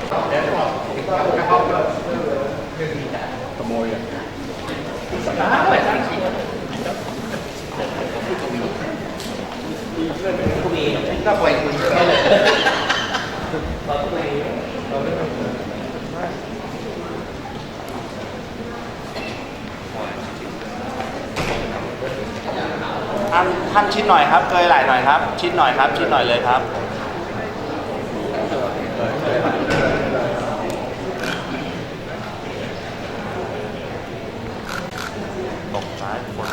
ขโมยอ่ะก็ปล่อยคุณได้เลยเราต้องไปเราไม่ต้องท่านชิดหน่อยครับเกยไหล่หน่อยครับชิดหน่อยครับชิดหน่อยเลยครับตกซ้ายคน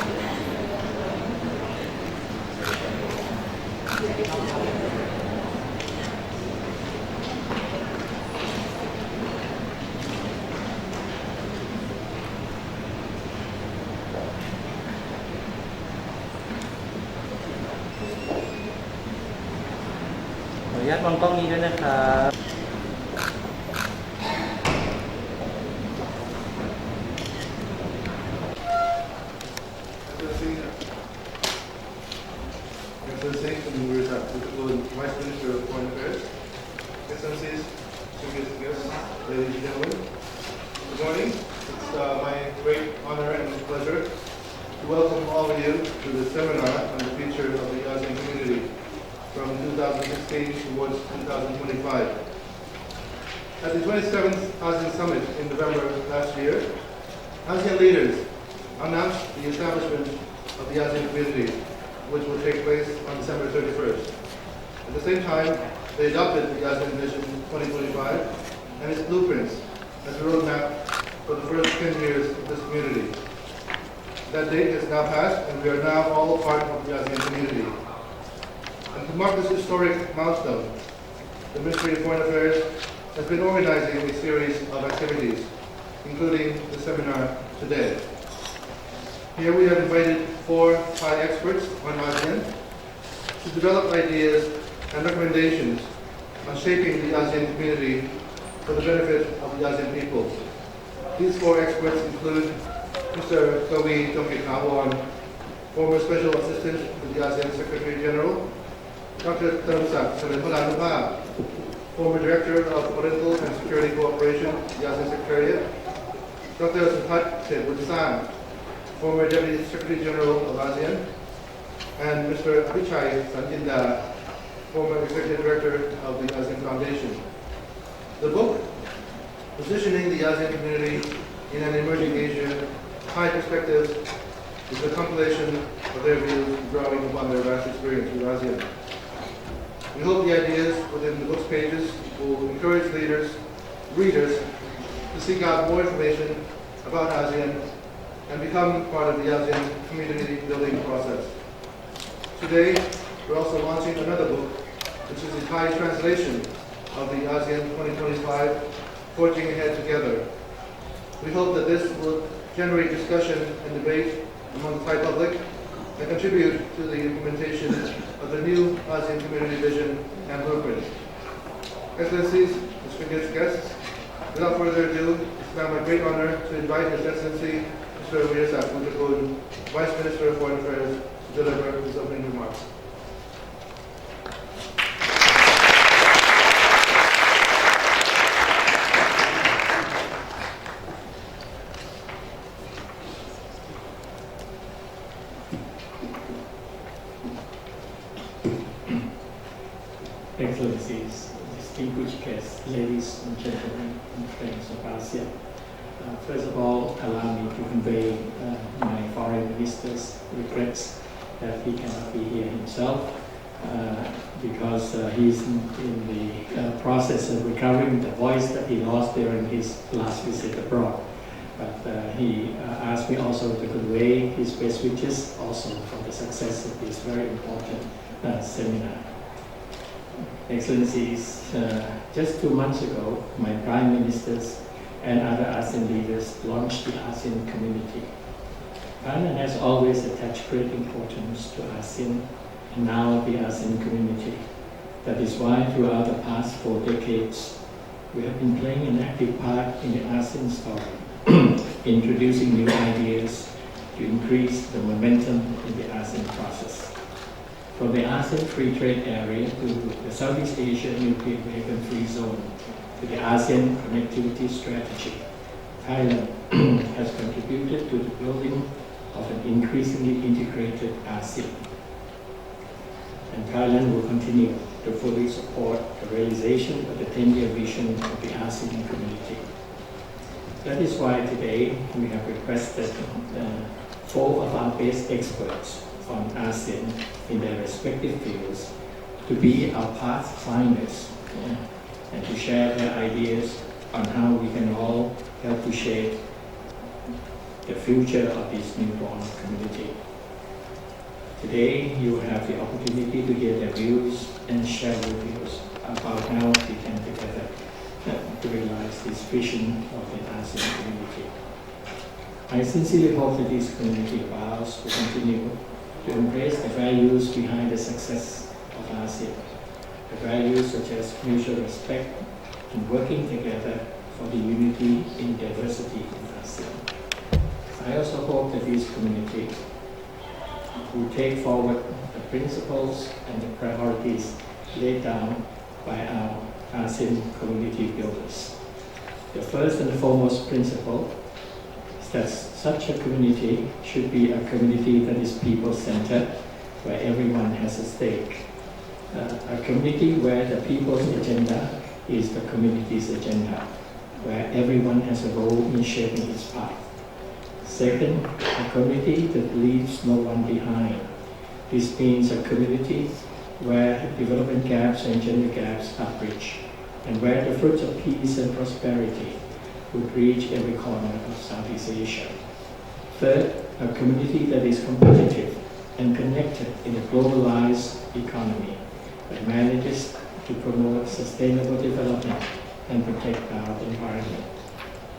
ขออนุญาตมองกล้องนี้ด้วยนะครับ Vice Minister of Foreign Affairs, Excellencies, distinguished guests, ladies and gentlemen, good morning. It's my great honor and pleasure to welcome all of you to the seminar on the future of the ASEAN community from 2016 towards 2025. At the 27th ASEAN Summit in November last year, ASEAN leaders announced the establishment of the ASEAN community, which will take place on December 31st. At the same time, they adopted the ASEAN Vision 2025 and its blueprints as a roadmap for the first 10 years of this community. That date has now passed, and we are now all part of the ASEAN community. And to mark this historic milestone, the Ministry of Foreign Affairs has been organizing a series of activities, including the seminar today. Here we have invited 4 Thai experts on ASEAN to develop ideas and recommendations on shaping the ASEAN community for the benefit of the ASEAN peoples. These 4 experts include Mr. Kawi Tongkitawarn, former Special Assistant to the ASEAN Secretary General, Dr. Thamsak Salimulanupa, former Director of Oriental and Security Cooperation, the ASEAN Secretariat, Dr. Supat Tedwutsan, former Deputy Secretary General of ASEAN, and Mr. Abichai Sanjinda, former Executive Director of the ASEAN Foundation. The book, Positioning the ASEAN Community in an Emerging Asia, High Perspectives, is a compilation of their views drawing upon their vast experience with ASEAN. We hope the ideas within the book's pages will encourage readers to seek out more information about ASEAN and become part of the ASEAN community building process. Today, we're also launching another book, which is a Thai translation of the ASEAN 2025, Forging Ahead Together. We hope that this will generate discussion and debate among the Thai public and contribute to the implementation of the new ASEAN Community Vision and Blueprint. Excellencies, distinguished guests, without further ado, it's now my great honor to invite His Excellency Mr. Wirsak Mutakun, Vice Minister of Foreign Affairs, to deliver his opening remarks. Excellencies, distinguished guests, ladies and gentlemen, and friends of ASEAN. First of all, allow me to convey my foreign minister's regrets that he cannot be here himself because he's in the process of recovering the voice that he lost during his last visit abroad. But he asked me also to convey his best wishes also for the success of this very important seminar. Excellencies, just 2 months ago, my Prime Ministers and other ASEAN leaders launched the ASEAN community. Thailand has always attached great importance to ASEAN and now the ASEAN community. That is why throughout the past 4 decades, we have been playing an active part in the ASEAN story, introducing new ideas to increase the momentum in the ASEAN process. From the ASEAN Free Trade Area to the Southeast Asia Nuclear Weapon Free Zone, to the ASEAN connectivity strategy. Thailand has contributed to the building of an increasingly integrated ASEAN. And Thailand will continue to fully support the realization of the 10-year vision of the ASEAN community. That is why today we have requested 4 of our best experts from ASEAN in their respective fields to be our pathfinders and to share their ideas on how we can all help to shape the future of this newborn community. Today, you have the opportunity to hear their views and share your views about how we can together to realize this vision of the ASEAN community. I sincerely hope that this community of ours will continue to embrace the values behind the success of ASEAN, the values such as mutual respect and working together for the unity in diversity in ASEAN. I also hope that this community will take forward the principles and the priorities laid down by our ASEAN community builders. The first and foremost principle is that such a community should be a community that is people-centered, where everyone has a stake. A community where the people's agenda is the community's agenda, where everyone has a role in shaping its path. Second, a community that leaves no one behind. This means a community where development gaps and gender gaps are bridged, and where the fruits of peace and prosperity would reach every corner of Southeast Asia. Third, a community that is competitive and connected in a globalized economy that manages to promote sustainable development and protect our environment.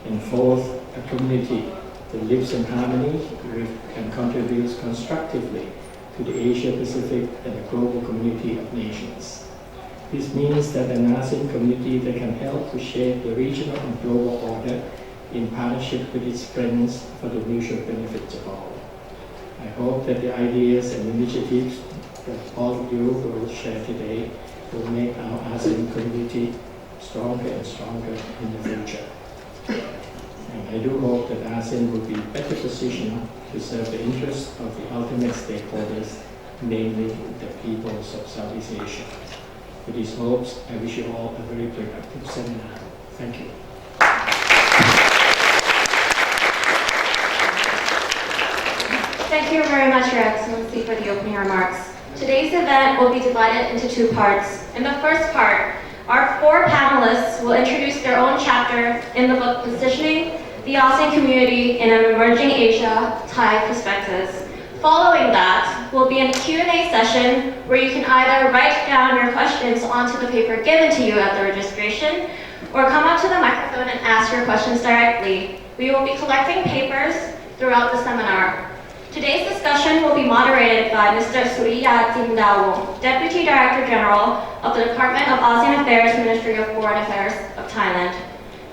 And fourth, a community that lives in harmony with and contributes constructively to the Asia-Pacific and the global community of nations. This means that an ASEAN community that can help to shape the regional and global order in partnership with its friends for the mutual benefits of all. I hope that the ideas and initiatives that all of you will share today will make our ASEAN community stronger and stronger in the future. And I do hope that ASEAN will be better positioned to serve the interests of the ultimate stakeholders, namely the peoples of Southeast Asia. With these hopes, I wish you all a very productive seminar. Thank you. Thank you very much, Your Excellency, for the opening remarks. Today's event will be divided into 2 parts. In the first part, our 4 panelists will introduce their own chapter in the book Positioning the ASEAN Community in an Emerging Asia, Thai Perspectives. Following that will be a Q&A session where you can either write down your questions onto the paper given to you at the registration or come up to the microphone and ask your questions directly. We will be collecting papers throughout the seminar. Today's discussion will be moderated by Mr. Suriya Jindawong, Deputy Director General of the Department of ASEAN Affairs, Ministry of Foreign Affairs of Thailand.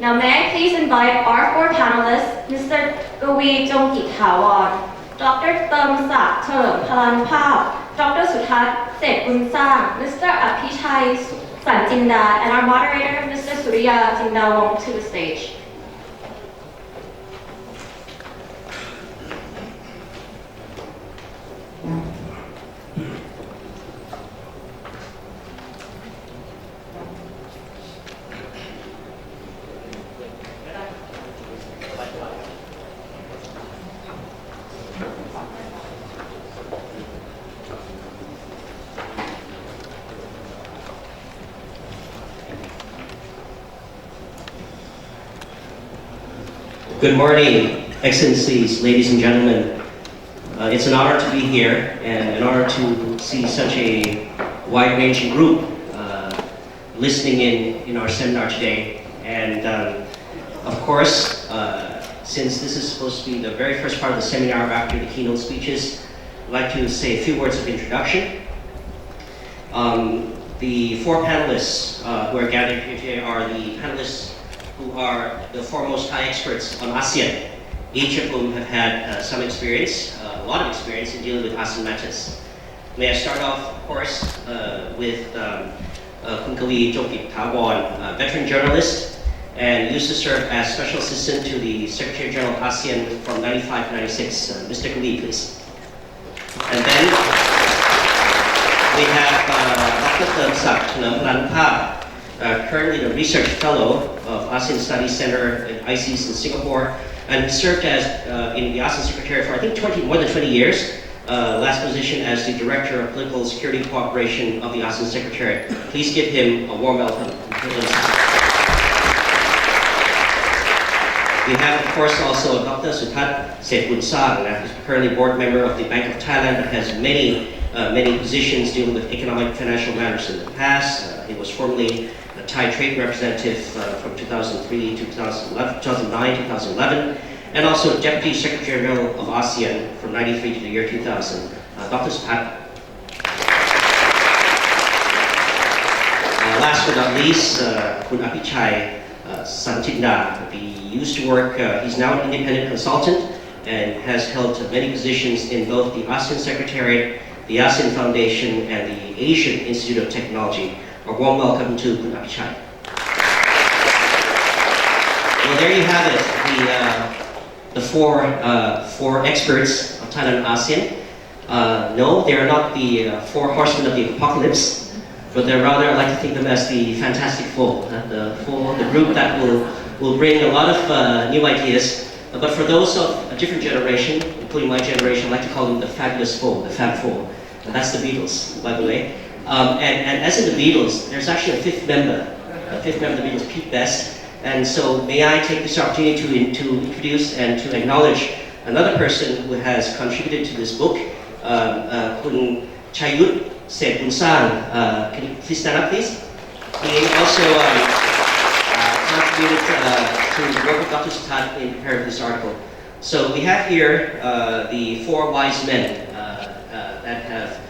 Now may I please invite our 4 panelists, Mr. Gawi Jongkit-Thawan, Dr. Term Sak Term Palanuphap, Dr. Suthat Seth Bunsang, Mr. Aphichai Sanjinda, and our moderator, Mr. Suriya Jindawong, to the stage. Good morning, Excellencies, ladies and gentlemen. It's an honor to be here and an honor to see such a wide-ranging group listening in our seminar today. And of course, since this is supposed to be the very first part of the seminar after the keynote speeches, I'd like to say a few words of introduction. The 4 panelists who are gathered here today are the panelists who are the foremost Thai experts on ASEAN, each of whom have had some experience, a lot of experience in dealing with ASEAN matters. May I start off, of course, with Kun Kavi Jokit Tawon, veteran journalist, and used to serve as special assistant to the Secretary General of ASEAN from 95 to 96. Mr. Kavi, please. And then we have Dr. Thursak Chunampalanpa, currently the research fellow of ASEAN Studies Center at ICES in Singapore, and served as in the ASEAN Secretariat for I think more than 20 years. Last position as the Director of Political Security Cooperation of the ASEAN Secretariat. Please give him a warm welcome. We have, of course, also Dr. Sutat Setbunsang, who's currently board member of the Bank of Thailand, but has many positions dealing with economic and financial matters in the past. He was formerly a Thai trade representative from 2003 to 2009, 2011, and also Deputy Secretary General of ASEAN from 93 to the year 2000. Dr. Sutat. Last but not least, Kun Apichai Santinda. He used to work, he's now an independent consultant and has held many positions in both the ASEAN Secretariat, the ASEAN Foundation, and the Asian Institute of Technology. A warm welcome to Kun Apichai. Well, there you have it, the four experts of Thailand and ASEAN. No, they are not the four horsemen of the apocalypse, but they're rather, I like to think of them as the Fantastic Four, the group that will bring a lot of new ideas. But for those of a different generation, including my generation, I like to call them the Fabulous Four, the Fab Four. And that's the Beatles, by the way. And as in the Beatles, there's actually a fifth member of the Beatles, Pete Best. And so may I take this opportunity to introduce and to acknowledge another person who has contributed to this book, Kun Chayut Setbunsang. Can you please stand up, please? He also contributed to the work of Dr. Sutat in preparing this article. So we have here the four wise men that have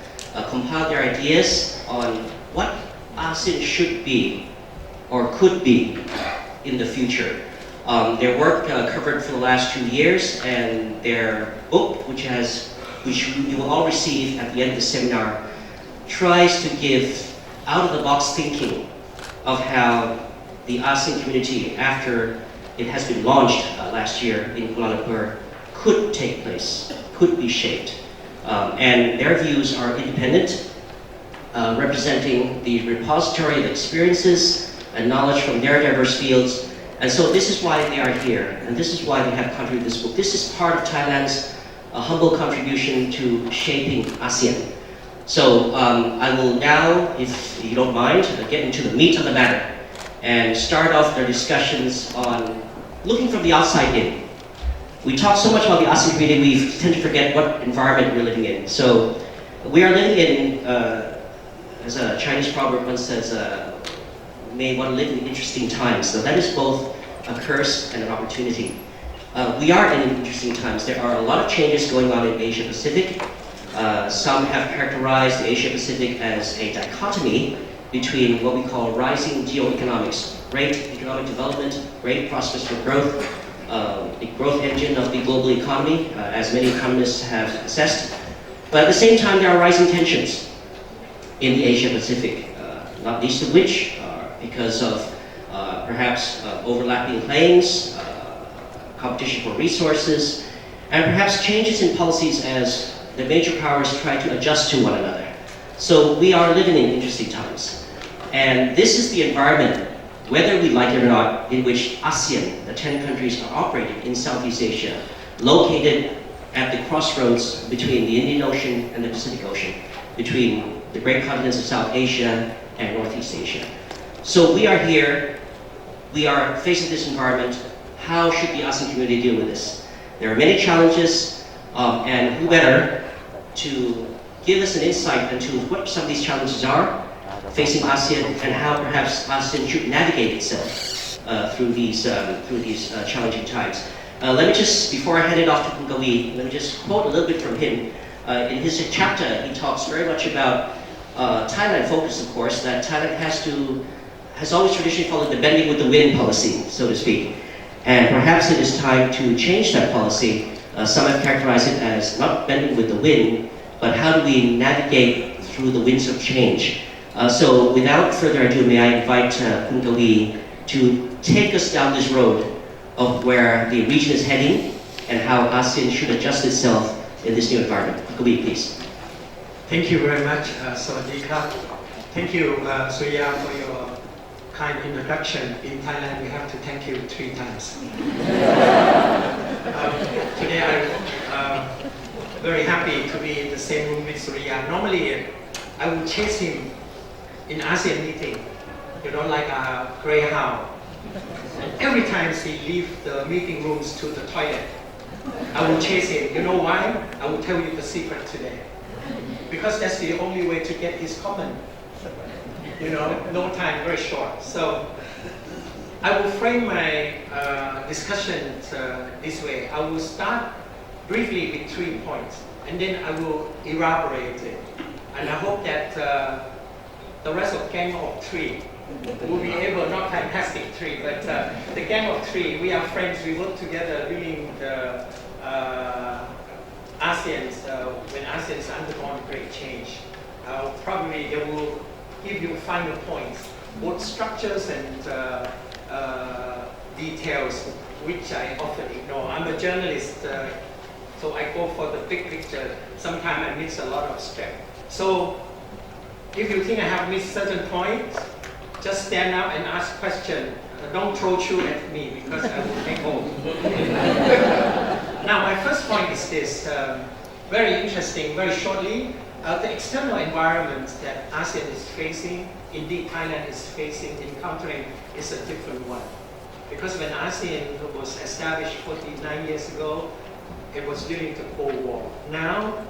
compiled their ideas on what ASEAN should be or could be in the future. Their work covered for the last 2 years, and their book, which you will all receive at the end of the seminar, tries to give out-of-the-box thinking of how the ASEAN community, after it has been launched last year in Kuala Lumpur, could take place, could be shaped. And their views are independent, representing the repository of experiences and knowledge from their diverse fields. And so this is why they are here, and this is why they have contributed this book. This is part of Thailand's humble contribution to shaping ASEAN. So I will now, if you don't mind, get into the meat of the matter and start off their discussions on looking from the outside in. We talk so much about the ASEAN community, we tend to forget what environment we're living in. So we are living in, as a Chinese proverb once says, may one live in interesting times. So that is both a curse and an opportunity. We are in interesting times. There are a lot of changes going on in Asia Pacific. Some have characterized the Asia Pacific as a dichotomy between what we call rising geoeconomics, great economic development, great prospects for growth, the growth engine of the global economy, as many economists have assessed. But at the same time, there are rising tensions in the Asia Pacific, not least of which are because of perhaps overlapping claims, competition for resources, and perhaps changes in policies as the major powers try to adjust to one another. So we are living in interesting times. And this is the environment, whether we like it or not, in which ASEAN, the 10 countries, are operating in Southeast Asia, located at the crossroads between the Indian Ocean and the Pacific Ocean, between the great continents of South Asia and Northeast Asia. So we are here, we are facing this environment. How should the ASEAN community deal with this? There are many challenges, and who better to give us an insight into what some of these challenges are facing ASEAN and how perhaps ASEAN should navigate itself through these challenging times. Let me just, before I hand it off to Pungawi, let me just quote a little bit from him. In his chapter, he talks very much about Thailand focus, of course, that Thailand has always traditionally followed the bending with the wind policy, so to speak. And perhaps it is time to change that policy. Some have characterized it as not bending with the wind, but how do we navigate through the winds of change So without further ado, may I invite Khun Kavi to take us down this road of where the region is heading and how ASEAN should adjust itself in this new environment. Kavi, please. Thank you very much, Sawadee-krap. Thank you, Surya, for your kind introduction. In Thailand, we have to thank you 3 times. Today, I'm very happy to be in the same room with Surya. Normally, I would chase him in ASEAN meeting, like a greyhound. Every time he leaves the meeting rooms to the toilet, I will chase him. You know why? I will tell you the secret today. Because that's the only way to get his comment. No time, very short. So I will frame my discussion this way. I will start briefly with 3 points, and then I will elaborate it. And I hope that the rest of gang of 3 will be able, not fantastic 3, but the gang of 3, we are friends. We work together during the ASEAN's, when ASEAN's undergone great change. Probably they will give you final points, both structures and details, which I often ignore. I'm a journalist, so I go for the big picture. Sometimes I miss a lot of step. So if you think I have missed certain points, just stand up and ask questions. Don't throw shoe at me because I will take hold. Now, my first point is this, very interesting, very shortly. The external environment that ASEAN is facing, indeed Thailand is facing, encountering, is a different one. Because when ASEAN was established 49 years ago, it was during the Cold War. Now,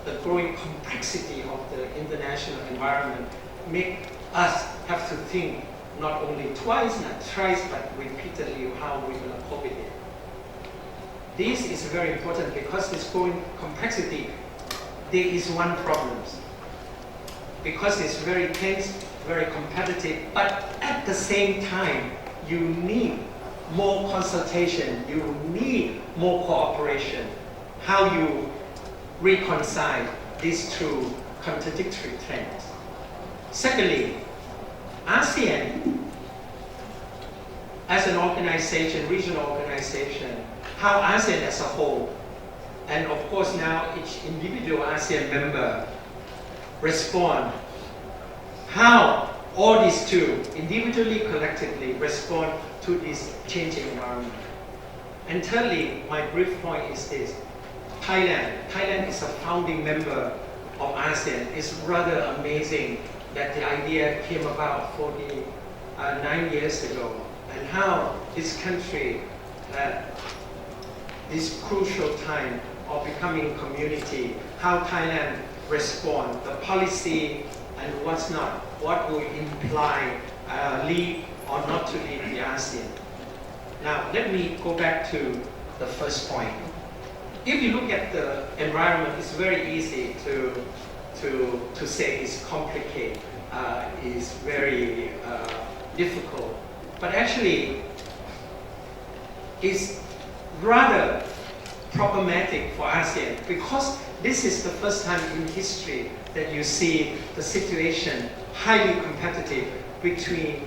the growing complexity of the international environment make us have to think not only twice, not thrice, but repeatedly how we're going to cope with it. This is very important because this growing complexity, there is one problem. Because it's very tense, very competitive, but at the same time, you need more consultation, you need more cooperation. How you reconcile these 2 contradictory trends. Secondly, ASEAN as an organization, regional organization, how ASEAN as a whole, and of course now each individual ASEAN member respond, how all these 2, individually, collectively, respond to this changing environment. And thirdly, my brief point is this. Thailand is a founding member of ASEAN. It's rather amazing that the idea came about 49 years ago, and how this country at this crucial time of becoming a community, how Thailand respond, the policy and what's not, what will imply lead or not to lead the ASEAN. Now, let me go back to the first point. If you look at the environment, it's very easy to say it's complicated, it's very difficult, but actually it's rather problematic for ASEAN because this is the first time in history that you see the situation highly competitive between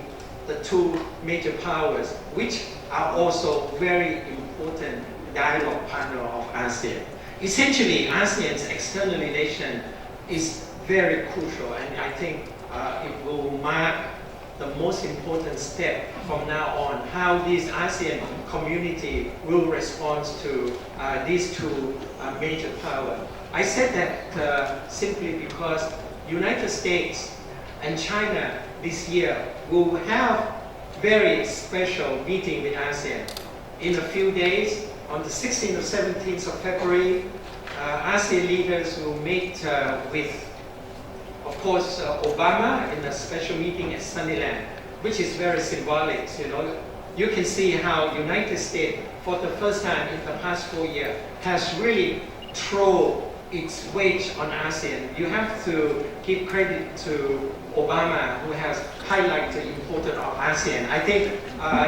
the 2 major powers, which are also very important dialogue partner of ASEAN. Essentially, ASEAN's external relation is very crucial, and I think it will mark the most important step from now on, how this ASEAN community will respond to these 2 major powers. I said that simply because United States and China this year will have very special meeting with ASEAN. In a few days, on the 16th or 17th of February, ASEAN leaders will meet with, of course, Obama in a special meeting at Sunnyland, which is very symbolic. You can see how United States, for the first time in the past 4 years, has really thrown its weight on ASEAN. You have to give credit to Obama, who has highlighted the importance of ASEAN. I think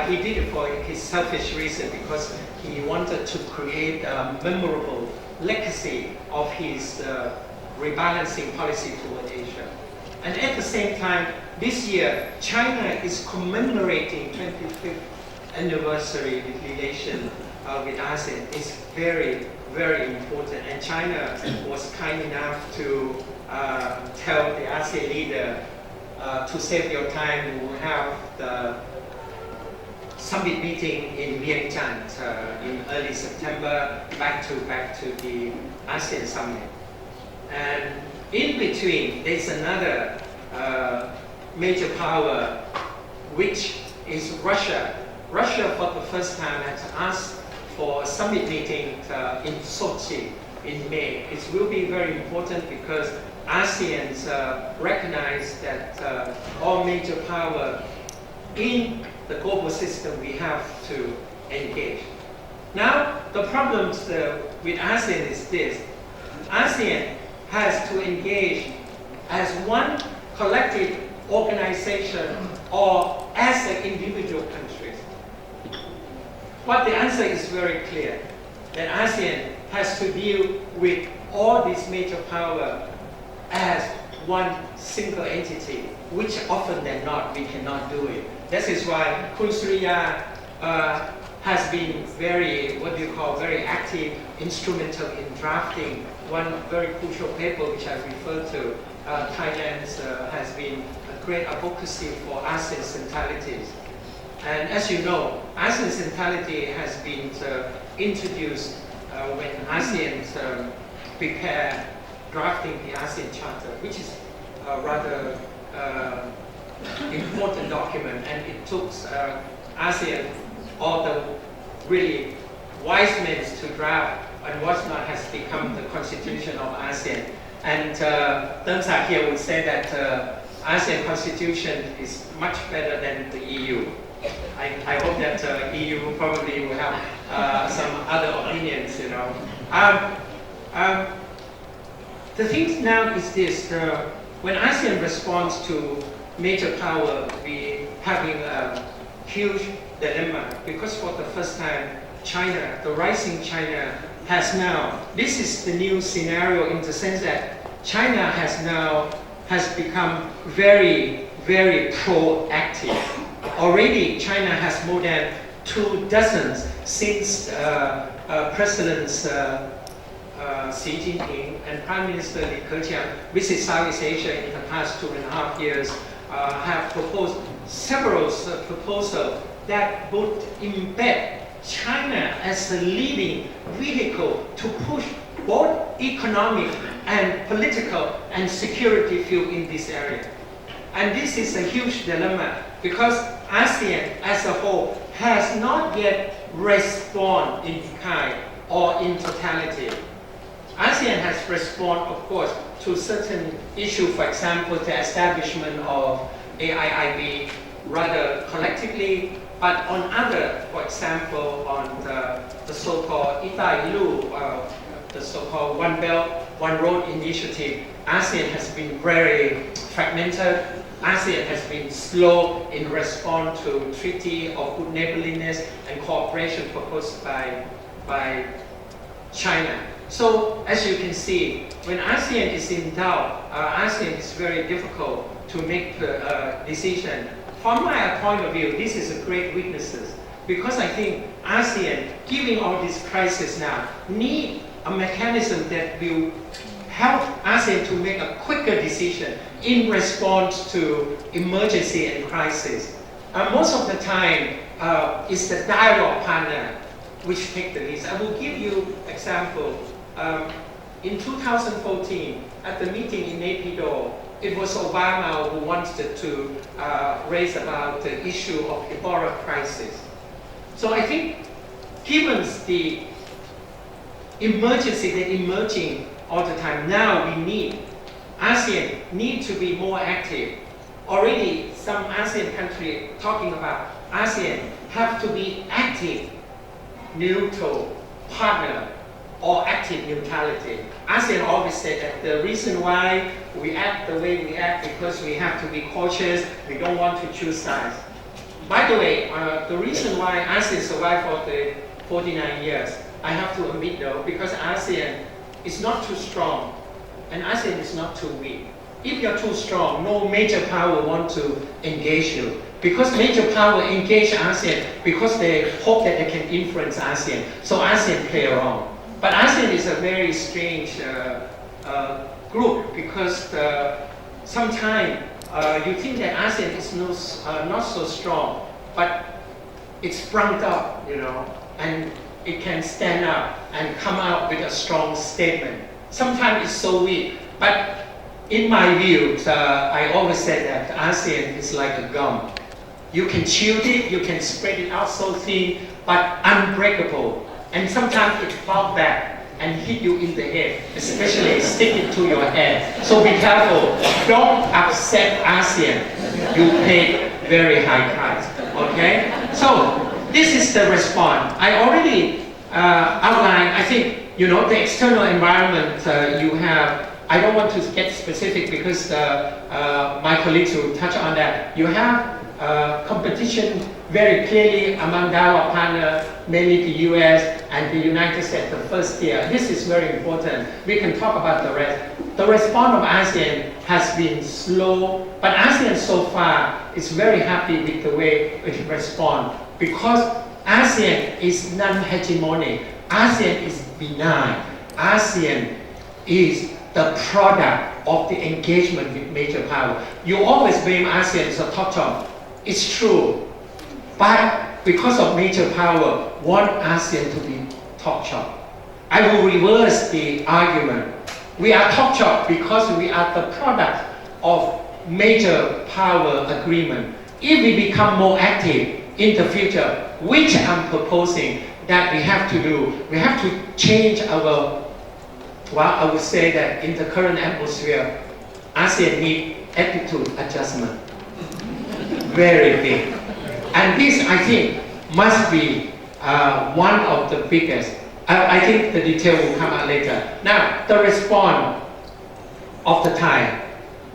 he did it for his selfish reason because he wanted to create a memorable legacy of his rebalancing policy toward Asia. And at the same time, this year, China is commemorating 25th anniversary with relation with ASEAN. It's very, very important. And China was kind enough to tell the ASEAN leader to save your time, we will have the summit meeting in Vientiane in early September, back to the ASEAN summit. And in between, there's another major power, which is Russia. Russia, for the first time, has asked for a summit meeting in Sochi in May. It will be very important because ASEAN's recognize that all major power in the global system we have to engage. Now, the problems with ASEAN is this. ASEAN has to engage as one collective organization or as an individual country. But the answer is very clear, that ASEAN has to deal with all these major power as one single entity, which often than not we cannot do it. This is why Kun Suriya has been very, very active, instrumental in drafting one very crucial paper which I referred to. Thailand has been a great advocacy for ASEAN centralities. And as you know, ASEAN centrality has been introduced when ASEAN prepare drafting the ASEAN Charter, which is a rather important document, and it took ASEAN all the really wise men to draft, and what's not has become the constitution of ASEAN. And Termsak here would say that ASEAN constitution is much better than the EU. I hope that EU probably will have some other opinions, you know. The thing now is this, when ASEAN responds to major power, we having a huge dilemma, because for the first time, China, the rising China, has now, this is the new scenario in the sense that China has become very, very proactive. Already, China has more than 24 since Presidents Xi Jinping and Prime Minister Li Keqiang visit Southeast Asia in the past 2.5 years, have proposed several proposals that would embed China as a leading vehicle to push both economic and political and security field in this area. And this is a huge dilemma because ASEAN as a whole has not yet responded in kind or in totality. ASEAN has responded, of course, to certain issues, for example, the establishment of AIIB rather collectively, but on other, for example, on the so-called Itailu, the so-called One Belt, One Road initiative, ASEAN has been very fragmented. ASEAN has been slow in response to treaty of good neighborliness and cooperation proposed by China. So, as you can see, when ASEAN is in doubt, ASEAN is very difficult to make a decision. From my point of view, this is a great weaknesses because I think ASEAN, given all this crisis now, need a mechanism that will help ASEAN to make a quicker decision in response to emergency and crisis. Most of the time, it's the dialogue partner which take the lead. I will give you example. In 2014, at the meeting in Naypyidaw, it was Obama who wanted to raise about the issue of Ebola crisis. So I think, given the emergency that emerging all the time, now we need ASEAN need to be more active. Already, some ASEAN countries talking about ASEAN have to be active, neutral partner, or active neutrality. ASEAN always said that the reason why we act the way we act because we have to be cautious, we don't want to choose sides. By the way, the reason why ASEAN survived for the 49 years, I have to admit though, because ASEAN is not too strong and ASEAN is not too weak. If you're too strong, no major power want to engage you. Because major power engage ASEAN because they hope that they can influence ASEAN. So ASEAN play around. But ASEAN is a very strange group because sometimes you think that ASEAN is not so strong, but it's sprung up, and it can stand up and come out with a strong statement. Sometimes it's so weak, but in my view, I always say that ASEAN is like a gum. You can chew it, you can spread it out so thin, but unbreakable. And sometimes it falls back and hit you in the head, especially stick it to your head. So be careful. Don't upset ASEAN. You pay very high price. Okay? So this is the response. I already outlined, I think, the external environment you have. I don't want to get specific because my colleagues will touch on that. You have competition very clearly among dialogue partners, mainly the US and the United States the first year. This is very important. We can talk about the rest. The response of ASEAN has been slow, but ASEAN so far is very happy with the way it responds because ASEAN is non-hegemonic. ASEAN is benign. ASEAN is the product of the engagement with major power. You always blame ASEAN as a top. It's true, but because of major power, want ASEAN to be top shop. I will reverse the argument. We are top shop because we are the product of major power agreement. If we become more active in the future, which I'm proposing that we have to do, we have to change our, I would say that in the current atmosphere, ASEAN needs attitude adjustment. Very big. And this, I think, must be one of the biggest. I think the detail will come out later. Now, the response of the Thai.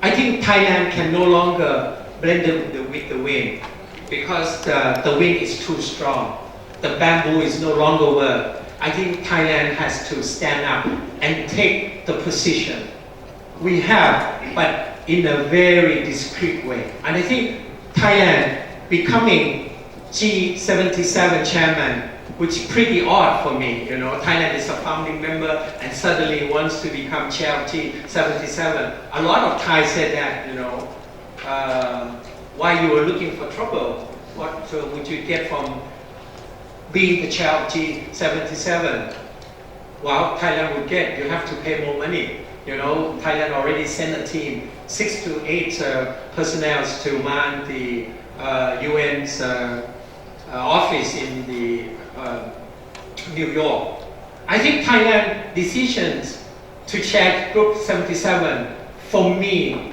I think Thailand can no longer blend with the wind because the wind is too strong. The bamboo is no longer work. I think Thailand has to stand up and take the position. We have, but in a very discreet way. And I think Thailand becoming G77 chairman, which is pretty odd for me. Thailand is a founding member and suddenly wants to become chair of G77. A lot of Thais said that, why you were looking for trouble? What would you get from being the chair of G77? Well, Thailand would get, you have to pay more money. Thailand already sent a team, 6 to 8 personnel to man the UN's office in the New York. I think Thailand decisions to chair Group 77 for me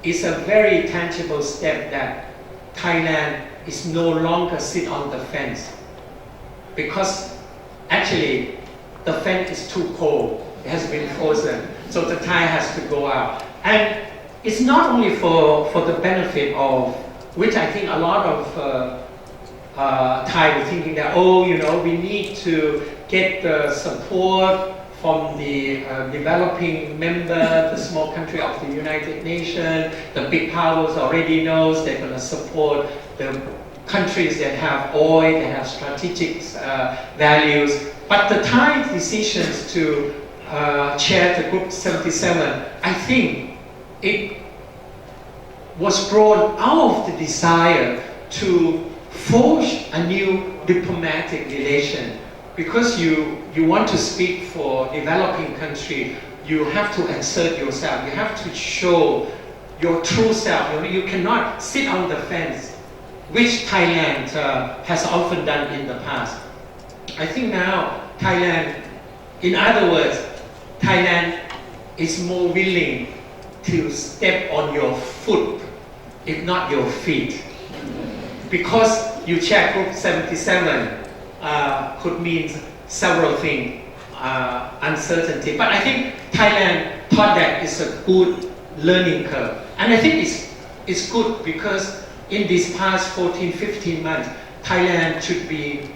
is a very tangible step that Thailand is no longer sit on the fence because actually the fence is too cold. It has been frozen, so the Thai has to go out. And it's not only for the benefit of, which I think a lot of Thai were thinking that, we need to get the support from the developing member, the small country of the United Nations. The big powers already knows they're going to support the countries that have oil, that have strategic values. But the Thai decisions to chair the Group 77, I think it was grown out of the desire to forge a new diplomatic relation. Because you want to speak for developing country, you have to assert yourself. You have to show your true self. You cannot sit on the fence, which Thailand has often done in the past. I think now Thailand, in other words, Thailand is more willing to step on your foot, if not your feet. Because you chair Group 77 could mean several things, uncertainty. But I think Thailand thought that it's a good learning curve. And I think it's good because in these past 14, 15 months, Thailand should be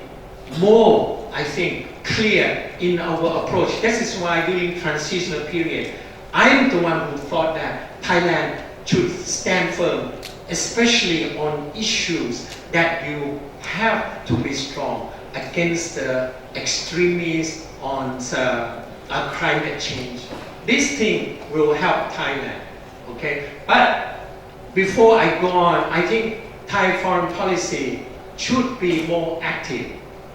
more, I think, clear in our approach. This is why during transitional period, I am the one who thought that Thailand should stand firm, especially on issues that you have to be strong against the extremists on climate change. This thing will help Thailand, okay? But before I go on, I think Thai foreign policy should be more active.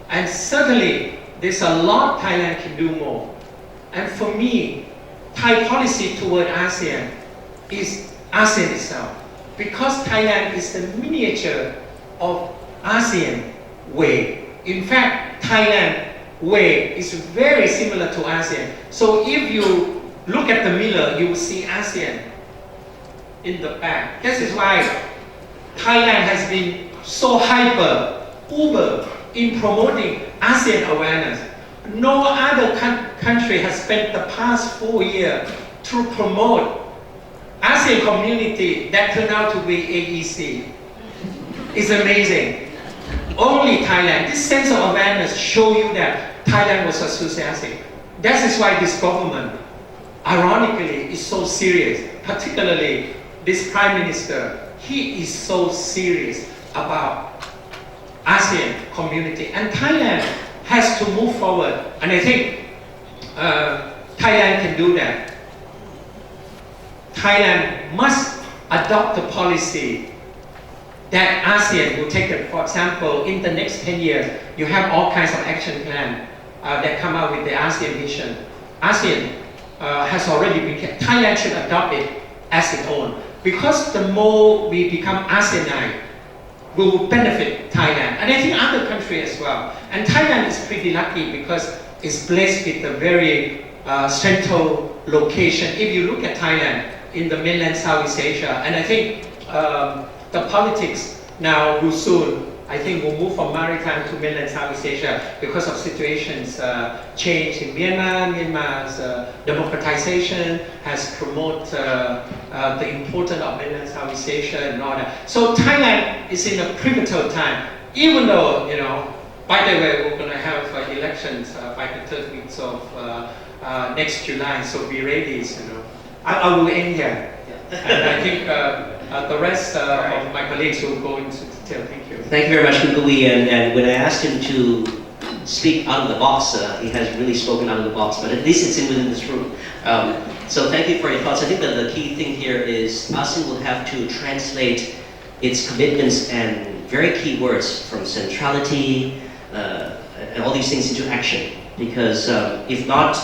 And certainly, there's a lot Thailand can do more. And for me, Thai policy toward ASEAN is ASEAN itself. Because Thailand is the miniature of ASEAN way. In fact, Thailand way is very similar to ASEAN. So if you look at the mirror, you will see ASEAN in the back. This is why Thailand has been so uber in promoting ASEAN awareness. No other country has spent the past 4 years to promote ASEAN community that turned out to be AEC. It's amazing. Only Thailand, this sense of awareness show you that Thailand was enthusiastic. That is why this government, ironically, is so serious, particularly this Prime Minister. He is so serious about ASEAN community, and Thailand has to move forward, and I think Thailand can do that. Thailand must adopt a policy that ASEAN will take it. For example, in the next 10 years, you have all kinds of action plans that come out with the ASEAN vision. ASEAN has already been, Thailand should adopt it as its own. Because the more we become ASEANite, we will benefit Thailand. And I think other countries as well. And Thailand is pretty lucky because it's blessed with a very central location. If you look at Thailand in the mainland Southeast Asia, and I think the politics now will soon, I think, will move from maritime to mainland Southeast Asia because of situations change in Myanmar. Myanmar's democratization has promoted the importance of mainland Southeast Asia and all that. So Thailand is in a pivotal time, even though, you know, by the way, we're going to have elections by the third week of next July, so be ready, you know. I will end here. And I think the rest of my colleagues will go into detail. Thank you. Thank you very much, Kukui. And when I asked him to speak out of the box, he has really spoken out of the box, but at least it's within this room. So thank you for your thoughts. I think that the key thing here is ASEAN will have to translate its commitments and very key words from centrality and all these things into action. Because if not,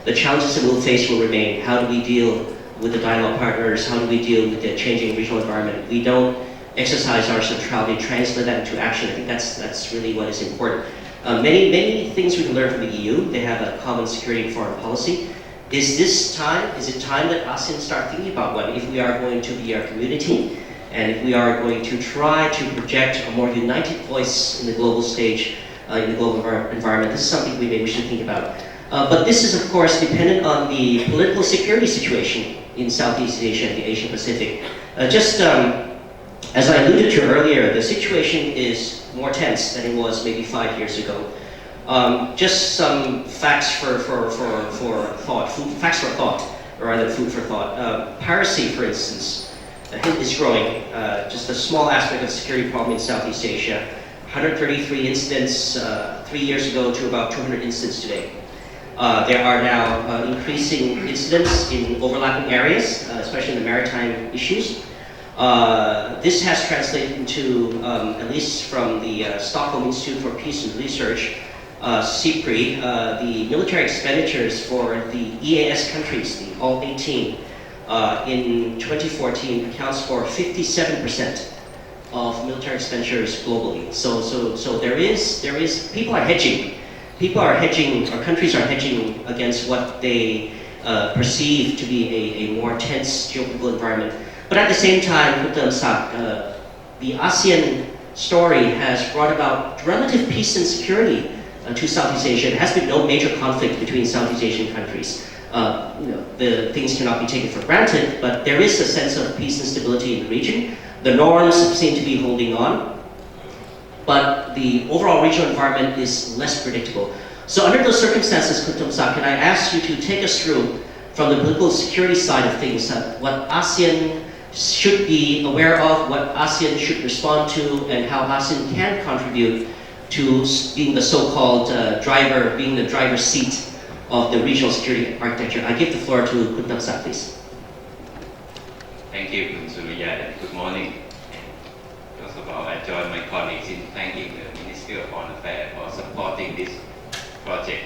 the challenges that we'll face will remain. How do we deal with the dialogue partners? How do we deal with the changing regional environment? We don't exercise our centrality, translate that into action. I think that's really what is important. Many things we can learn from the EU. They have a common security and foreign policy. Is it time that ASEAN start thinking about what if we are going to be a community, and if we are going to try to project a more united voice in the global stage, in the global environment? This is something we should think about. But this is, of course, dependent on the political security situation in Southeast Asia and the Asian Pacific. As I alluded to earlier, the situation is more tense than it was maybe 5 years ago. Just some facts for thought, facts for thought, rather than food for thought. Piracy, for instance, is growing. Just a small aspect of the security problem in Southeast Asia. 133 incidents 3 years ago to about 200 incidents today. There are now increasing incidents in overlapping areas, especially in the maritime issues. This has translated into, at least from the Stockholm Institute for Peace and Research, CIPRI, the military expenditures for the EAS countries, the all 18, in 2014 accounts for 57% of military expenditures globally. So there is people are hedging. People are hedging, or countries are hedging against what they perceive to be a more tense geopolitical environment. But at the same time, the ASEAN story has brought about relative peace and security to Southeast Asia. There has been no major conflict between Southeast Asian countries. The things cannot be taken for granted, but there is a sense of peace and stability in the region. The norms seem to be holding on, but the overall regional environment is less predictable. So under those circumstances, Kuntum Sak, can I ask you to take us through from the political security side of things, what ASEAN should be aware of, what ASEAN should respond to, and how ASEAN can contribute to being the so-called driver, being the driver's seat of the regional security architecture. I give the floor to Khun Naksak, please. Thank you, Khun Surya, and good morning. First of all, I join my colleagues in thanking the Ministry of Foreign Affairs for supporting this project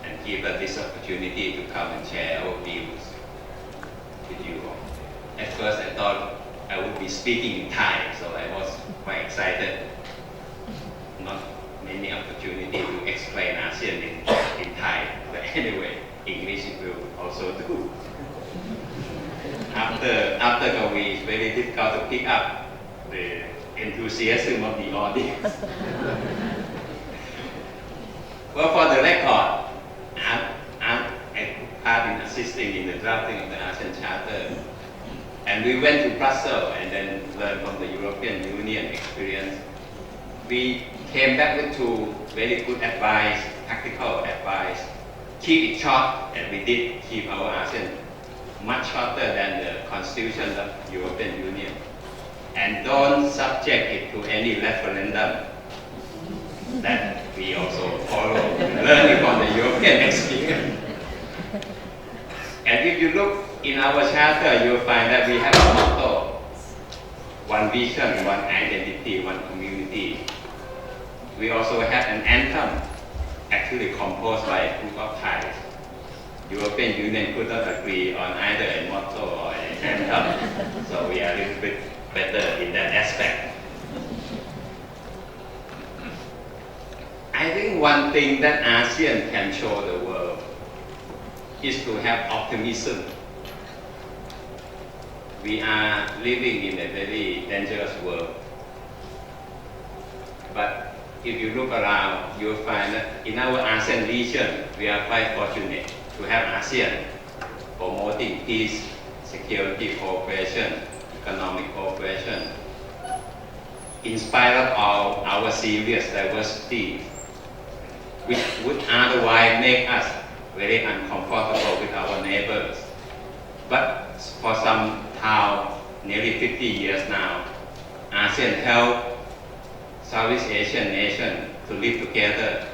and give us this opportunity to come and share our views with you all. At first, I thought I would be speaking in Thai, so I was quite excited. Not many opportunity to explain ASEAN in Thai, but anyway, English will also do. After COVID, it's very difficult to pick up the enthusiasm of the audience. Well, for the record, I part in assisting in the drafting of the ASEAN Charter, and we went to Brussels and then learned from the European Union experience. We came back with two very good advice, practical advice. Keep it short, and we did keep our ASEAN much shorter than the Constitution of the European Union. And don't subject it to any referendum. That we also follow, learning from the European experience. And if you look in our charter, you'll find that we have a motto: one vision, one identity, one community. We also have an anthem, actually composed by a group of Thais. European Union could not agree on either a motto or an anthem, so we are a little bit better in that aspect. I think one thing that ASEAN can show the world is to have optimism. We are living in a very dangerous world. But if you look around, you'll find that in our ASEAN region, we are quite fortunate to have ASEAN promoting peace, security cooperation, economic cooperation. In spite of all our serious diversity, which would otherwise make us very uncomfortable with our neighbors. But for somehow, nearly 50 years now, ASEAN helped Southeast Asian nations to live together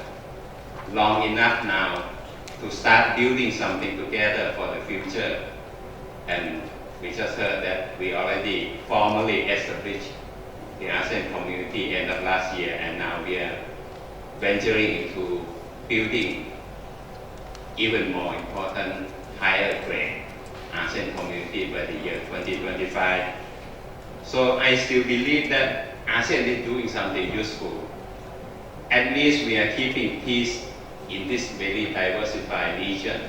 long enough now to start building something together for the future. And we just heard that we already formally established the ASEAN community end of last year, and now we are venturing into building even more important, higher grade ASEAN community by the year 2025. So I still believe that ASEAN is doing something useful. At least we are keeping peace in this very diversified region.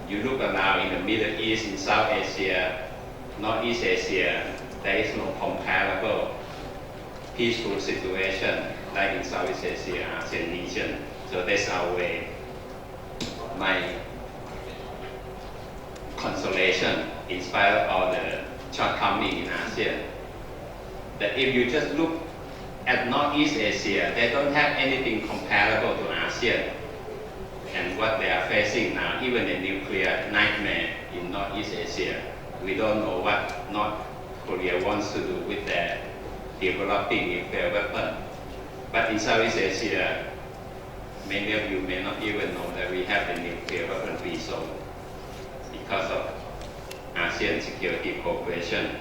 You look around in the Middle East, in South Asia, Northeast Asia, there is no comparable peaceful situation like in Southeast Asia, ASEAN region. So that's our way. My consolation, in spite of all the shortcomings in ASEAN, that if you just look at Northeast Asia, they don't have anything comparable to ASEAN. And what they are facing now, even a nuclear nightmare in Northeast Asia, we don't know what North Korea wants to do with their developing nuclear weapon. But in Southeast Asia, many of you may not even know that we have a nuclear weapon-free zone because of ASEAN security cooperation.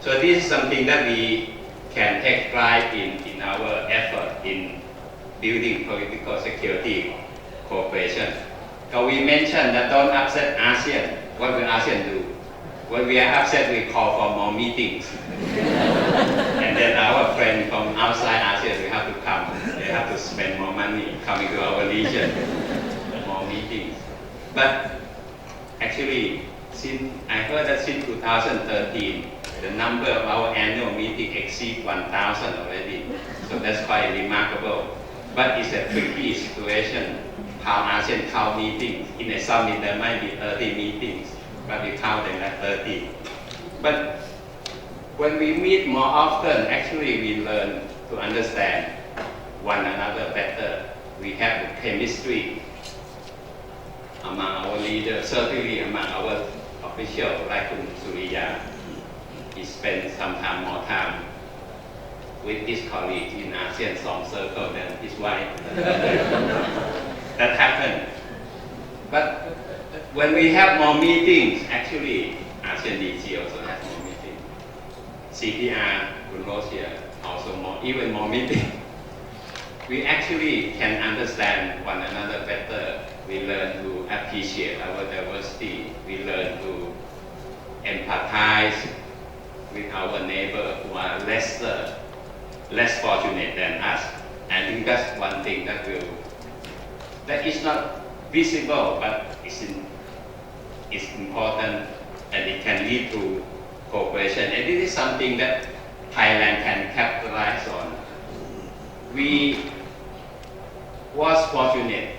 So this is something that we can take pride in our effort in building political security cooperation. So we mentioned that don't upset ASEAN. What will ASEAN do? When we are upset, we call for more meetings. And then our friends from outside ASEAN will have to come. They have to spend more money coming to our region. More meetings. But actually, I heard that since 2013, the number of our annual meetings exceeds 1,000 already. So that's quite remarkable. But it's a tricky situation. How ASEAN count meetings. In a summit, there might be 30 meetings, but we count them at 30. But when we meet more often, actually we learn to understand one another better. We have the chemistry among our leaders, certainly among our officials like Kun Suriya. He spent some time more time with his colleagues in ASEAN Song Circle than his wife. That happened. But when we have more meetings, actually ASEAN DG also has more meetings. CPR, Kun Rosia, also more, even more meetings. We actually can understand one another better. We learn to appreciate our diversity. We learn to empathize with our neighbor who are less fortunate than us. I think that's one thing that is not visible, but it's important, and it can lead to cooperation. And this is something that Thailand can capitalize on. We was fortunate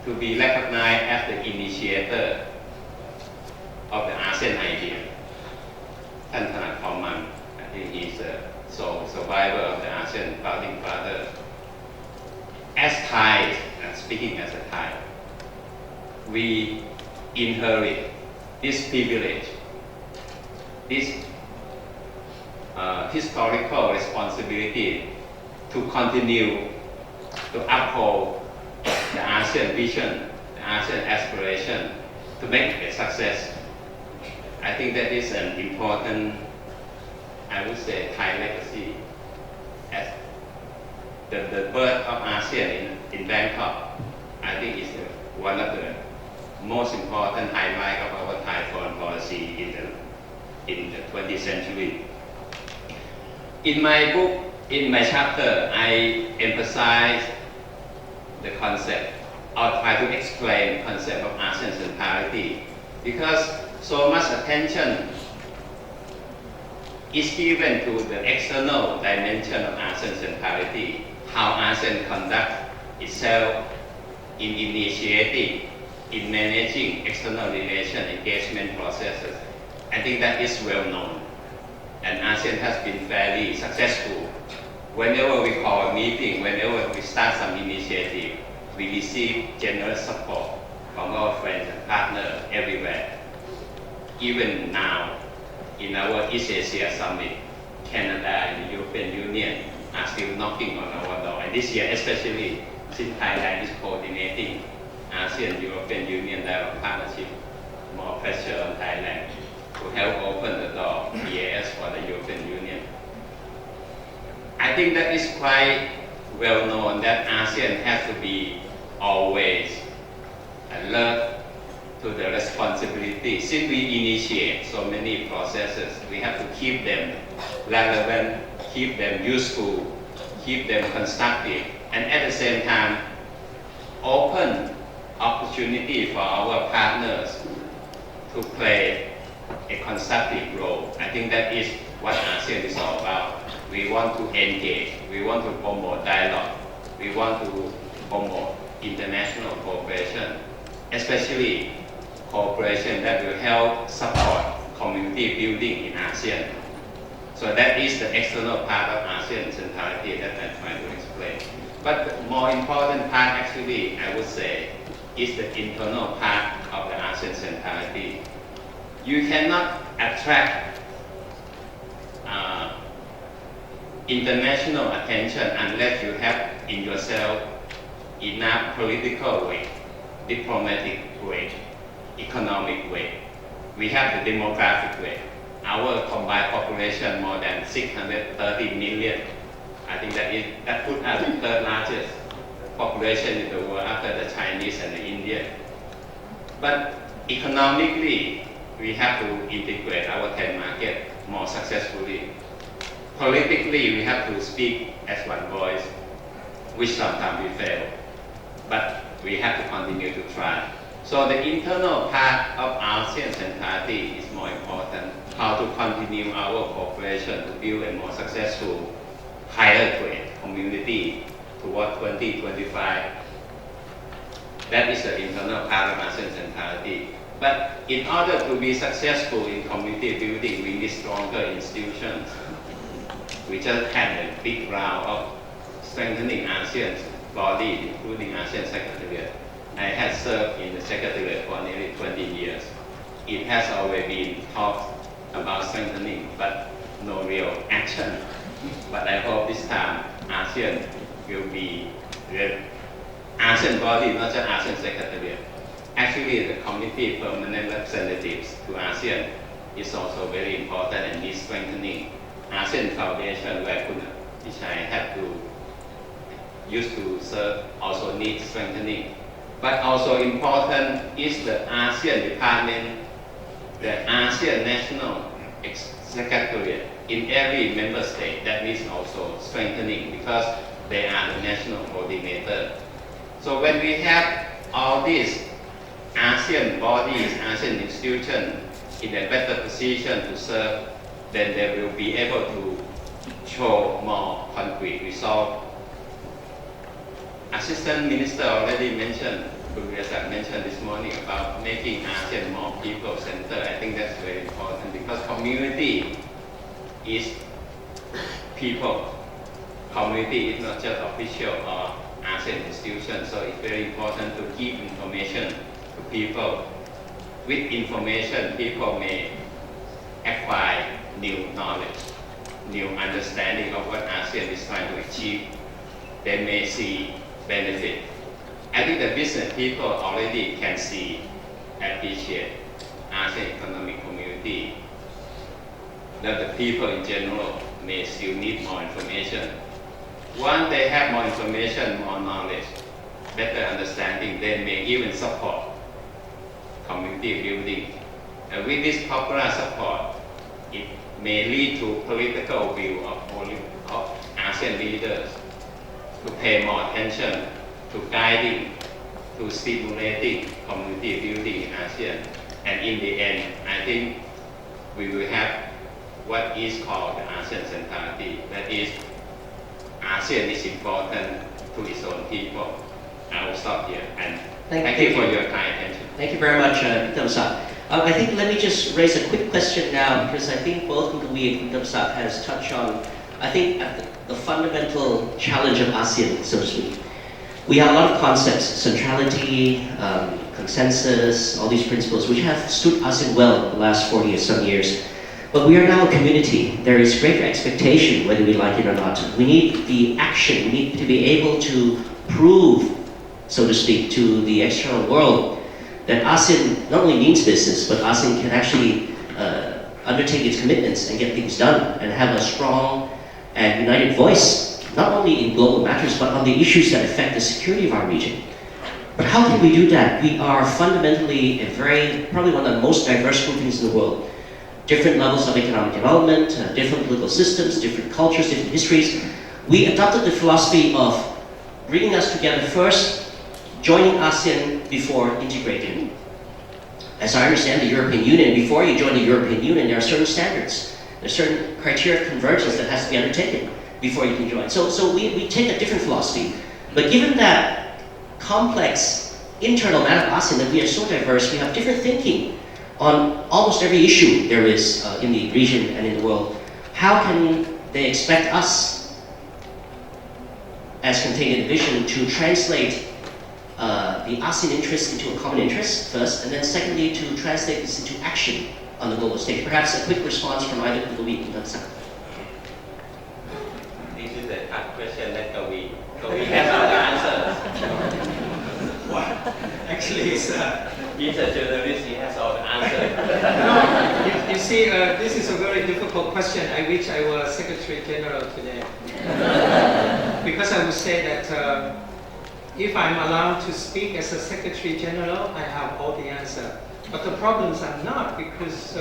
to be recognized as the initiator of the ASEAN idea. Tan Thanath Thomman, I think he's a sole survivor of the ASEAN founding father. As Thais, speaking as a Thai, we inherit this privilege, this historical responsibility to continue to uphold the ASEAN vision, the ASEAN aspiration, to make it a success. I think that is an important, I would say, Thai legacy. As the birth of ASEAN in Bangkok, I think is one of the most important highlights of our Thai foreign policy in the 20th century. In my book, in my chapter, I emphasize the concept. I'll try to explain the concept of ASEAN centrality, because so much attention is given to the external dimension of ASEAN centrality, how ASEAN conducts itself in initiating, in managing external relation engagement processes. I think that is well known, and ASEAN has been fairly successful. Whenever we call a meeting, whenever we start some initiative, we receive generous support from our friends and partners everywhere. Even now, in our East Asia Summit, Canada and the European Union are still knocking on our door. And this year especially, since Thailand is coordinating ASEAN-European Union dialogue partnership, more pressure on Thailand to help open the door EAS for the European Union. I think that is quite well known that ASEAN has to be always alert to the responsibility. Since we initiate so many processes, we have to keep them relevant, keep them useful, keep them constructive, and at the same time, open opportunity for our partners to play a constructive role. I think that is what ASEAN is all about. We want to engage, we want to promote dialogue, we want to promote international cooperation, especially cooperation that will help support community building in ASEAN. So that is the external part of ASEAN centrality that I'm trying to explain. But the more important part actually, I would say, is the internal part of the ASEAN centrality. You cannot attract international attention unless you have in yourself enough political weight, diplomatic weight, economic weight. We have the demographic weight. Our combined population more than 630 million. I think that put us the third largest population in the world after the Chinese and the Indian. But economically, we have to integrate our 10 market more successfully. Politically, we have to speak as one voice, which sometimes we fail. But we have to continue to try. So the internal part of ASEAN centrality is more important. How to continue our cooperation to build a more successful, higher grade community toward 2025. That is the internal part of ASEAN centrality. But in order to be successful in community building, we need stronger institutions. We just had a big round of strengthening ASEAN's body, including ASEAN Secretariat. I had served in the Secretariat for nearly 20 years. It has always been talked about strengthening, but no real action. But I hope this time ASEAN will be the ASEAN body, not just ASEAN Secretariat. Actually, the committee permanent representatives to ASEAN is also very important and needs strengthening. ASEAN Foundation, where which I had to used to serve, also needs strengthening. But also important is the ASEAN Department, the ASEAN National Secretariat in every member state that needs also strengthening because they are the national coordinator. So when we have all these ASEAN bodies, ASEAN institutions in a better position to serve, then they will be able to show more concrete results. Assistant Minister already mentioned, Professor mentioned this morning about making ASEAN more people-centered. I think that's very important because community is people. Community is not just official or ASEAN institution, so it's very important to give information to people. With information, people may acquire new knowledge, new understanding of what ASEAN is trying to achieve. They may see benefit. I think the business people already can see, appreciate ASEAN economic community. That the people in general may still need more information. Once they have more information, more knowledge, better understanding, they may even support community building. And with this popular support, it may lead to political will of ASEAN leaders to pay more attention to guiding, to stimulating community building in ASEAN. And in the end, I think we will have what is called the ASEAN centrality. That is, ASEAN is important to its own people. I will stop here and thank you for your kind attention. Thank you very much, Damsak. I think let me just raise a quick question now because I think both Kutuwi and Damsak has touched on, I think, the fundamental challenge of ASEAN, so to speak. We have a lot of concepts, centrality, consensus, all these principles, which have stood ASEAN well the last 40 or some years. But we are now a community. There is greater expectation, whether we like it or not. We need the action. We need to be able to prove, so to speak, to the external world that ASEAN not only means business, but ASEAN can actually undertake its commitments and get things done and have a strong and united voice, not only in global matters, but on the issues that affect the security of our region. But how can we do that? We are fundamentally probably one of the most diverse groupings in the world. Different levels of economic development, different political systems, different cultures, different histories. We adopted the philosophy of bringing us together first, joining ASEAN before integrating. As I understand the European Union, before you join the European Union, there are certain standards. There's certain criteria of convergence that has to be undertaken before you can join. So we take a different philosophy. But given that complex internal matter of ASEAN, that we are so diverse, we have different thinking on almost every issue there is in the region and in the world. How can they expect us, as contained in the vision, to translate the ASEAN interest into a common interest first, and then secondly to translate this into action on the global stage? Perhaps a quick response from either Kavi or Damsak. This is a hard question that Kavi has all the answers. Actually, He's a journalist, he has all the answers. no, you see, this is a very difficult question. I wish I were Secretary General today. Because I would say that if I'm allowed to speak as a Secretary General, I have all the answer. But the problems are not, because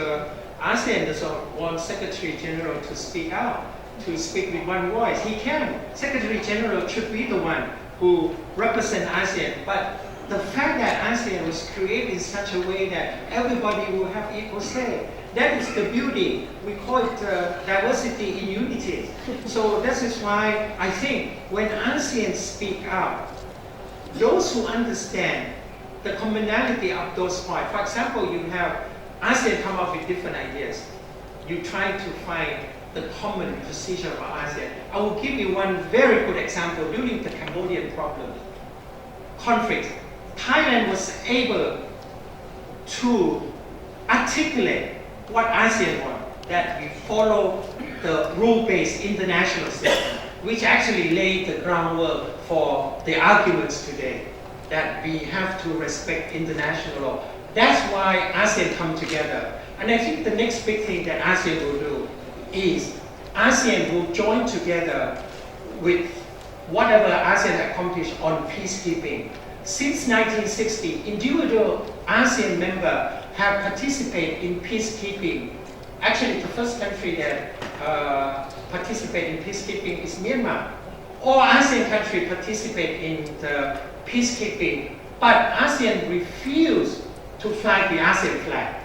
ASEAN does not want Secretary General to speak out, to speak with one voice. He can. Secretary General should be the one who represent ASEAN. But the fact that ASEAN was created in such a way that everybody will have equal say, that is the beauty. We call it diversity in unity. So this is why I think when ASEAN speak out, those who understand the commonality of those points, for example, you have ASEAN come up with different ideas. You try to find the common position of ASEAN. I will give you one very good example during the Cambodian problem. Conflict. Thailand was able to articulate what ASEAN wants, that we follow the rule-based international system, which actually laid the groundwork for the arguments today, that we have to respect international law. That's why ASEAN come together. And I think the next big thing that ASEAN will do is ASEAN will join together with whatever ASEAN accomplished on peacekeeping. Since 1960, individual ASEAN members have participated in peacekeeping. Actually, the first country that participated in peacekeeping is Myanmar. All ASEAN countries participate in the peacekeeping, but ASEAN refused to fly the ASEAN flag.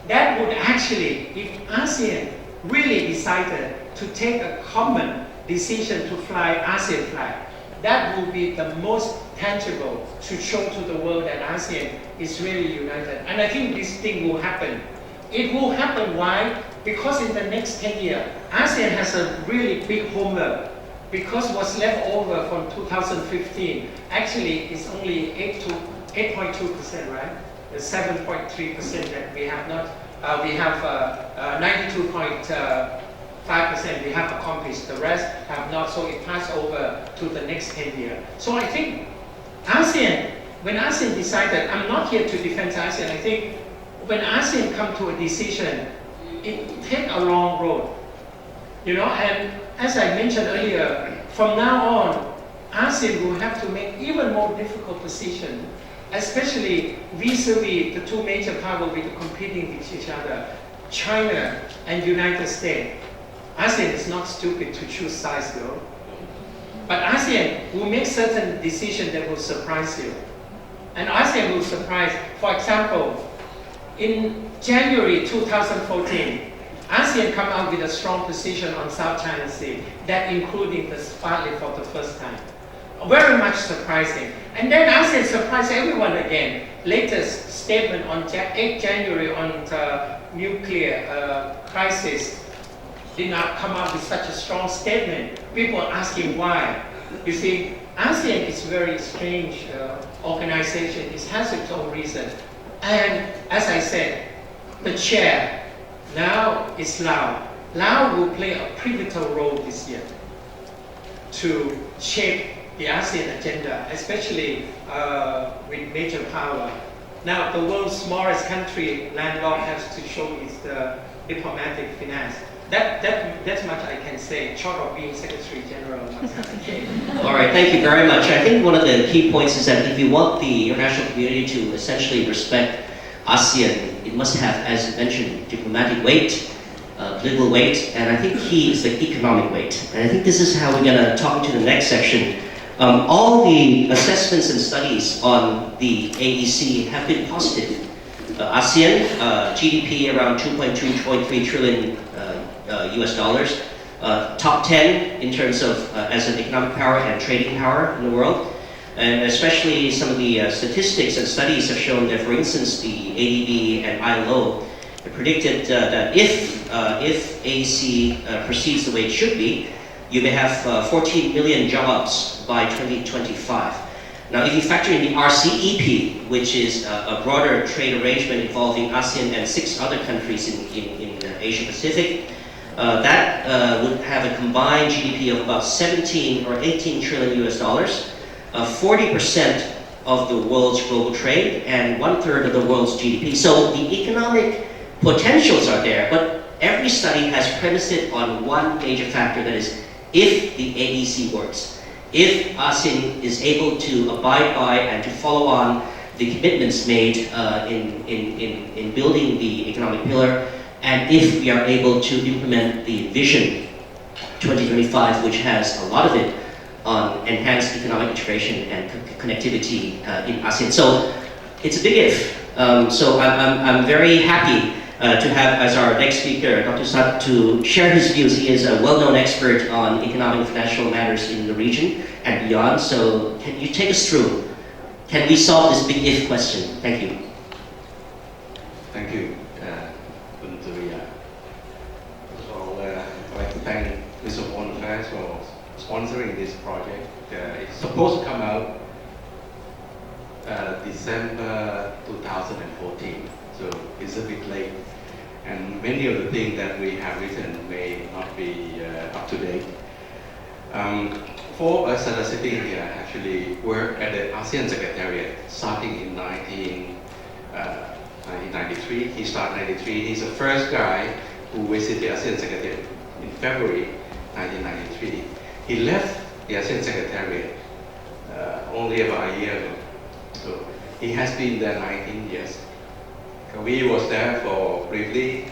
That would actually, if ASEAN really decided to take a common decision to fly ASEAN flag, that will be the most tangible to show to the world that ASEAN is really united. And I think this thing will happen. It will happen, why? Because in the next 10 years, ASEAN has a really big homework. Because what's left over from 2015, actually is only 8.2%, right? The 7.3% that we have not, we have 92.5% we have accomplished. The rest have not, so it passed over to the next 10 years. So I think ASEAN, when ASEAN decided, I'm not here to defend ASEAN, I think when ASEAN come to a decision, it take a long road, you know, and as I mentioned earlier, from now on, ASEAN will have to make even more difficult decisions, especially vis-a-vis the two major powers which are competing with each other, China and United States. ASEAN is not stupid to choose sides though. But ASEAN will make certain decisions that will surprise you. And ASEAN will surprise, for example, in January 2014, ASEAN come out with a strong position on South China Sea, that including the Spratly for the first time. Very much surprising. And then ASEAN surprised everyone again. Latest statement on 8 January on the nuclear crisis did not come out with such a strong statement. People are asking why. You see, ASEAN is a very strange organization. It has its own reason. And as I said, the chair now is Laos. Laos will play a pivotal role this year to shape the ASEAN agenda, especially with major power. Now, the world's smallest country, landlocked, has to show its diplomatic finance. That's much I can say, short of being Secretary General. All right, thank you very much. I think one of the key points is that if you want the international community to essentially respect ASEAN, it must have, as you mentioned, diplomatic weight, political weight, and I think key is the economic weight. And I think this is how we're going to talk to the next section. All the assessments and studies on the AEC have been positive. ASEAN, GDP around 2.3 trillion US dollars, top 10 in terms of as an economic power and trading power in the world. And especially some of the statistics and studies have shown that, for instance, the ADB and ILO predicted that if AEC proceeds the way it should be, you may have 14 million jobs by 2025. Now, if you factor in the RCEP, which is a broader trade arrangement involving ASEAN and 6 other countries in Asia Pacific, that would have a combined GDP of about 17 or 18 trillion US dollars, 40% of the world's global trade, and 1/3 of the world's GDP. So the economic potentials are there, but every study has premised it on one major factor, that is, if the AEC works, if ASEAN is able to abide by and to follow on the commitments made in building the economic pillar, and if we are able to implement the Vision 2025, which has a lot of it on enhanced economic integration and connectivity in ASEAN. So it's a big if. So I'm very happy to have as our next speaker, Dr. Sat, to share his views. He is a well-known expert on economic and financial matters in the region and beyond. So can you take us through? Can we solve this big if question? Thank you. Thank you, Kunturiya. First of all, I'd like to thank Mr. Foreign Affairs for sponsoring this project. It's supposed to come out December 2014, so it's a bit late. And many of the things that we have written may not be up to date. Four of us that are sitting here actually worked at the ASEAN Secretariat starting in 1993. He started in 93. He's the first guy who visited the ASEAN Secretariat in February 1993. He left the ASEAN Secretariat only about a year ago. So he has been there 19 years. We was there for briefly,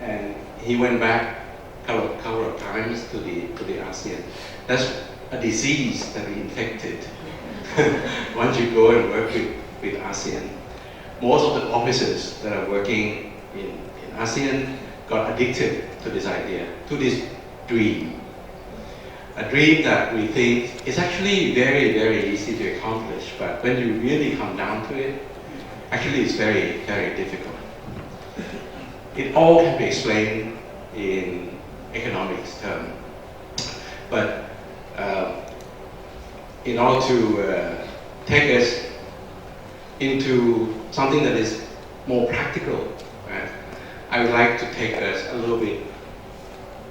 and he went back a couple of times to the ASEAN. That's a disease that we infected. Once you go and work with ASEAN, most of the officers that are working in ASEAN got addicted to this idea, to this dream. A dream that we think is actually very, very easy to accomplish, but when you really come down to it, actually it's very, very difficult. It all can be explained in economics terms, but in order to take us into something that is more practical, right, I would like to take us a little bit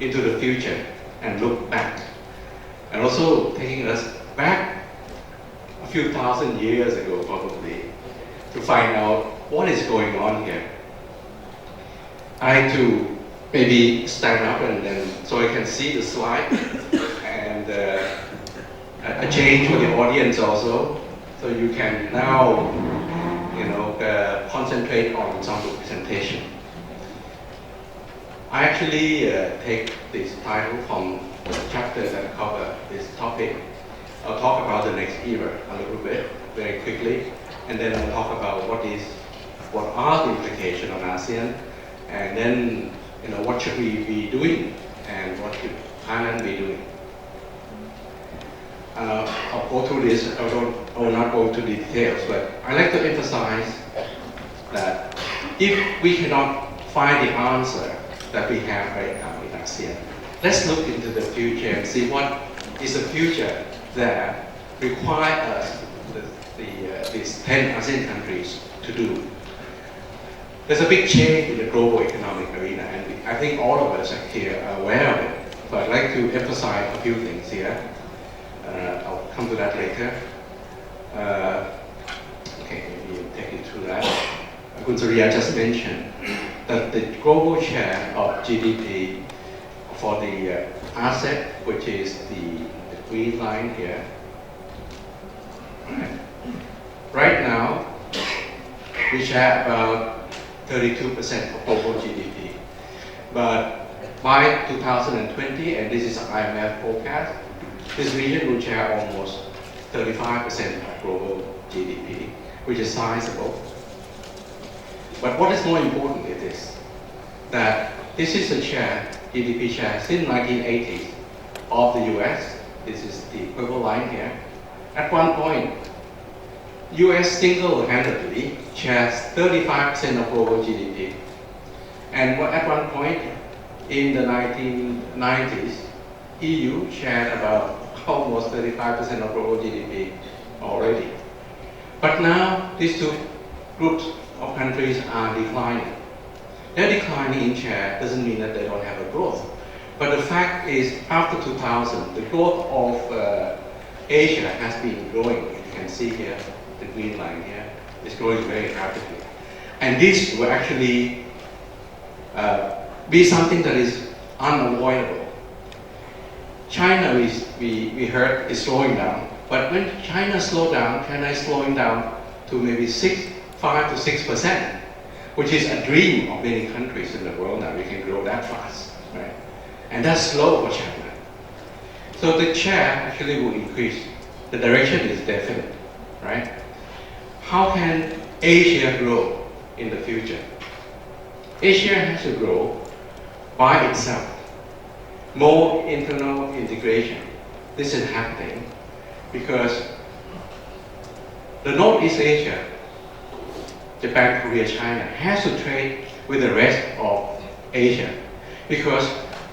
into the future and look back, and also taking us back a few thousand years ago probably, to find out what is going on here. I like to maybe stand up and then so I can see the slide and a change for the audience also, so you can now concentrate on some of the presentation. I actually take this title from the chapter that cover this topic. I'll talk about the next era a little bit very quickly, and then I'll talk about what are the implications on ASEAN, and then what should we be doing and what should Thailand be doing. I'll go through this. I will not go into details, but I like to emphasize that if we cannot find the answer that we have right now in ASEAN, let's look into the future and see what is the future that require us, these 10 ASEAN countries, to do. There's a big change in the global economic arena, and I think all of us here are aware of it. But I'd like to emphasize a few things here. I'll come to that later. Okay, maybe I'll take you through that. Khun Surya just mentioned that the global share of GDP for the ASEC, which is the green line here. Right now, we share about 32% of global GDP. But by 2020, and this is an IMF forecast, this region will share almost 35% of global GDP, which is sizable. But what is more important is this, that this is a share, GDP share, since 1980s of the US. This is the purple line here. At one point, US single-handedly shares 35% of global GDP. And at one point, in the 1990s, EU shared about almost 35% of global GDP already. But now, these two groups of countries are declining. They're declining in share doesn't mean that they don't have a growth. But the fact is, after 2000, the growth of Asia has been growing. You can see here, the green line here, is growing very rapidly. And this will actually be something that is unavoidable. China, we heard, is slowing down. But when China slows down, China is slowing down to maybe 5 to 6%, which is a dream of many countries in the world now. We can grow that fast, right? And that's slow for China. So the share actually will increase. The direction is definite, right? How can Asia grow in the future? Asia has to grow by itself. More internal integration. This is happening because the Northeast Asia, Japan, Korea, China, has to trade with the rest of Asia because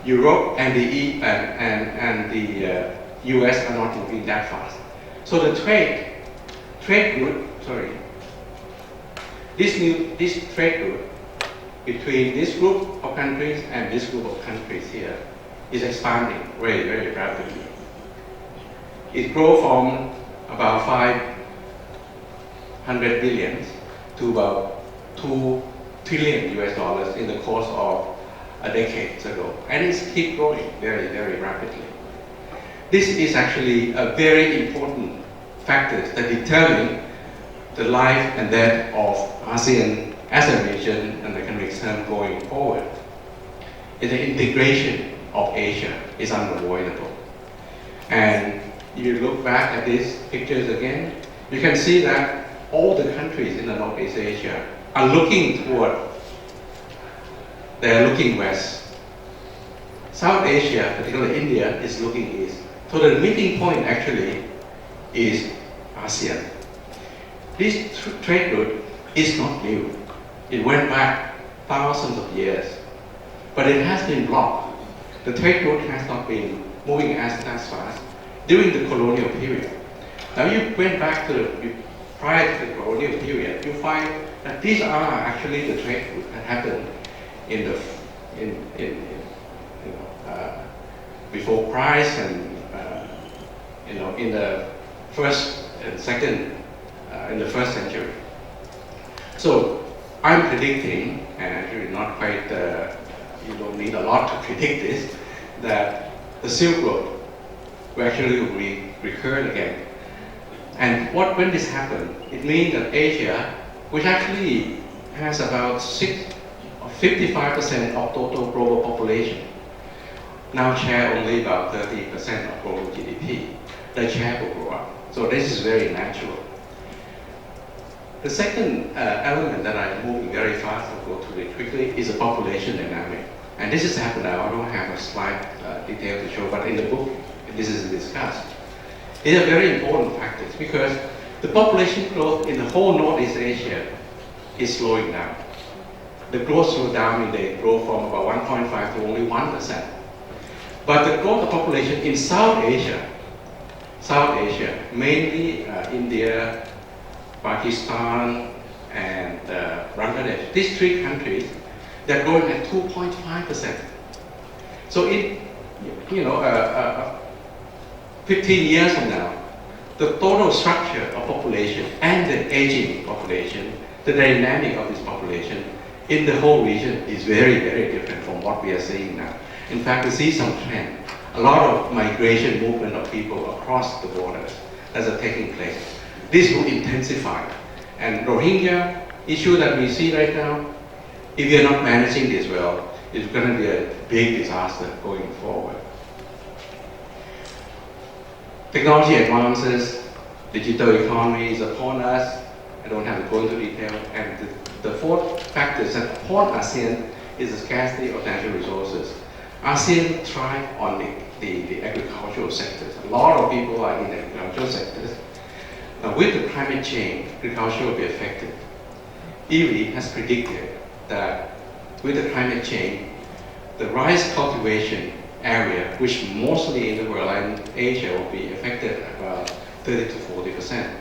Europe and the US are not moving that fast. So the trade This trade route between this group of countries and this group of countries here is expanding very, very rapidly. It grew from about 500 billion to about 2 trillion US dollars in the course of a decade ago, and it's keep growing very, very rapidly. This is actually a very important factor that determine the life and death of ASEAN as a region and economic term going forward. The integration of Asia is unavoidable. And you look back at these pictures again, you can see that all the countries in the Northeast Asia are looking toward, they're looking west. South Asia, particularly India, is looking east. So the meeting point actually is ASEAN. This trade route is not new. It went back thousands of years, but it has been blocked. The trade route has not been moving as fast during the colonial period. Now you went back to prior to the colonial period, you find that these are actually the trade route that happened in the before Christ and in the first and second in the first century. So I'm predicting, and actually not quite, you don't need a lot to predict this, that the Silk Road will actually recur again. And when this happens, it means that Asia, which actually has about 55% of total global population, now share only about 30% of global GDP. The share will grow up. So this is very natural. The second element that I'm moving very fast, I'll go through it quickly, is the population dynamic. And this has happened now. I don't have a slide detail to show, but in the book, this is discussed. These are very important factors because the population growth in the whole Northeast Asia is slowing down. The growth slowed down, they grow from about 1.5 to only 1%. But the growth of population in South Asia, mainly India, Pakistan, and Bangladesh, these three countries, they're growing at 2.5%. So in 15 years from now, the total structure of population and the aging population, the dynamic of this population in the whole region is very, very different from what we are seeing now. In fact, we see some trend, a lot of migration movement of people across the borders that are taking place. This will intensify. And Rohingya issue that we see right now, if you're not managing this well, it's going to be a big disaster going forward. Technology advances, digital economy is upon us. I don't have to go into detail. And the fourth factor that upon ASEAN is the scarcity of natural resources. ASEAN thrive on the agricultural sectors. A lot of people are in the agricultural sectors. Now with the climate change, agriculture will be affected. ERI has predicted that with the climate change, the rice cultivation area, which mostly in the world and Asia will be affected about 30 to 40%.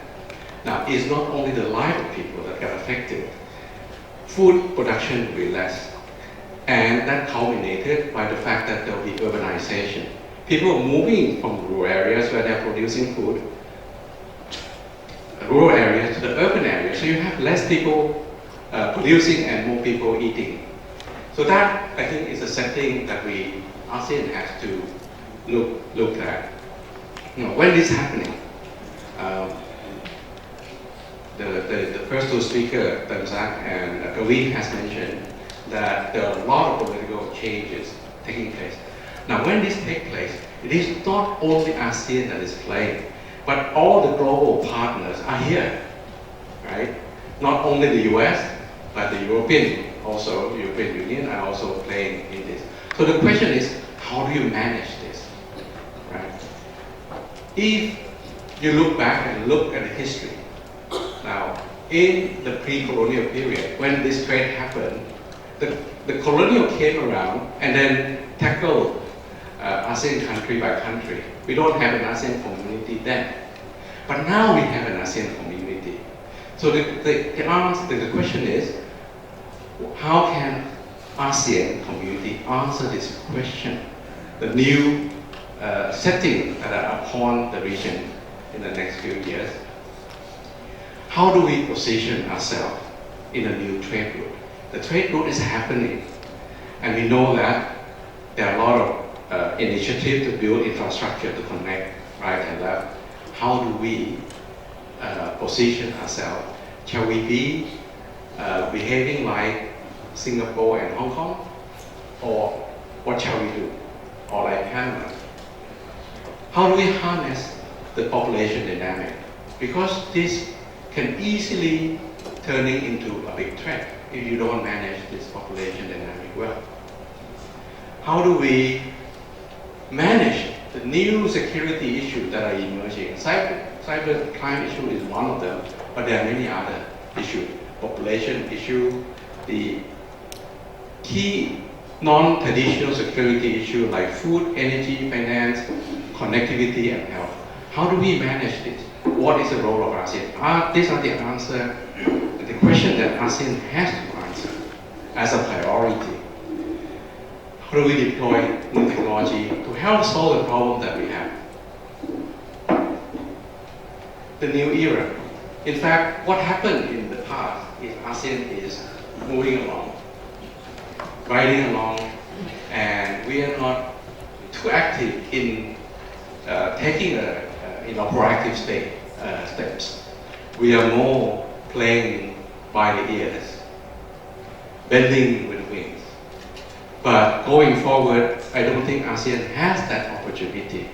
Now, it's not only the life of people that get affected. Food production will be less. And that culminated by the fact that there will be urbanization. People are moving from rural areas where they're producing food, rural areas to the urban areas. So you have less people producing and more people eating. So that, I think, is a setting that ASEAN has to look at. When this is happening, the first two speakers, Tamzak and Kaveen, has mentioned that there are a lot of political changes taking place. Now, when this takes place, it is not only ASEAN that is playing, but all the global partners are here, right? Not only the US, but the European Union are also playing in this. So the question is, how do you manage this, right? If you look back and look at the history, now in the pre-colonial period, when this trade happened, the colonial came around and then tackled ASEAN country by country. We don't have an ASEAN community then, but now we have an ASEAN community. So the question is, how can ASEAN community answer this question? The new setting that are upon the region in the next few years. How do we position ourselves in a new trade route? The trade route is happening, and we know that there are a lot of initiatives to build infrastructure to connect right and left. How do we position ourselves? Shall we be behaving like Singapore and Hong Kong? Or what shall we do? Or like Panama? How do we harness the population dynamic? Because this can easily turn into a big threat if you don't manage this population dynamic well. How do we manage the new security issues that are emerging? Cyber crime issue is one of them, but there are many other issues. Population issue, the key non-traditional security issues like food, energy, finance, connectivity, and health. How do we manage this? What is the role of ASEAN? These are the answer, the question that ASEAN has to answer as a priority. How do we deploy new technology to help solve the problem that we have? The new era. In fact, what happened in the past is ASEAN is moving along, riding along, and we are not too active in taking a proactive steps. We are more playing by the ears, bending with wings. But going forward, I don't think ASEAN has that opportunity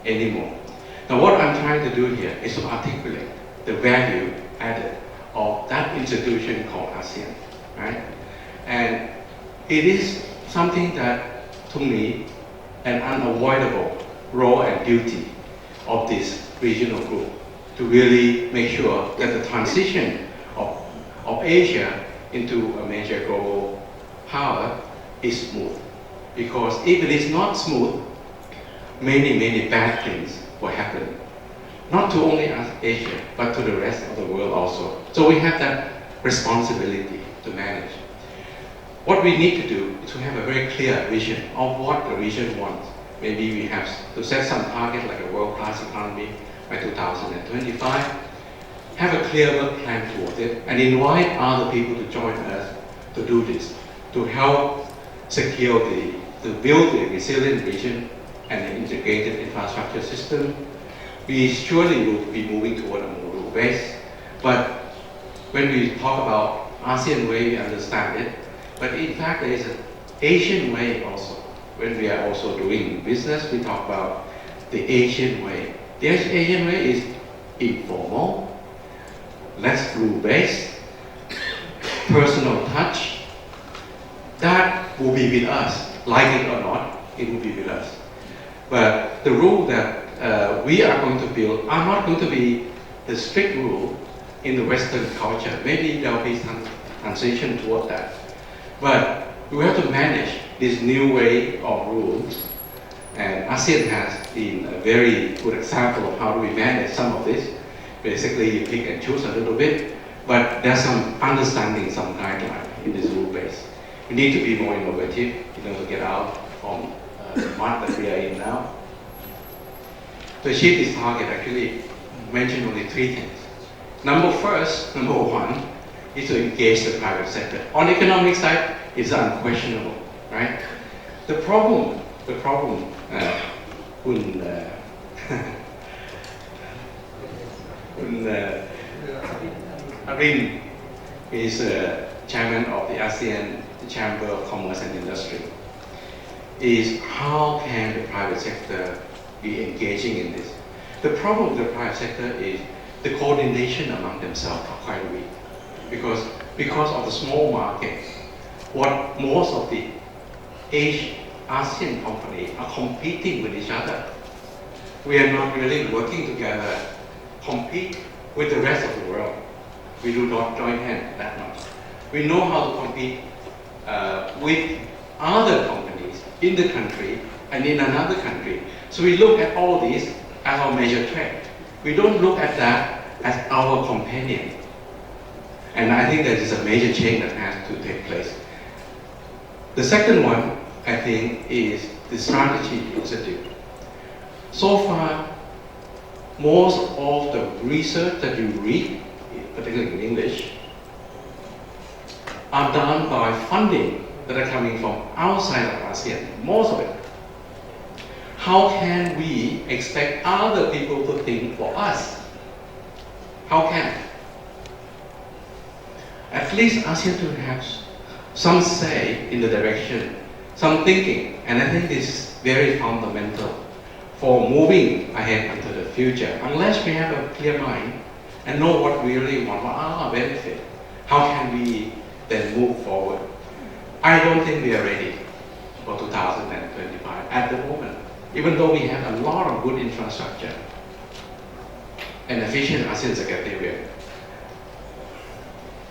anymore. Now what I'm trying to do here is to articulate the value added of that institution called ASEAN, right? And it is something that, to me, an unavoidable role and duty of this regional group to really make sure that the transition of Asia into a major global power is smooth. Because if it is not smooth, many bad things will happen. Not to only Asia, but to the rest of the world also. So we have that responsibility to manage. What we need to do is to have a very clear vision of what the region wants. Maybe we have to set some target like a world-class economy by 2025. Have a clear work plan towards it and invite other people to join us to do this, to help secure to build a resilient region and an integrated infrastructure system. We surely will be moving toward a more rule-based, but when we talk about ASEAN way, we understand it, but in fact there is an Asian way also. When we are also doing business, we talk about the Asian way. The Asian way is informal, less rule-based, personal touch. That will be with us, like it or not, it will be with us. But the rule that we are going to build are not going to be the strict rule in the Western culture. Maybe there will be some transition toward that. But we have to manage this new way of rules. And ASEAN has been a very good example of how do we manage some of this. Basically, you pick and choose a little bit, but there's some understanding, some guideline in this rule base. We need to be more innovative in order to get out from the mud that we are in now. To achieve this target, actually mention only three things. Number one, is to engage the private sector. On the economic side, it's unquestionable, right? The problem, Arin is chairman of the ASEAN Chamber of Commerce and Industry, is how can the private sector be engaging in this? The problem with the private sector is the coordination among themselves are quite weak. Because of the small market, what most of the ASEAN companies are competing with each other. We are not really working together, compete with the rest of the world. We do not join hands that much. We know how to compete with other companies in the country and in another country. So we look at all these as our major threat. We don't look at that as our companion And I think that is a major change that has to take place. The second one, I think, is the strategy initiative. So far, most of the research that you read, particularly in English, are done by funding that are coming from outside of ASEAN, most of it. How can we expect other people to think for us? How can? At least ASEAN should have some say in the direction, some thinking, and I think this is very fundamental for moving ahead into the future. Unless we have a clear mind and know what we really want, what are our benefits, how can we then move forward? I don't think we are ready for 2025 at the moment, even though we have a lot of good infrastructure and efficient ASEAN Secretariat.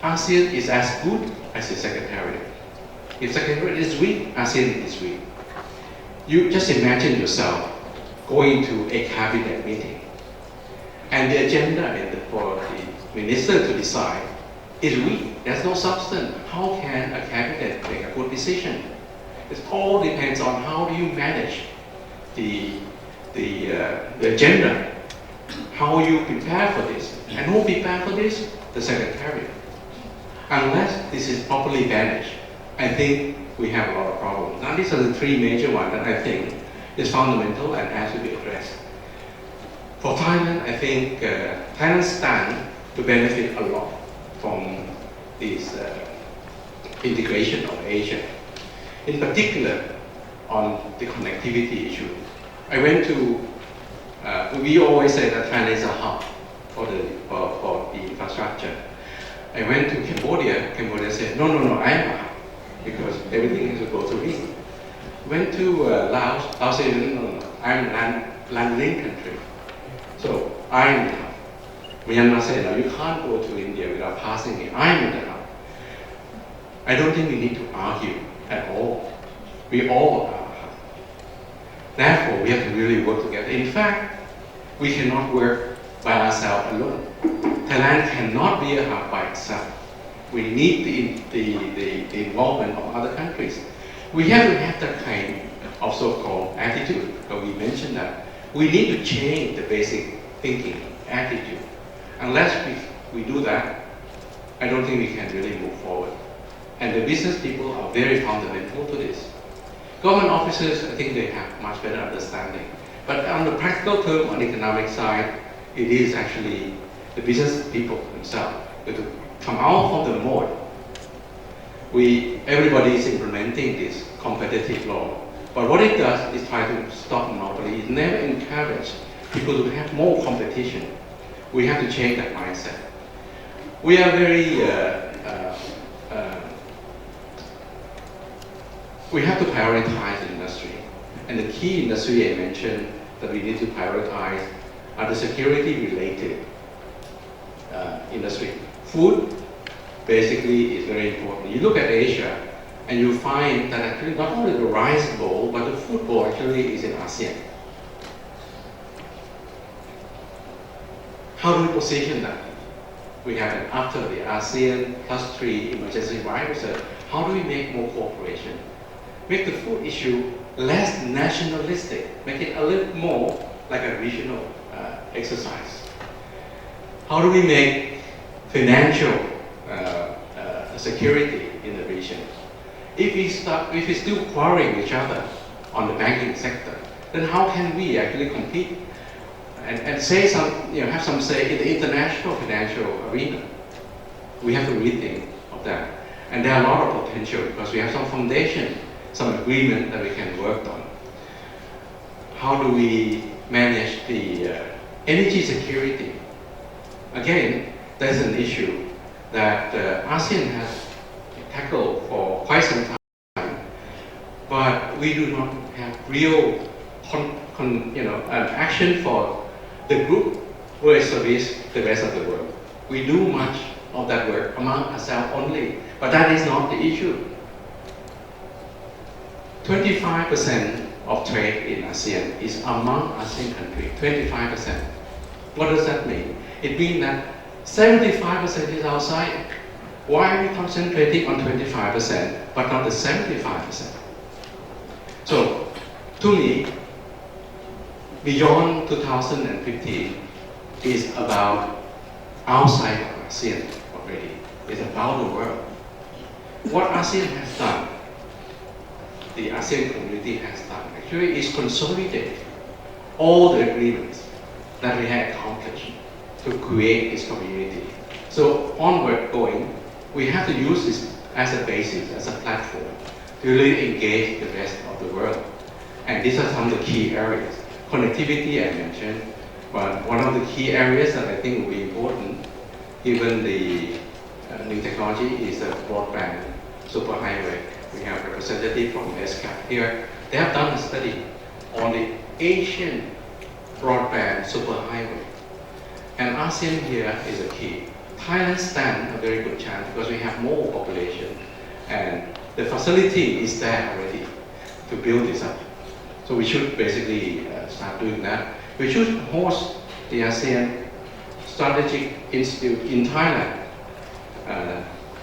ASEAN is as good as the Secretariat. If Secretariat is weak, ASEAN is weak. You just imagine yourself going to a cabinet meeting and the agenda for the minister to decide is weak. There's no substance. How can a cabinet make a good decision? It all depends on how do you manage the agenda, how you prepare for this. And who prepare for this? The Secretariat. Unless this is properly managed, I think we have a lot of problems. Now these are the three major ones that I think is fundamental and has to be addressed. For Thailand, I think Thailand stands to benefit a lot from this integration of Asia. In particular, on the connectivity issue. I went to, we always say that Thailand is a hub for the infrastructure. I went to Cambodia. Cambodia said, no, I am a hub because everything has to go through me. Went to Laos. Laos said, no, I'm land-link country. So I'm the hub. Myanmar said, no, you can't go to India without passing me. I'm in the hub. I don't think we need to argue at all. We all are a hub. Therefore, we have to really work together. In fact, we cannot work by ourselves alone. Thailand cannot be a hub by itself. We need the involvement of other countries. We have to have that kind of so-called attitude. But we mentioned that we need to change the basic thinking, attitude. Unless we do that, I don't think we can really move forward. And the business people are very fundamental to this. Government officers, I think they have much better understanding. But on the practical term, on the economic side, it is actually the business people themselves that to come out from the mode. Everybody is implementing this competitive law. But what it does is try to stop monopoly. It never encourages people to have more competition. We have to change that mindset. We are very, we have to prioritize the industry. And the key industry I mentioned that we need to prioritize are the security-related industry. Food, basically, is very important. You look at Asia, and you find that actually not only the rice bowl, but the food bowl actually is in ASEAN. How do we position that? We have after the ASEAN +3 emergency virus, how do we make more cooperation? Make the food issue less nationalistic, make it a little more like a regional exercise. How do we make financial security in the region? If we still quarreling each other on the banking sector, then how can we actually compete and say have some say in the international financial arena? We have to rethink of that. And there are a lot of potential because we have some foundation, some agreement that we can work on. How do we manage the energy security? Again, there's an issue that ASEAN has tackled for quite some time, but we do not have real action for the group who service the rest of the world. We do much of that work among ourselves only, but that is not the issue. 25% of trade in ASEAN is among ASEAN countries, 25%. What does that mean? It means that 75% is outside. Why are we concentrating on 25% but not the 75%? So, to me, beyond 2015 is about outside of ASEAN already. It's about the world. What ASEAN has done, the ASEAN community has done, actually is consolidate all the agreements that we had accomplished to create this community. So onward going, we have to use this as a basis, as a platform, to really engage the rest of the world. And these are some of the key areas. Connectivity I mentioned, but one of the key areas that I think will be important, given the new technology, is the broadband superhighway. We have representatives from SCAP here. They have done a study on the Asian broadband superhighway. And ASEAN here is a key. Thailand stands a very good chance because we have more population and the facility is there already to build this up. So we should basically start doing that. We should host the ASEAN Strategic Institute in Thailand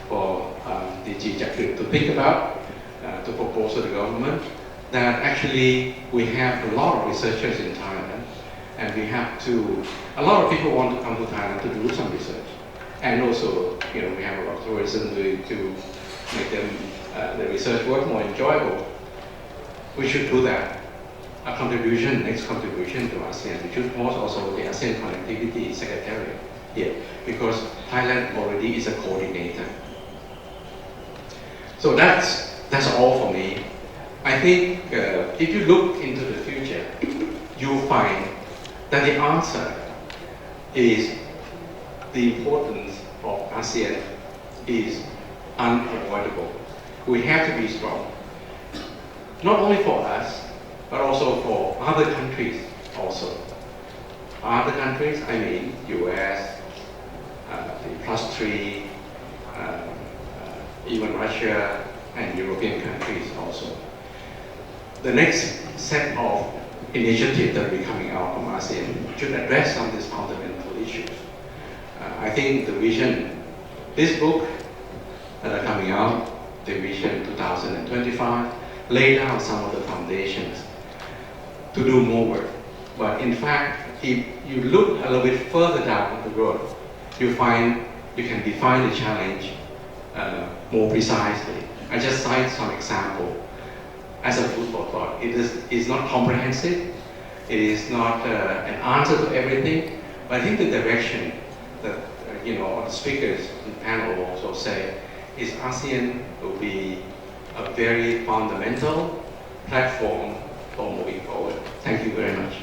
for the GJAC to think about, to propose to the government that actually we have a lot of researchers in Thailand and we have to, a lot of people want to come to Thailand to do some research. And also, we have a lot of tourism to make them, the research work more enjoyable. We should do that. A contribution, next contribution to ASEAN. We should host also the ASEAN Connectivity Secretariat here because Thailand already is a coordinator. So that's all for me. I think if you look into the future, you'll find that the answer is the importance of ASEAN is unavoidable. We have to be strong, not only for us, but also for other countries also. Other countries, I mean US, the +3, even Russia and European countries also. The next set of initiatives that will be coming out from ASEAN should address some of these fundamental issues. I think the vision, this book that are coming out, the Vision 2025, laid out some of the foundations to do more work. But in fact, if you look a little bit further down the road, you find you can define the challenge more precisely. I just cite some example as a food for thought. It is not comprehensive. It is not an answer to everything. But I think the direction that the speakers in the panel will also say is ASEAN will be a very fundamental platform for moving forward. Thank you very much.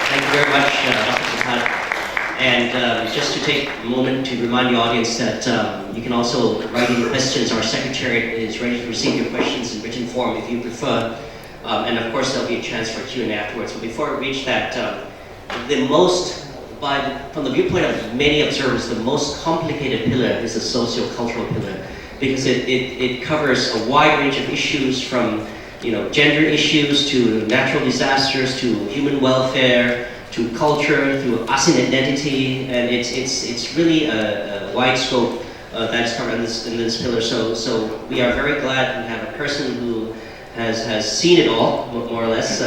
Thank you very much, Dr. Supat. And just to take a moment to remind the audience that you can also write in your questions. Our secretariat is ready to receive your questions in written form if you prefer. And of course, there'll be a chance for Q&A afterwards. But before we reach that, from the viewpoint of many observers, the most complicated pillar is the socio-cultural pillar, because it covers a wide range of issues from gender issues to natural disasters to human welfare to culture to ASEAN identity, and it's really a wide scope that's covered in this pillar. So we are very glad to have a person who has seen it all, more or less,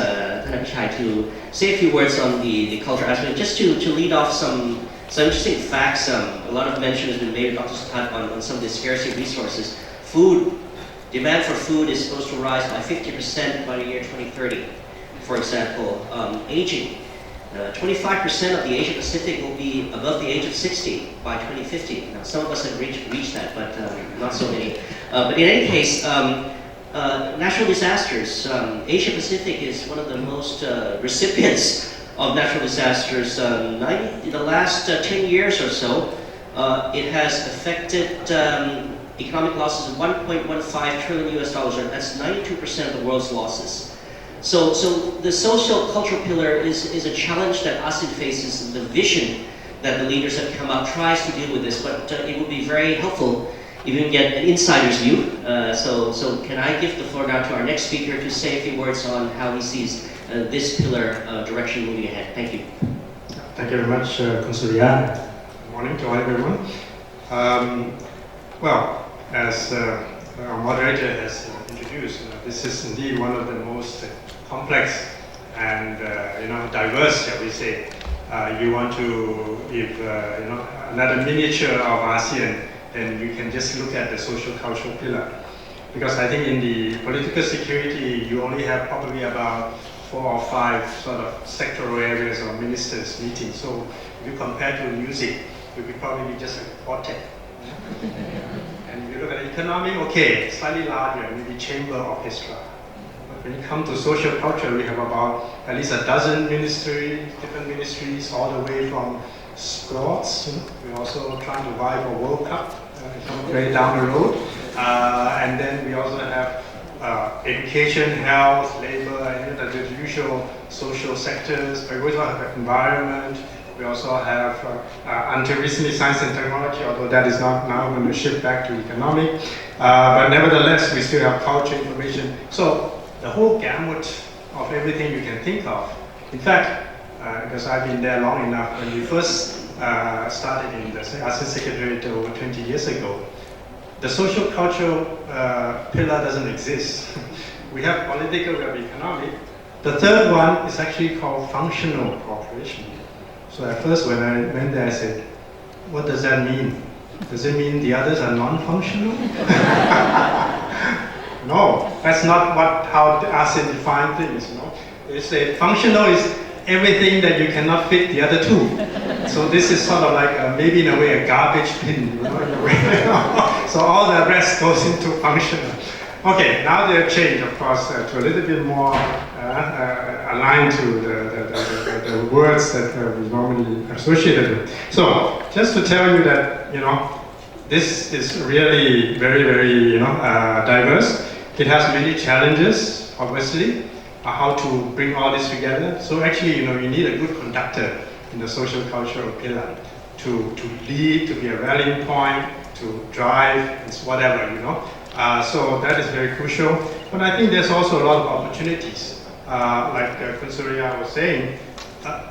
try to say a few words on the culture aspect. Just to lead off some interesting facts. A lot of mention has been made, Dr. Supat, on some of the scarcity resources. Food, demand for food is supposed to rise by 50% by the year 2030. For example, aging. 25% of the Asia Pacific will be above the age of 60 by 2050. Now, some of us have reached that, but not so many. But in any case, natural disasters. Asia Pacific is one of the most recipients of natural disasters. In the last 10 years or so, it has affected economic losses of $1.15 trillion US. That's 92% of the world's losses. So the social cultural pillar is a challenge that ASEAN faces. The vision that the leaders have come out tries to deal with this, but it would be very helpful if you can get an insider's view. So can I give the floor now to our next speaker to say a few words on how he sees this pillar direction moving ahead. Thank you. Thank you very much, Kun Surya. morning to everyone. Well, as our moderator has introduced, this is indeed one of the most complex and diverse, shall we say. You want to give another miniature of ASEAN, then you can just look at the social cultural pillar. Because I think in the political security, you only have probably about 4 or 5 sort of sectoral areas or ministers meeting. So if you compare to music, it would probably be just a quartet. And if you look at the economic, okay, slightly larger, maybe chamber orchestra. But when it comes to social culture, we have about at least a dozen different ministries, all the way from sports. We're also trying to vie for World Cup, way down the road. And then we also have education, health, labor, and the usual social sectors. But we also have environment. We also have, until recently, science and technology, although that is not now going to shift back to economic. But nevertheless, we still have culture, information. So the whole gamut of everything you can think of. In fact, because I've been there long enough, when we first started in the ASEAN Secretariat over 20 years ago, the social cultural pillar doesn't exist. We have political, we have economic. The third one is actually called functional cooperation. So at first when I went there, I said, what does that mean? Does it mean the others are non-functional? No, that's not how the ASEAN define things. They say functional is everything that you cannot fit the other two. So this is sort of like maybe in a way a garbage bin, in a way. So all the rest goes into functional. Okay, now they have changed, of course, to a little bit more aligned to the words that we normally associated with. So just to tell you that this is really very, very diverse. It has many challenges, obviously. How to bring all this together. So actually, you need a good conductor in the social cultural pillar to lead, to be a rallying point, to drive, whatever, So that is very crucial. But I think there's also a lot of opportunities. Like Kun Surya was saying,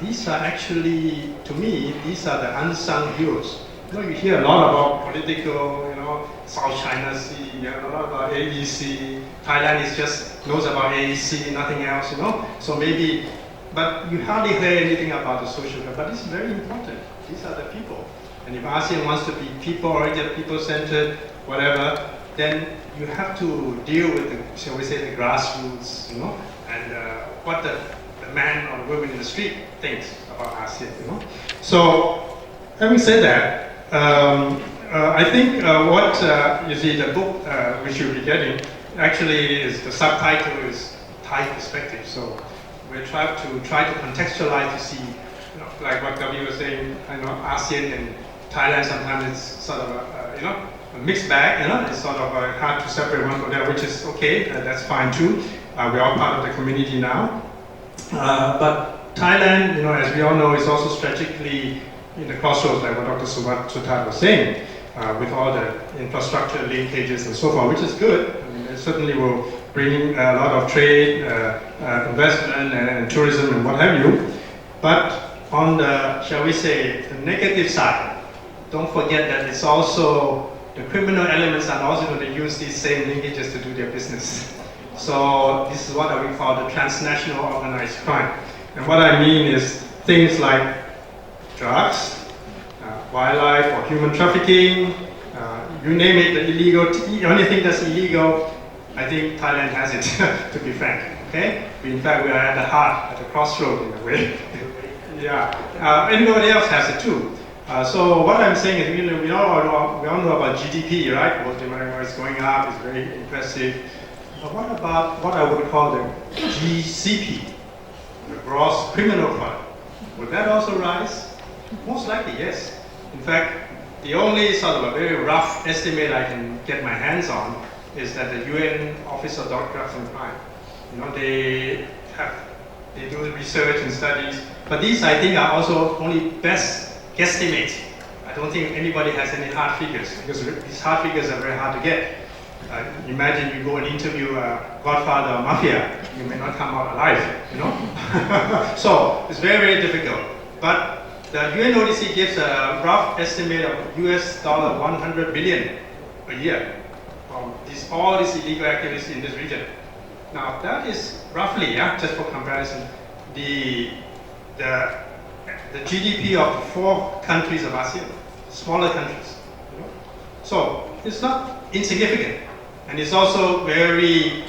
these are actually, to me, these are the unsung heroes. You hear a lot about political, South China Sea, a lot about AEC. Thailand is just knows about AEC, nothing else, So maybe, but you hardly hear anything about the social. But this is very important. These are the people. And if ASEAN wants to be people-oriented, people-centered, whatever, then you have to deal with the, shall we say, the grassroots, and what the man or the woman in the street thinks about ASEAN, So, having said that, I think what you see, the book which you'll be getting, actually is the subtitle is Thai perspective. So we try to contextualize to see, like what W was saying, ASEAN and Thailand sometimes it's sort of a mixed bag. It's sort of hard to separate one from the other, which is okay. That's fine too. We're all part of the community now. But Thailand, as we all know, is also strategically in the crossroads, like what Dr. Sutat was saying, with all the infrastructure linkages and so forth, which is good. I mean, it certainly will bring a lot of trade, investment, and tourism, and what have you. But on the, shall we say, the negative side, don't forget that it's also, the criminal elements are also going to use these same linkages to do their business. So this is what we call the transnational organized crime. And what I mean is things like drugs, wildlife or human trafficking, you name it, the illegal, anything that's illegal, I think Thailand has it, to be frank, okay? In fact, we are at the heart, at the crossroad in a way. Yeah, anybody else has it too. So what I'm saying is, we all know about GDP, right? World demand is going up, it's very impressive. But what about what I would call the GCP, the gross criminal product? Would that also rise? Most likely, yes. In fact, the only sort of a very rough estimate I can get my hands on is that the UN Office of Drugs and Crime, they do research and studies, but these I think are also only best guesstimates. I don't think anybody has any hard figures, because these hard figures are very hard to get. Imagine you go and interview a godfather of mafia, you may not come out alive, So it's very, very difficult. But The UNODC gives a rough estimate of US dollar 100 billion a year from all these illegal activities in this region. Now that is roughly, just for comparison, the GDP of 4 countries of ASEAN, smaller countries. So it's not insignificant, and it's also very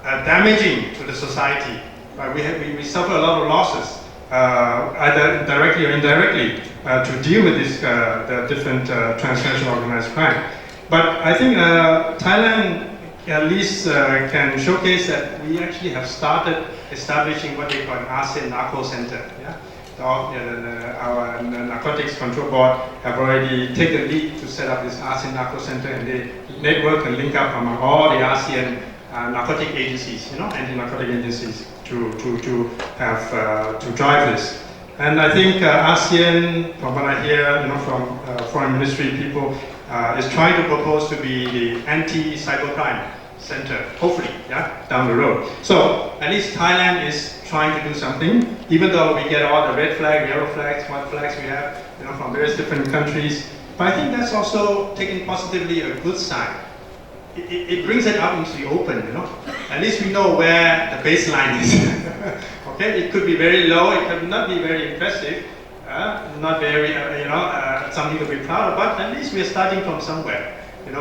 damaging to the society. Right? We suffer a lot of losses, either directly or indirectly, to deal with this the different transnational organized crime. But I think Thailand at least can showcase that we actually have started establishing what they call an ASEAN Narco Center. Yeah? Our Narcotics Control Board have already taken lead to set up this ASEAN Narco Center, and they network and link up among all the ASEAN narcotic agencies, anti-narcotic agencies, to drive this. And I think ASEAN, from what I hear, from foreign ministry people, is trying to propose to be the anti-cybercrime center, hopefully, down the road. So at least Thailand is trying to do something, even though we get all the red flag, yellow flags, white flags we have, from various different countries. But I think that's also taken positively a good sign. It brings it out into the open, At least we know where the baseline is. Okay, it could be very low, it could not be very impressive, not very, something to be proud of, but at least we are starting from somewhere.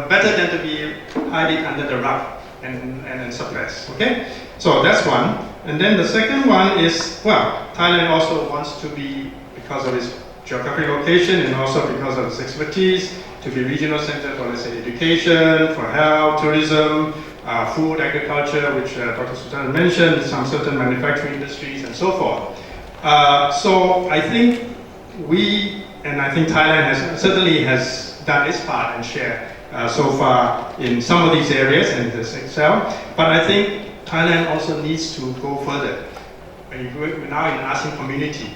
Better than to be hiding under the rug and suppressed. Okay, so that's one. And then the second one is, well, Thailand also wants to be, because of its geographic location and also because of its expertise, to be regional center for, let's say, education, for health, tourism, food, agriculture, which Dr. Sultan mentioned, some certain manufacturing industries, and so forth. So I think I think Thailand certainly has done its part and share so far in some of these areas and has excelled. But I think Thailand also needs to go further. We're now in the ASEAN community.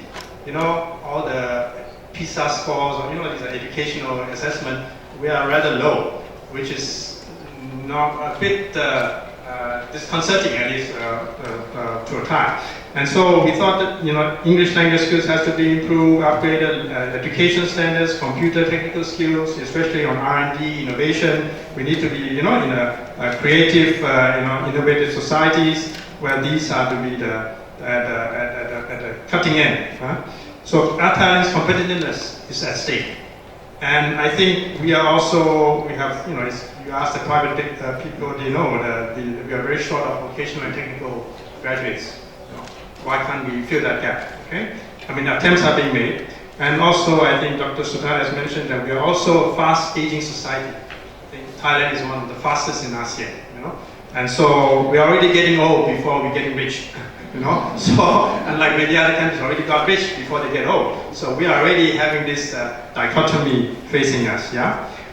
All the PISA scores or these educational assessment, we are rather low, which is not a bit disconcerting, at least to a time. And so we thought that English language skills has to be improved, upgraded, education standards, computer technical skills, especially on R&D, innovation. We need to be in a creative, innovative societies where these are to be at the cutting end. So our Thailand's competitiveness is at stake. And I think we have, you ask the private people, they know that we are very short of vocational and technical graduates. Why can't we fill that gap? Okay? Attempts are being made. And also, I think Dr. Sudhar has mentioned that we are also a fast-aging society. I think Thailand is one of the fastest in ASEAN, And so we're already getting old before we're getting rich. So, unlike many other countries already got rich before they get old. So we are already having this dichotomy facing us,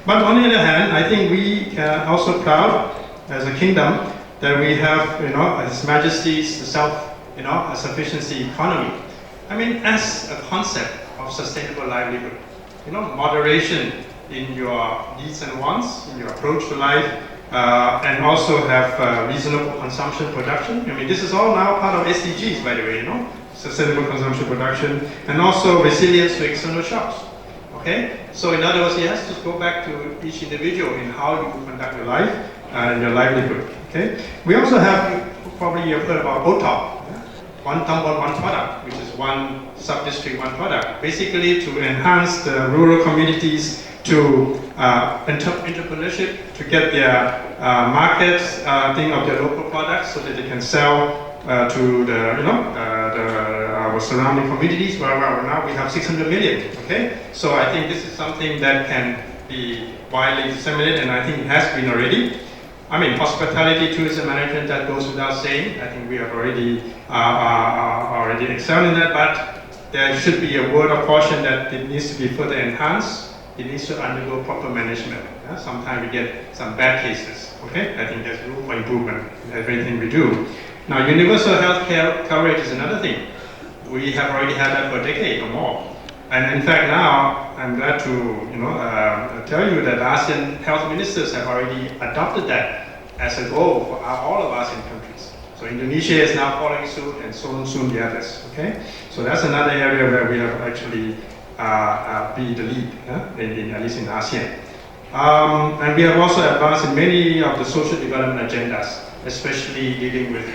But on the other hand, I think we are also proud as a kingdom that we have, His Majesty's self-sufficiency economy. As a concept of sustainable livelihood, moderation in your needs and wants, in your approach to life, and also have reasonable consumption production. This is all now part of SDGs, by the way, sustainable consumption production, and also resilience to external shocks. Okay? So in other words, it has to go back to each individual in how you conduct your life and your livelihood. Okay? We also have, probably you've heard about OTOP, one Tambon, one product, which is one sub-district, one product, basically to enhance the rural communities to entrepreneurship, to get their markets, think of their local products so that they can sell to our surrounding communities. Where now we have 600 million. Okay, so I think this is something that can be widely disseminated, and I think it has been already. Hospitality, tourism management, that goes without saying. I think we have already excelled in that, but there should be a word of caution that it needs to be further enhanced. It needs to undergo proper management. Sometimes we get some bad cases. Okay, I think there's room for improvement in everything we do. Now, universal health care coverage is another thing. We have already had that for a decade or more. And in fact, now I'm glad to tell you that ASEAN health ministers have already adopted that as a goal for all of ASEAN countries. So Indonesia is now following suit, and soon the others. Okay, so that's another area where we have actually be the lead, at least in ASEAN. And we have also advanced in many of the social development agendas, especially dealing with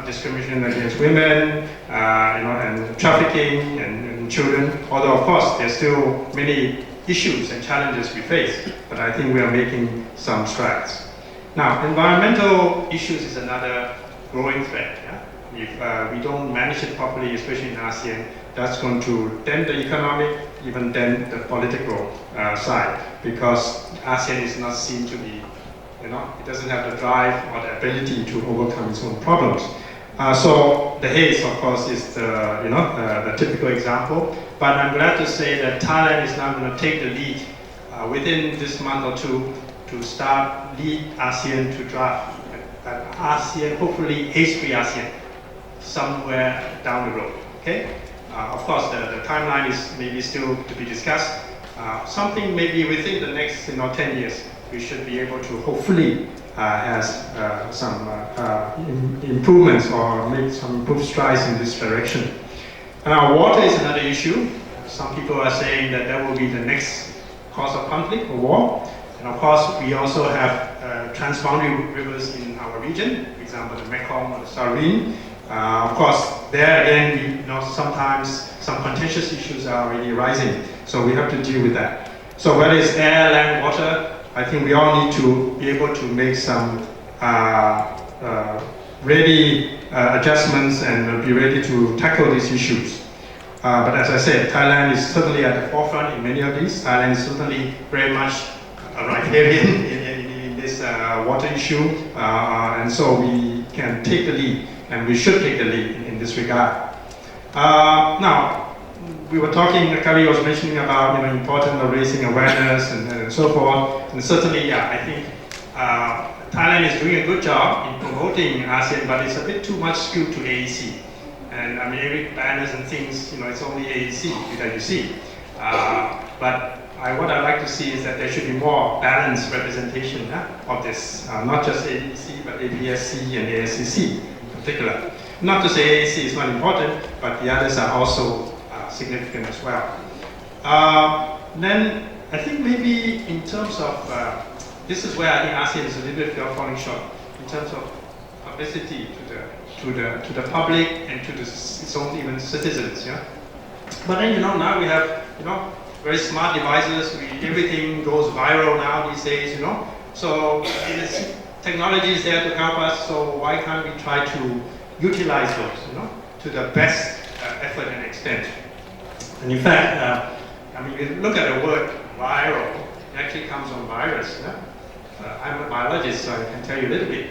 discrimination against women, and trafficking and children. Although of course there's still many issues and challenges we face, but I think we are making some strides. Now, environmental issues is another growing threat. Yeah? If we don't manage it properly, especially in ASEAN, that's going to dent the economic, even dent the political side, because ASEAN is not seen to be, it doesn't have the drive or the ability to overcome its own problems. So the haze, of course, is the typical example. But I'm glad to say that Thailand is now going to take the lead within this month or two to start lead ASEAN to draft an ASEAN, hopefully haze-free ASEAN, somewhere down the road. Okay. Of course, the timeline is maybe still to be discussed. Something maybe within the next 10 years, we should be able to hopefully has some improvements or make some improved strides in this direction. Now, water is another issue. Some people are saying that that will be the next cause of conflict or war. And of course, we also have transboundary rivers in our region, for example, the Mekong or the Sarin. Of course, there again, sometimes some contentious issues are already arising, so we have to deal with that. So whether it's air, land, water, I think we all need to be able to make some ready adjustments and be ready to tackle these issues. But as I said, Thailand is certainly at the forefront in many of these. Thailand is certainly very much a riparian in this water issue, and so we can take the lead, and we should take the lead in this regard. Now, we were talking, Kari was mentioning about the importance of raising awareness and so forth, and certainly, I think Thailand is doing a good job in promoting ASEAN, but it's a bit too much skewed to AEC. And I mean, every banners and things, it's only AEC that you see. But what I like to see is that there should be more balanced representation of this, not just AEC, but APSC and ASCC in particular. Not to say AEC is not important, but the others are also significant as well. Then I think maybe in terms of, this is where I think ASEAN is a little bit falling short in terms of publicity to the public and to its own even citizens. Yeah. But then now we have very smart devices. Everything goes viral now these days. So technology is there to help us. So why can't we try to utilize those? To the best effort and extent. And in fact, I mean, if you look at the word viral, it actually comes from virus. Yeah? I'm a biologist, so I can tell you a little bit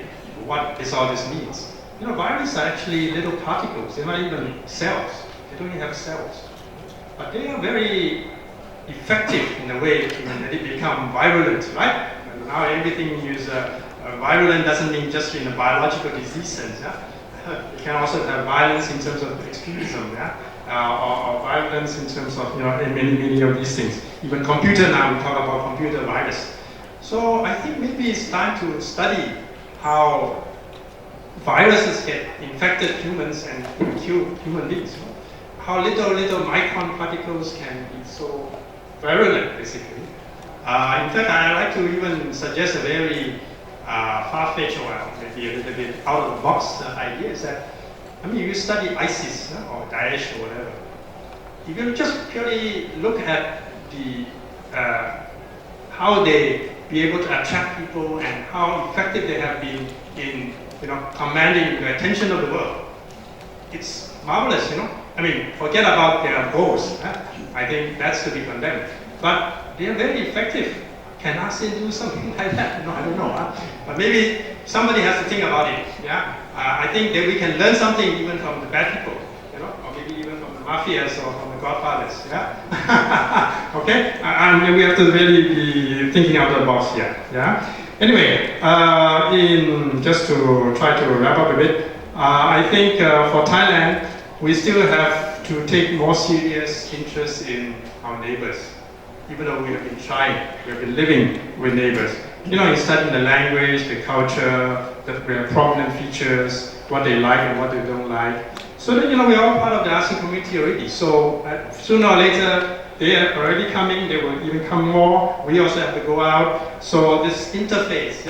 what all this means. Viruses are actually little particles. They're not even cells. They don't even have cells. But they are very effective in a way when they become virulent, right? And now everything is virulent doesn't mean just in a biological disease sense. Yeah? It can also have violence in terms of extremism, yeah? Or violence in terms of many of these things. Even computer now, we talk about computer virus. So I think maybe it's time to study how viruses get infected humans and kill human beings. How little micron particles can be so virulent, basically. In fact, I like to even suggest a very far-fetched, or maybe a little bit out-of-the-box idea is that, you study ISIS or Daesh or whatever. If you just purely look at the how they be able to attract people and how effective they have been in commanding the attention of the world, it's marvelous. Forget about their goals. I think that's to be condemned. But they are very effective. Can ASEAN do something like that? I don't know. But maybe somebody has to think about it. Yeah. I think that we can learn something even from the bad people, or maybe even from the mafias or from the godfathers. Yeah. Okay. And we have to really be thinking out of the box here. Yeah. Anyway, just to try to wrap up a bit, I think for Thailand, we still have to take more serious interest in our neighbors. Even though we have been trying, we have been living with neighbors. In studying the language, the culture, the prominent features, what they like and what they don't like. So that, we're all part of the ASEAN community already. So sooner or later, they are already coming, they will even come more. We also have to go out. So this interface,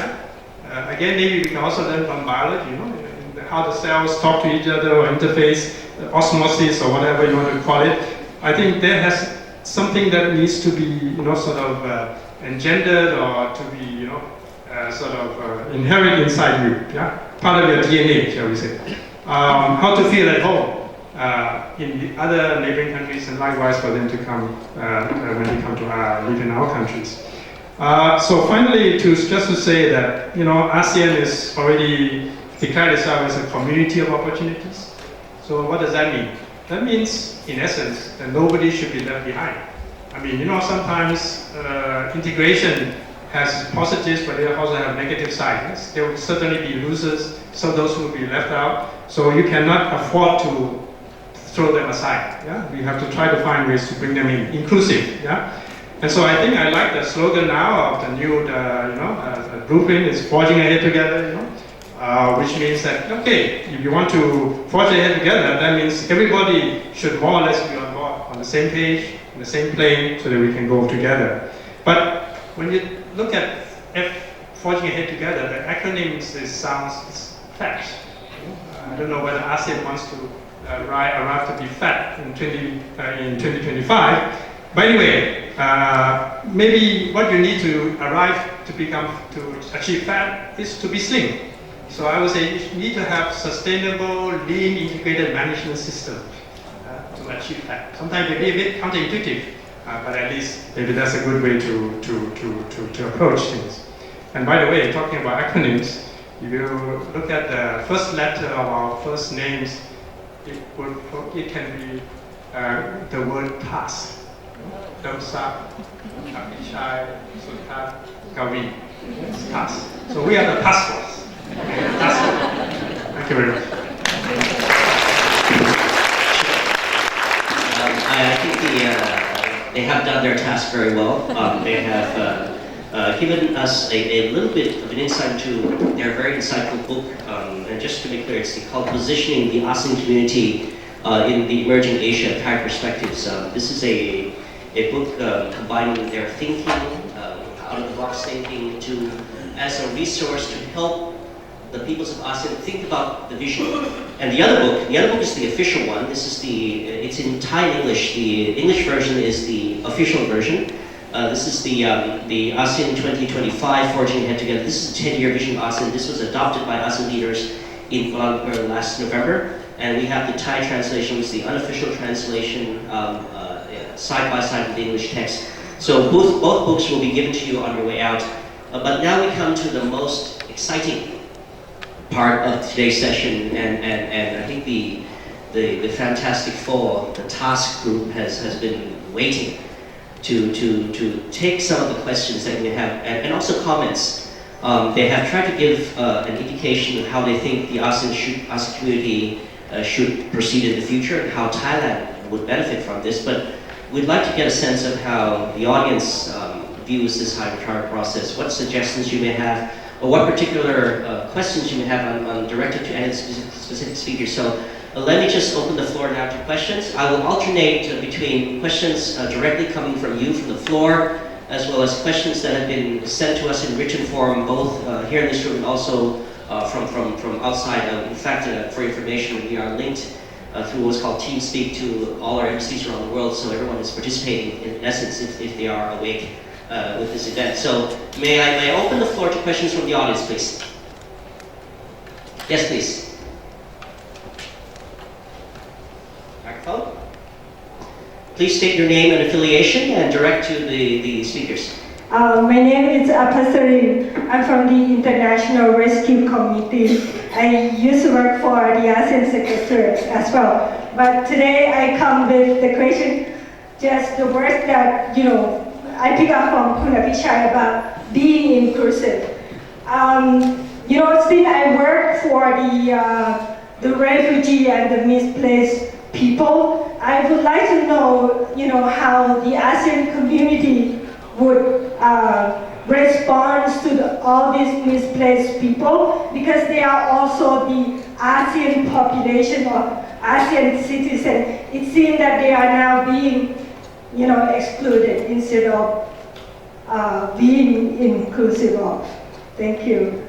again, maybe we can also learn from biology, how the cells talk to each other or interface, osmosis or whatever you want to call it. I think there has something that needs to be, sort of engendered or to be, sort of inherent inside you, part of your DNA, shall we say. How to feel at home in the other neighboring countries, and likewise for them to come when they come to live in our countries. So finally, just to say that ASEAN is already declared itself as a community of opportunities. So what does that mean? That means, in essence, that nobody should be left behind. I mean, sometimes integration has positives, but it also have negative sides. There will certainly be losers, so those who will be left out. So you cannot afford to throw them aside. We have to try to find ways to bring them in, inclusive. And so I think I like the slogan now of the new, blueprint is forging ahead together. Which means that, okay, if you want to forge ahead together, that means everybody should more or less be on board, on the same page, on the same plane, so that we can go together. But when you look at forging ahead together, the acronyms, it sounds fat. I don't know whether ASEAN wants to arrive to be fat in 2025. But anyway, maybe what you need to arrive to achieve fat is to be slim. So I would say you need to have sustainable, lean, integrated management system to achieve that. Sometimes it may be a bit counterintuitive, but at least maybe that's a good way to approach things. And by the way, talking about acronyms, if you look at the first letter of our first names, it can be the word TAS. Damsa, Kapichai, Sultan, Gavi. TAS. So we are the task force. Thank you very much. I think they have done their task very well. They have given us a little bit of an insight into their very insightful book. And just to be clear, it's called Positioning the ASEAN Community in the Emerging Asia Thai Perspectives. This is a book combining their thinking, out-of-the-box thinking, as a resource to help the peoples of ASEAN think about the vision. And the other book is the official one. This is it's in Thai and English. The English version is the official version. This is the ASEAN 2025 Forging Ahead Together. This is the 10-year vision of ASEAN. This was adopted by ASEAN leaders in Kuala Lumpur last November. And we have the Thai translation, which is the unofficial translation, side by side with the English text. So both books will be given to you on your way out. But now we come to the most exciting part of today's session, and I think the Fantastic Four, the task group, has been waiting to take some of the questions that we have and also comments. They have tried to give an indication of how they think the ASEAN community should proceed in the future and how Thailand would benefit from this. But we'd like to get a sense of how the audience views this high-power process, what suggestions you may have, or what particular questions you may have directed to any specific speaker. So let me just open the floor now to questions. I will alternate between questions directly coming from you, from the floor, as well as questions that have been sent to us in written form, both here in this room and also from outside. In fact, for information, we are linked through what's called TeamSpeak to all our embassies around the world, so everyone is participating in essence if they are awake with this event. So may I open the floor to questions from the audience, please? Yes, please. Microphone. Please state your name and affiliation and direct to the speakers. My name is Apasari. I'm from the International Rescue Committee. I used to work for the ASEAN Secretariat as well. But today I come with the question, just the words that, I pick up from Punapichai about being inclusive. Since I work for the refugee and the misplaced people, I would like to know, how the ASEAN community would respond to all these misplaced people, because they are also the ASEAN population or ASEAN citizens. It seems that they are now being excluded instead of being inclusive of. Thank you.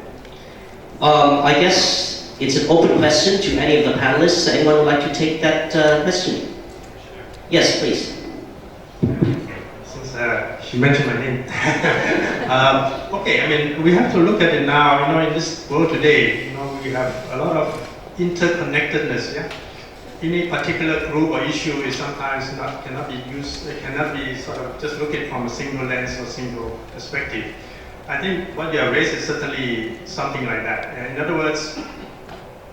I guess it's an open question to any of the panelists. Anyone would like to take that question? Yes, please. Since she mentioned my name. Okay, I mean, we have to look at it now. In this world today, we have a lot of interconnectedness. Yeah, any particular group or issue is sometimes cannot be used. It cannot be sort of just looking from a single lens or single perspective. I think what you have raised is certainly something like that. In other words,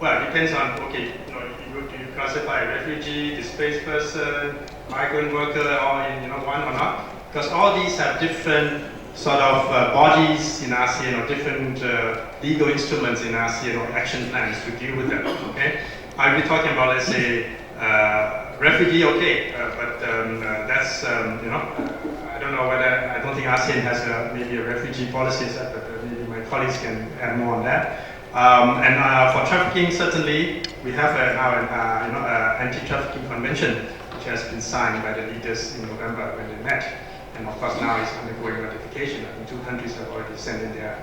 well, it depends on do you classify a refugee, displaced person, migrant worker, all in one or not? Because all these have different sort of bodies in ASEAN or different legal instruments in ASEAN or action plans to deal with them. Okay, I'll be talking about, let's say, refugee. Okay, but that's I don't know whether I don't think ASEAN has maybe a refugee policy, but maybe my colleagues can add more on that. And for trafficking, certainly we have now an anti-trafficking convention which has been signed by the leaders in November when they met. And of course now it's undergoing ratification. I think 2 countries have already sent in their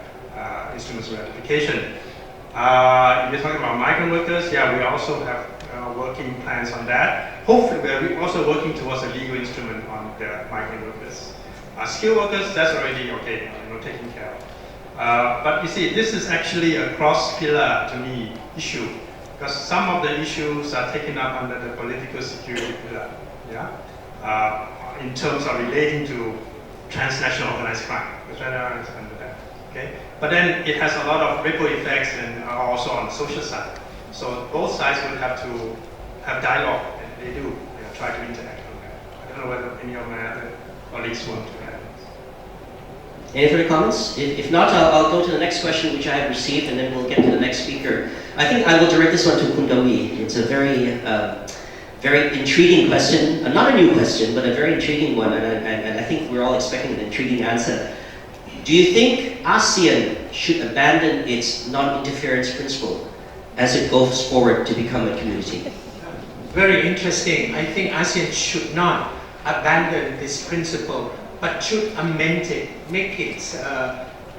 instruments of ratification. If you're talking about migrant workers, yeah, we also have working plans on that. Hopefully we're also working towards a legal instrument on the migrant workers. Skilled workers, that's already okay, taken care of. But you see, this is actually a cross-pillar, to me, issue. Because some of the issues are taken up under the political security pillar. Yeah? In terms of relating to transnational organized crime, which I is under that. Okay, but then it has a lot of ripple effects and also on the social side. So both sides will have to have dialogue, and they do. They try to interact on that. I don't know whether any of my other colleagues want to add. Any further comments? If not, I'll go to the next question which I have received, and then we'll get to the next speaker. I think I will direct this one to Kundawi. It's a very intriguing question, not a new question, but a very intriguing one, and I think we're all expecting an intriguing answer. Do you think ASEAN should abandon its non-interference principle as it goes forward to become a community? Very interesting. I think ASEAN should not abandon this principle, but should amend it, make it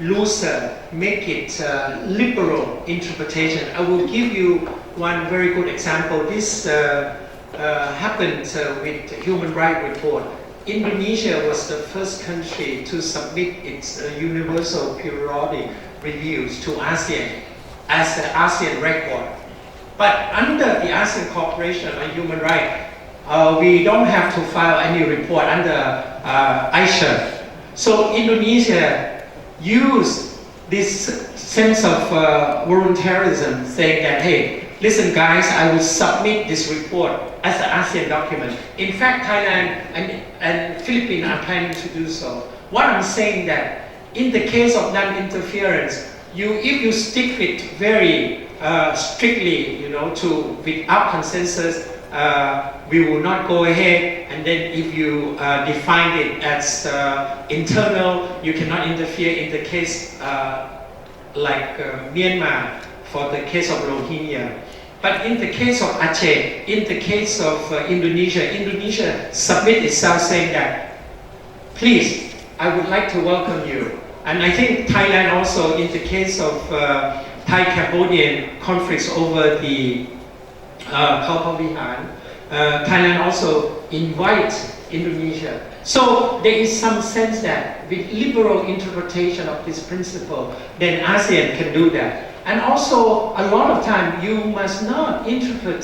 looser, make it liberal interpretation. I will give you one very good example. This happened with the Human Rights Report. Indonesia was the first country to submit its universal periodic reviews to ASEAN as the ASEAN record. But under the ASEAN Cooperation on Human Rights, we don't have to file any report under AISHA. So Indonesia used this sense of voluntarism, saying that, hey, listen guys, I will submit this report as an ASEAN document. In fact, Thailand and Philippines are planning to do so. What I'm saying that in the case of non-interference, if you stick it very strictly, without consensus, we will not go ahead. And then if you define it as internal, you cannot interfere in the case like Myanmar for the case of Rohingya. But in the case of Aceh, in the case of Indonesia submit itself saying that, please, I would like to welcome you. And I think Thailand also, in the case of Thai-Cambodian conflicts over the Kalpavihan, Thailand also invites Indonesia. So there is some sense that with liberal interpretation of this principle, then ASEAN can do that. And also, a lot of time, you must not interpret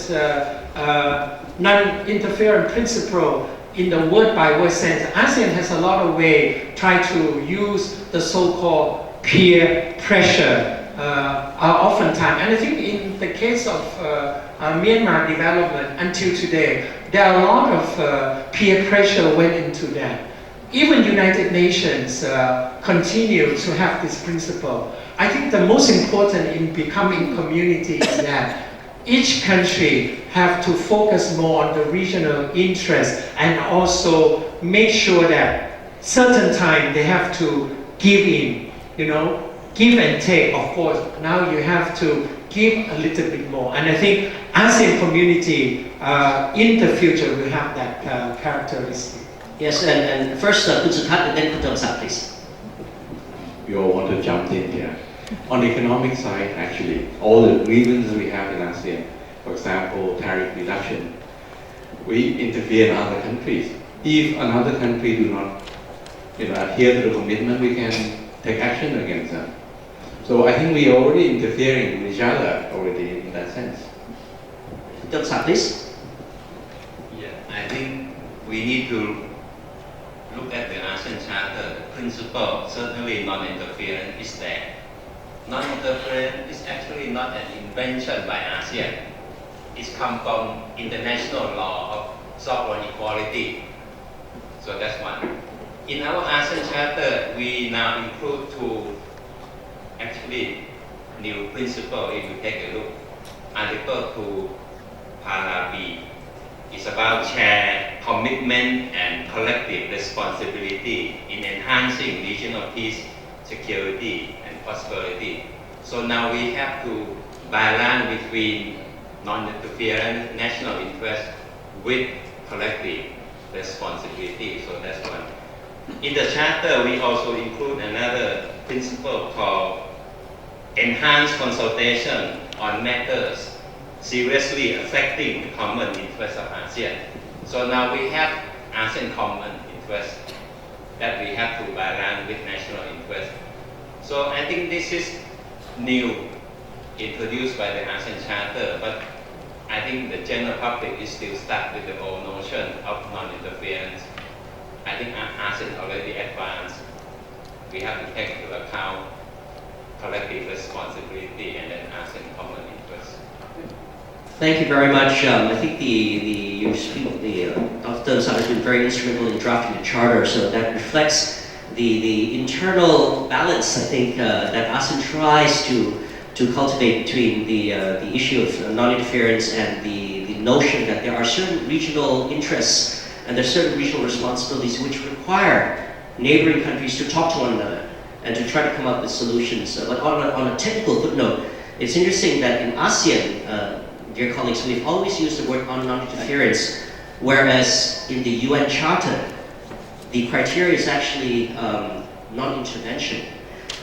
non-interference principle in the word-by-word sense. ASEAN has a lot of way try to use the so-called peer pressure oftentimes. And I think in the case of Myanmar development until today, there are a lot of peer pressure went into that. Even United Nations continue to have this principle. I think the most important in becoming community is that each country have to focus more on the regional interest and also make sure that certain time they have to give in, give and take, of course. Now you have to give a little bit more. And I think ASEAN community in the future will have that characteristic. Yes, and first, Kun Sutat and then Kun Tamsak, please. We all want to jump in here. On the economic side, actually, all the grievances we have in ASEAN, for example, tariff reduction, we interfere in other countries. If another country do not adhere to the commitment, we can take action against them. So I think we are already interfering with each other already in that sense. Kun Tamsak, please. Yeah, I think we need to look at the ASEAN Charter. The principle, certainly non-interference, is there. Non-interference is actually not an invention by ASEAN. It's come from international law of sovereign equality. So that's one. In our ASEAN Charter, we now include two actually new principles. If you take a look, Article 2, Para B, is about shared commitment and collective responsibility in enhancing regional peace, security, and prosperity. So now we have to balance between non-interference, national interest with collective responsibility. So that's one. In the Charter, we also include another principle called enhanced consultation on matters seriously affecting the common interest of ASEAN. So now we have ASEAN common interest that we have to balance with national interest. So I think this is new, introduced by the ASEAN Charter, but I think the general public is still stuck with the old notion of non-interference. I think ASEAN already advanced. We have to take into account collective responsibility and then ASEAN common interest. Thank you very much. I think Dr. Tamsak has been very instrumental in drafting the charter, so that reflects the internal balance, I think, that ASEAN tries to cultivate between the issue of non-interference and the notion that there are certain regional interests and there are certain regional responsibilities which require neighboring countries to talk to one another and to try to come up with solutions. But on a technical footnote, it's interesting that in ASEAN, dear colleagues, we've always used the word non-interference, whereas in the UN Charter, the criteria is actually non-intervention.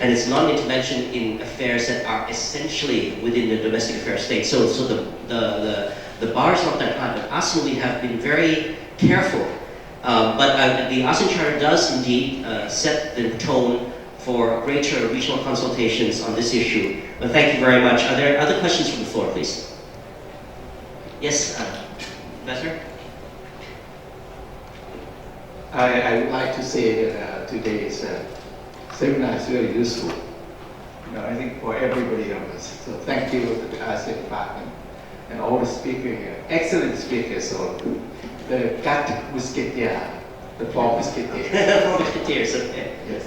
And it's non-intervention in affairs that are essentially within the domestic affairs state. So the bar is not that high, but ASEAN, we have been very careful. But the ASEAN Charter does indeed set the tone for greater regional consultations on this issue. But thank you very much. Are there other questions from the floor, please? Yes, Professor? I would like to say that today's seminar is very useful. I think for everybody of us. So thank you to the ASEAN department and all the speakers here. Excellent speakers. So the cat musketeer, the four musketeers. Four musketeers, okay. Yes.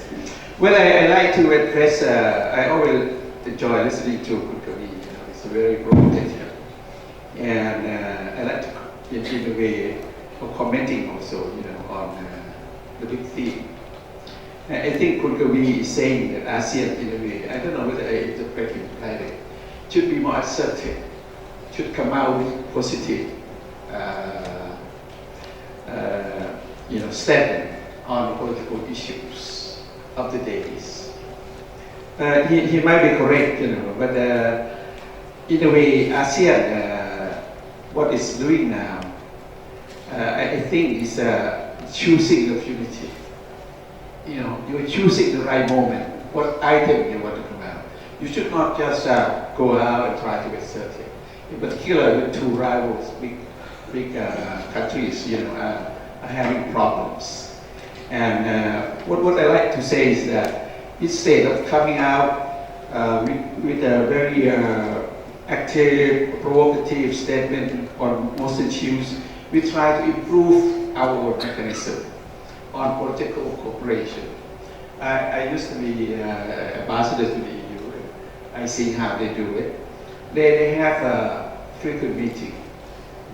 Well, I like to address. I always enjoy listening to Kunkavi. It's very provocative. And I like to, in a way, of commenting also, on the big theme. I think Kunkavi is saying that ASEAN, in a way, I don't know whether I interpret it rightly, should be more assertive, should come out with positive, statement on political issues of the days. He might be correct, but in a way, ASEAN, what it's doing now, I think is choosing the unity. You're choosing the right moment, what item you want to come out. You should not just go out and try to assert it. In particular, with two rivals, big countries, are having problems. And what I like to say is that instead of coming out with a very active, provocative statement on most issues, we try to improve our mechanism on political cooperation. I used to be ambassador to the EU. I see how they do it. They have a frequent meeting,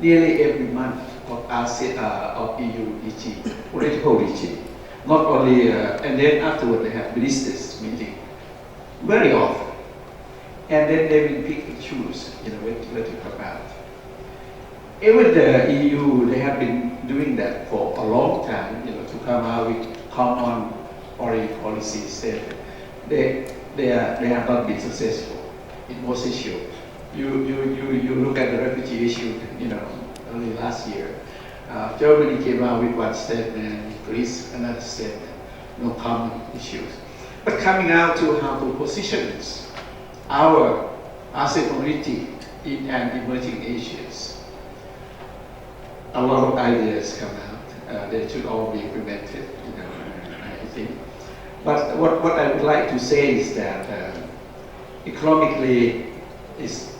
nearly every month of ASEAN, of EU EG, political EG. Not only, and then afterward they have ministers meeting, very often. And then they will pick and choose, where to come out. Even the EU, they have been doing that for a long time, to come out with common foreign policy statement. They have not been successful in most issues. You look at the refugee issue, early last year. Germany came out with one statement, Greece another statement, no common issues. But coming out to how to position our ASEAN community in an emerging Asians, a lot of ideas come out. They should all be implemented, I think. But what I would like to say is that economically is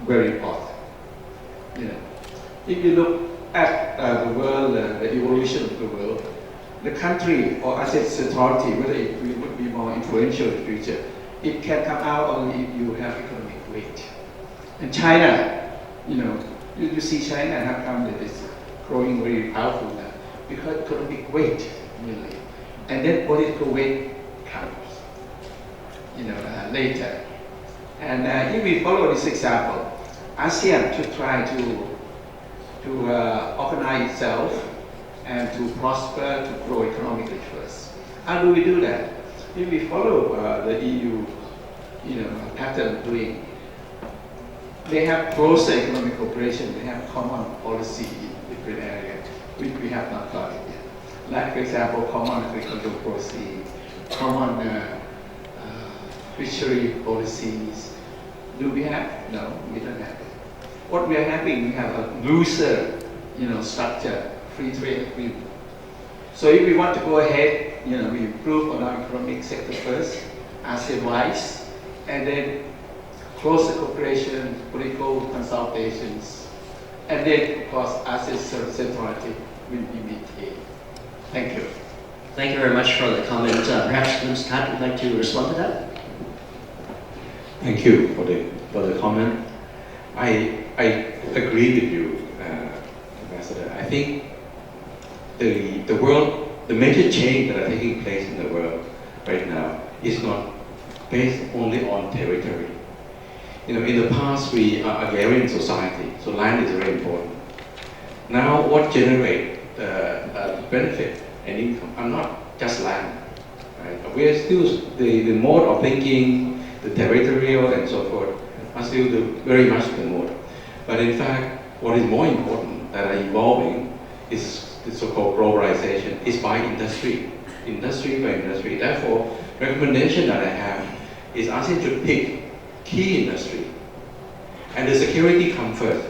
very important. If you look at the world, the evolution of the world, the country or ASEAN centrality, whether it would be more influential in the future, it can come out only if you have economic weight. And China, you see China, how come it is growing very powerful now? Because economic weight, really. And then political weight comes, later. And if we follow this example, ASEAN should try to organize itself and to prosper, to grow economically first. How do we do that? If we follow the EU, pattern doing, they have closer economic cooperation, they have common policy in different areas, which we have not got it yet. Like, for example, common agricultural policy, common fishery policies. Do we have? No, we don't have it. What we are having, we have a looser, structure, free trade agreement. So if we want to go ahead, we improve on our economic sector first, ASEAN-wise, and then closer cooperation, political consultations, and then, of course, ASEAN centrality will be maintained. Thank you. Thank you very much for the comment. Perhaps Mr. Tat would like to respond to that? Thank you for the comment. I agree with you, Ambassador. I think the major change that are taking place in the world right now is not based only on territory. In the past we are agrarian society, so land is very important. Now what generates benefit and income are not just land. Right? We are still the mode of thinking, the territorial and so forth are still very much the mode. But in fact, what is more important that are evolving is the so-called globalization is by industry by industry. Therefore, recommendation that I have is ASEAN should pick key industry, and the security comes first.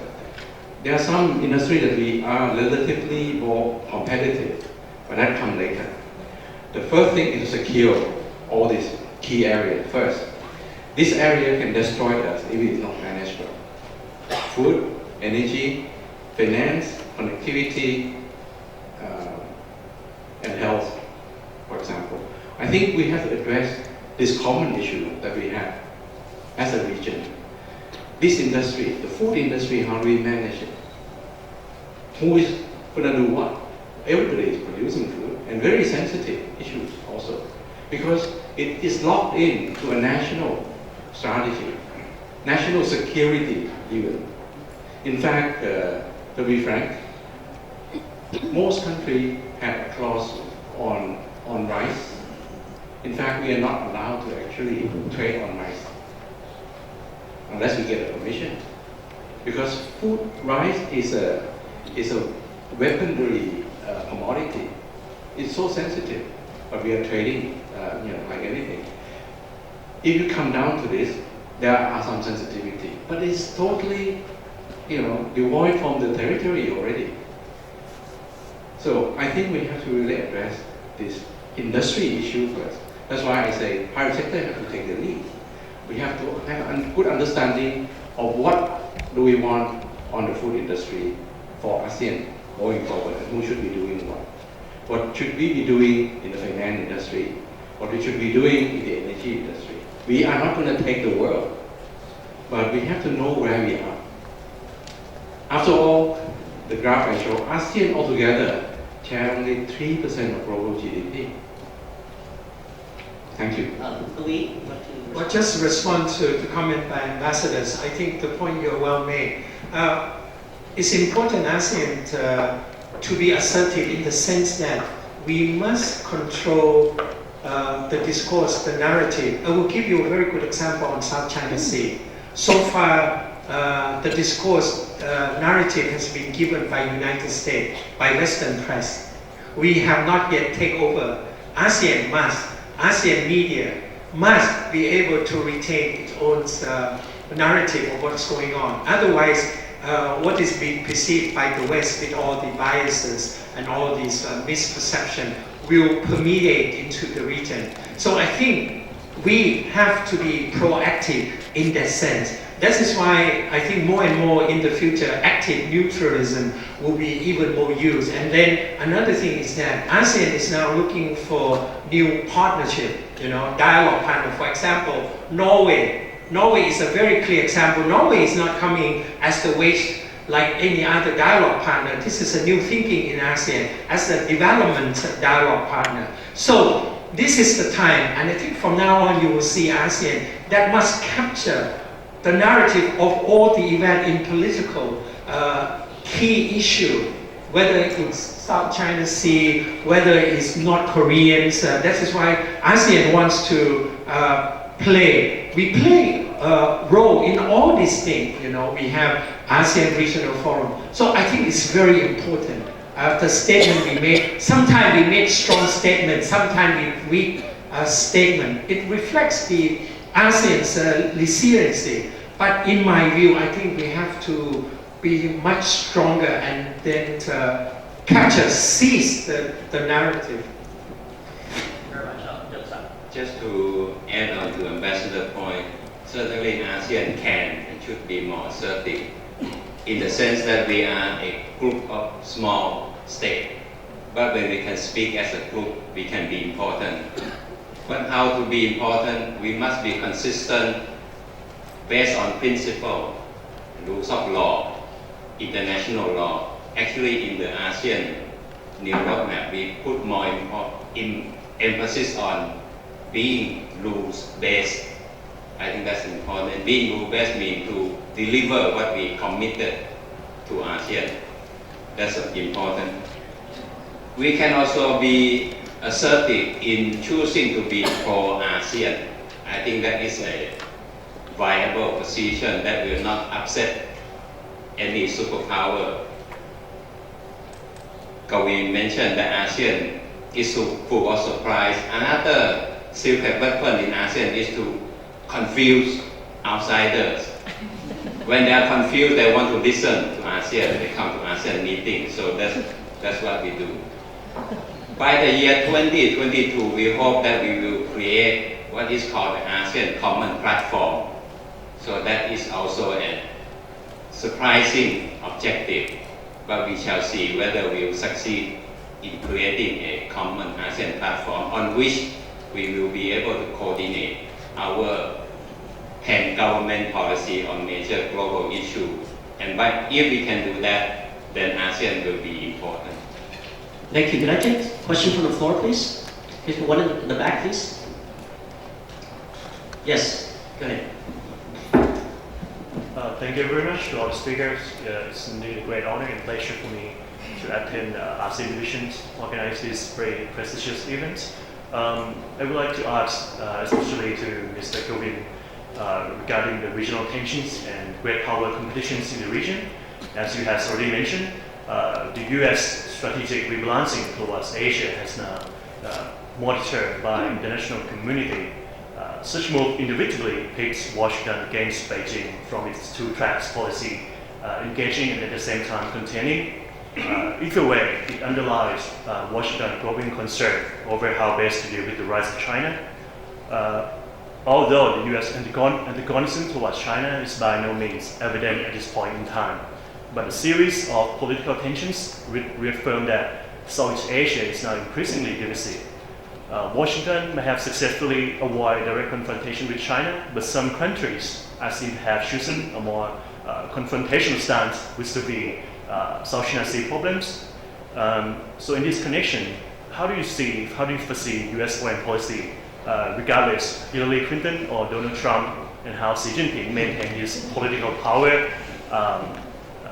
There are some industry that we are relatively more competitive, but that comes later. The first thing is to secure all these key areas first. This area can destroy us if it is not managed well. Food, energy, finance, connectivity, and health, for example. I think we have to address this common issue that we have as a region. This industry, the food industry, how do we manage it? Who is going to do what? Everybody is producing food, and very sensitive issues also, because it is locked in to a national strategy, national security even. In fact, to be frank, most countries have a clause on rice. In fact, we are not allowed to actually trade on rice unless we get a permission, because rice is a weaponry commodity. It's so sensitive, but we are trading, like anything. If you come down to this, there are some sensitivity, but it's totally, devoid from the territory already. So I think we have to really address this industry issue first. That's why I say private sector have to take the lead. We have to have a good understanding of what do we want on the food industry for ASEAN going forward, and who should be doing what. What should we be doing in the finance industry? What we should be doing in the energy industry? We are not going to take the world, but we have to know where we are. After all, the graph I show, ASEAN altogether share only 3% of global GDP. Thank you. Louis, would you like to Well, just to respond to the comment by ambassadors, I think the point you're well made. It's important ASEAN to be assertive in the sense that we must control the discourse, the narrative. I will give you a very good example on South China Sea. So far, the discourse narrative has been given by United States, by Western press. We have not yet taken over. ASEAN media must be able to retain its own narrative of what's going on. Otherwise, what is being perceived by the West with all the biases and all these misperception will permeate into the region. So I think we have to be proactive in that sense. That is why I think more and more in the future, active neutralism will be even more used. And then another thing is that ASEAN is now looking for new partnership, dialogue partner. For example, Norway. Norway is a very clear example. Norway is not coming as the West like any other dialogue partner. This is a new thinking in ASEAN as a development dialogue partner. So this is the time, and I think from now on you will see ASEAN that must capture the narrative of all the event in political key issue, whether it's South China Sea, whether it's North Koreans. That is why ASEAN wants to play. We play a role in all these things. We have ASEAN Regional Forum. So I think it's very important. The statement we made, sometimes we make strong statements, sometimes we weak statement. It reflects the ASEAN's resiliency. But in my view, I think we have to be much stronger and then seize the narrative. Just to add on to Ambassador's point, certainly ASEAN can and should be more assertive in the sense that we are a group of small states. But when we can speak as a group, we can be important. But how to be important? We must be consistent based on principle, rules of law, international law. Actually, in the ASEAN new roadmap, we put more emphasis on being rules-based. I think that's important. Being rule-based means to deliver what we committed to ASEAN. That's important. We can also be assertive in choosing to be pro-ASEAN. I think that is a viable position that will not upset any superpower. Kawin mentioned that ASEAN is full of surprise. Another secret weapon in ASEAN is to confuse outsiders. When they are confused, they want to listen to ASEAN. They come to ASEAN meetings. So that's what we do. By the year 2022, we hope that we will create what is called the ASEAN Common Platform. So that is also a surprising objective, but we shall see whether we will succeed in creating a common ASEAN platform on which we will be able to coordinate our pan-government policy on major global issues. And if we can do that, then ASEAN will be important. Thank you. Can I take a question from the floor, please? Here's one in the back, please. Yes, go ahead. Thank you very much to all the speakers. It's indeed a great honor and pleasure for me to attend ASEAN Divisions organize this very prestigious event. I would like to ask, especially to Mr. Govin, regarding the regional tensions and great power competitions in the region. As you have already mentioned, the U.S. strategic rebalancing towards Asia has now monitored by the international community. Such move individually pits Washington against Beijing from its two-tracks policy, engaging and at the same time containing. Either way, it underlies Washington's growing concern over how best to deal with the rise of China. Although the U.S. antagonism towards China is by no means evident at this point in time, but a series of political tensions reaffirm that Southeast Asia is now increasingly divisive. Washington may have successfully avoided direct confrontation with China, but some countries, as if have chosen a more confrontational stance, which would be South China Sea problems. So in this connection, how do you foresee U.S. foreign policy, regardless Hillary Clinton or Donald Trump, and how Xi Jinping maintain his political power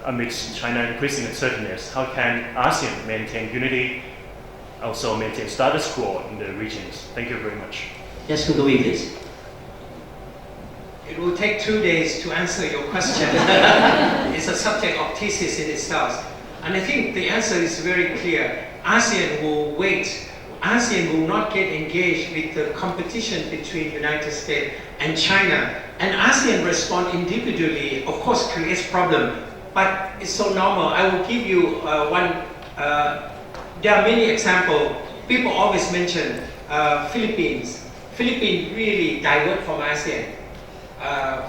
amidst China's increasing uncertainties? How can ASEAN maintain unity also maintain status quo in the regions. Thank you very much. Yes, Kungawi, please. It will take 2 days to answer your question. It's a subject of thesis in itself. And I think the answer is very clear. ASEAN will wait. ASEAN will not get engaged with the competition between United States and China. And ASEAN respond individually, of course, creates problem. But it's so normal. I will give you one. There are many examples. People always mention Philippines. Philippines really divert from ASEAN.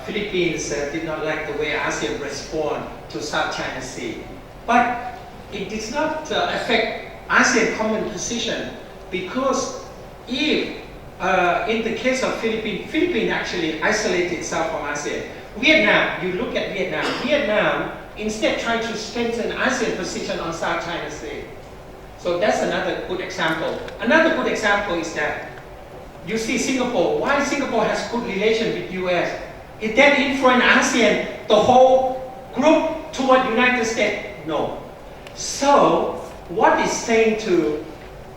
Philippines did not like the way ASEAN respond to South China Sea. But it did not affect ASEAN common position because if in the case of Philippines actually isolated itself from ASEAN. Vietnam, you look at Vietnam. Vietnam instead tried to strengthen ASEAN position on South China Sea. So that's another good example. Another good example is that you see Singapore. Why Singapore has good relation with US? It then influenced ASEAN, the whole group toward United States? No. So what is saying to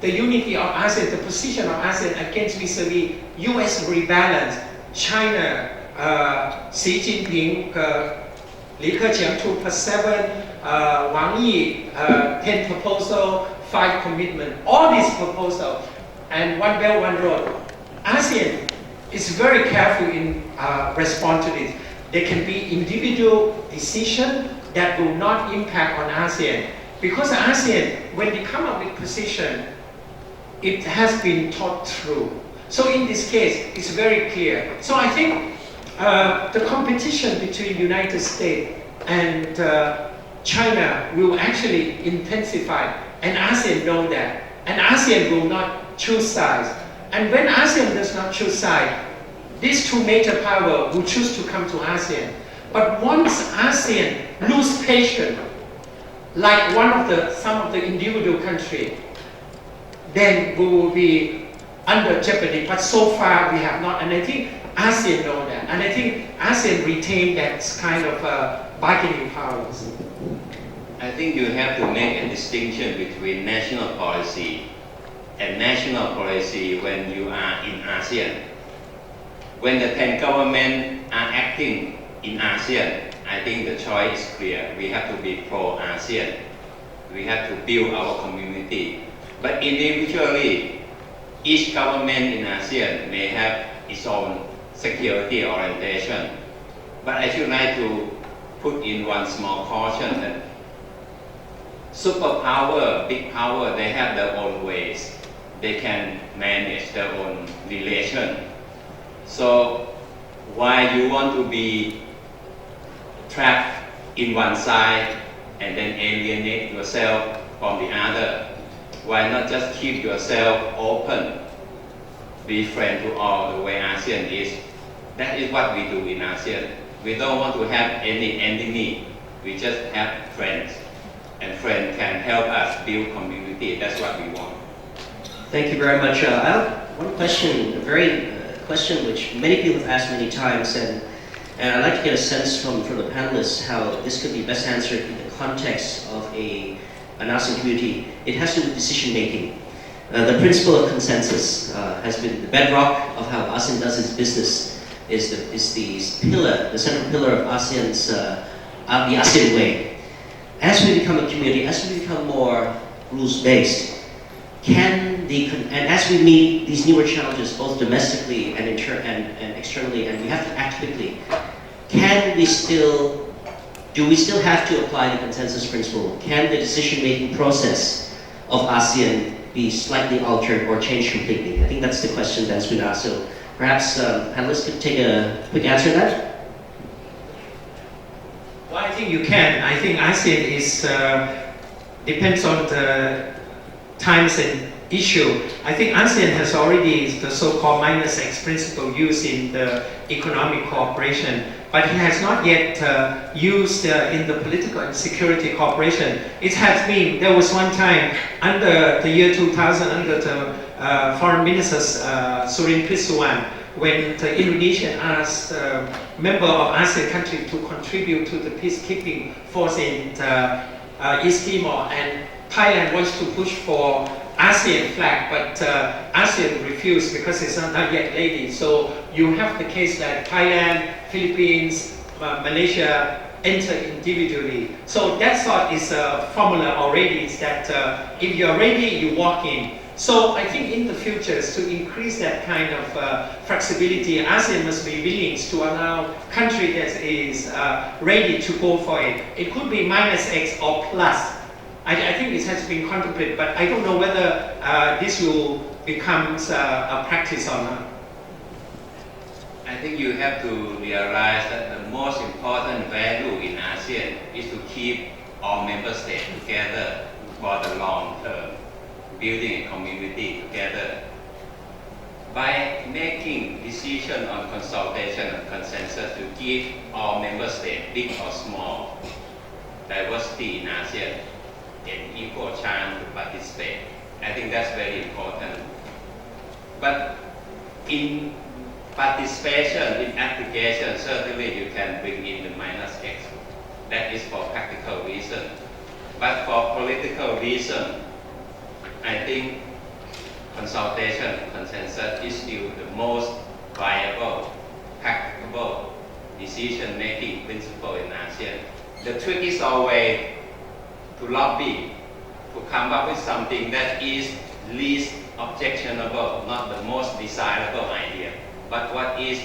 the unity of ASEAN, the position of ASEAN against vis-a-vis US rebalance, China, Xi Jinping, Li Keqiang 2+7, Wang Yi, 10 proposal, 5 commitment, all these proposals, and One Belt, One Road. ASEAN is very careful in response to this. There can be individual decision that will not impact on ASEAN. Because ASEAN, when they come up with position, it has been thought through. So in this case, it's very clear. So I think the competition between United States and China will actually intensify, and ASEAN know that. And ASEAN will not choose sides. And when ASEAN does not choose sides, these two major powers will choose to come to ASEAN. But once ASEAN lose patience, like some of the individual countries, then we will be under jeopardy. But so far we have not, and I think ASEAN know that, and I think ASEAN retain that kind of bargaining powers. I think you have to make a distinction between national policy and national policy when you are in ASEAN. When the 10 governments are acting in ASEAN, I think the choice is clear. We have to be pro-ASEAN. We have to build our community. But individually, each government in ASEAN may have its own security orientation. But I should like to put in one small caution that superpower, big power, they have their own ways. They can manage their own relation. So why you want to be trapped in one side and then alienate yourself from the other? Why not just keep yourself open, be friend to all the way ASEAN is? That is what we do in ASEAN. We don't want to have any enemy. We just have friends. And friends can help us build community. That's what we want. Thank you very much. I have one question, a very question which many people have asked many times, and I'd like to get a sense from the panelists how this could be best answered in the context of an ASEAN community. It has to do with decision making. The principle of consensus has been the bedrock of how ASEAN does its business. Is the pillar, the central pillar of ASEAN's the ASEAN way. As we become a community, as we become more rules-based, and as we meet these newer challenges, both domestically and externally, and we have to act quickly, do we still have to apply the consensus principle? Can the decision-making process of ASEAN be slightly altered or changed completely? I think that's the question that's been asked. So perhaps panelists could take a quick answer to that. Well, I think you can. I think ASEAN is depends on the times and issue. I think ASEAN has already the so-called -X principle used in the economic cooperation, but it has not yet used in the political and security cooperation. It has been, there was one time under the year 2000, under the Foreign Minister Surin Pisuwan, when the Indonesian asked member of ASEAN country to contribute to the peacekeeping force in East Timor, and Thailand wants to push for ASEAN flag, but ASEAN refused because it's not yet ready. So you have the case that Thailand, Philippines, Malaysia enter individually. So that sort is a formula already, is that if you're ready, you walk in. So I think in the future, to increase that kind of flexibility, ASEAN must be willing to allow country that is ready to go for it. It could be -X or plus. I think it has been contemplated, but I don't know whether this will become a practice or not. I think you have to realize that the most important value in ASEAN is to keep all member states together for the long term, building a community together. By making decision on consultation and consensus to give all member states, big or small, diversity in ASEAN, an equal chance to participate. I think that's very important. But in participation, in application, certainly you can bring in the -X. That is for practical reason. But for political reason, I think consultation and consensus is still the most viable, practicable decision-making principle in ASEAN. The trick is always to lobby, to come up with something that is least objectionable, not the most desirable idea, but what is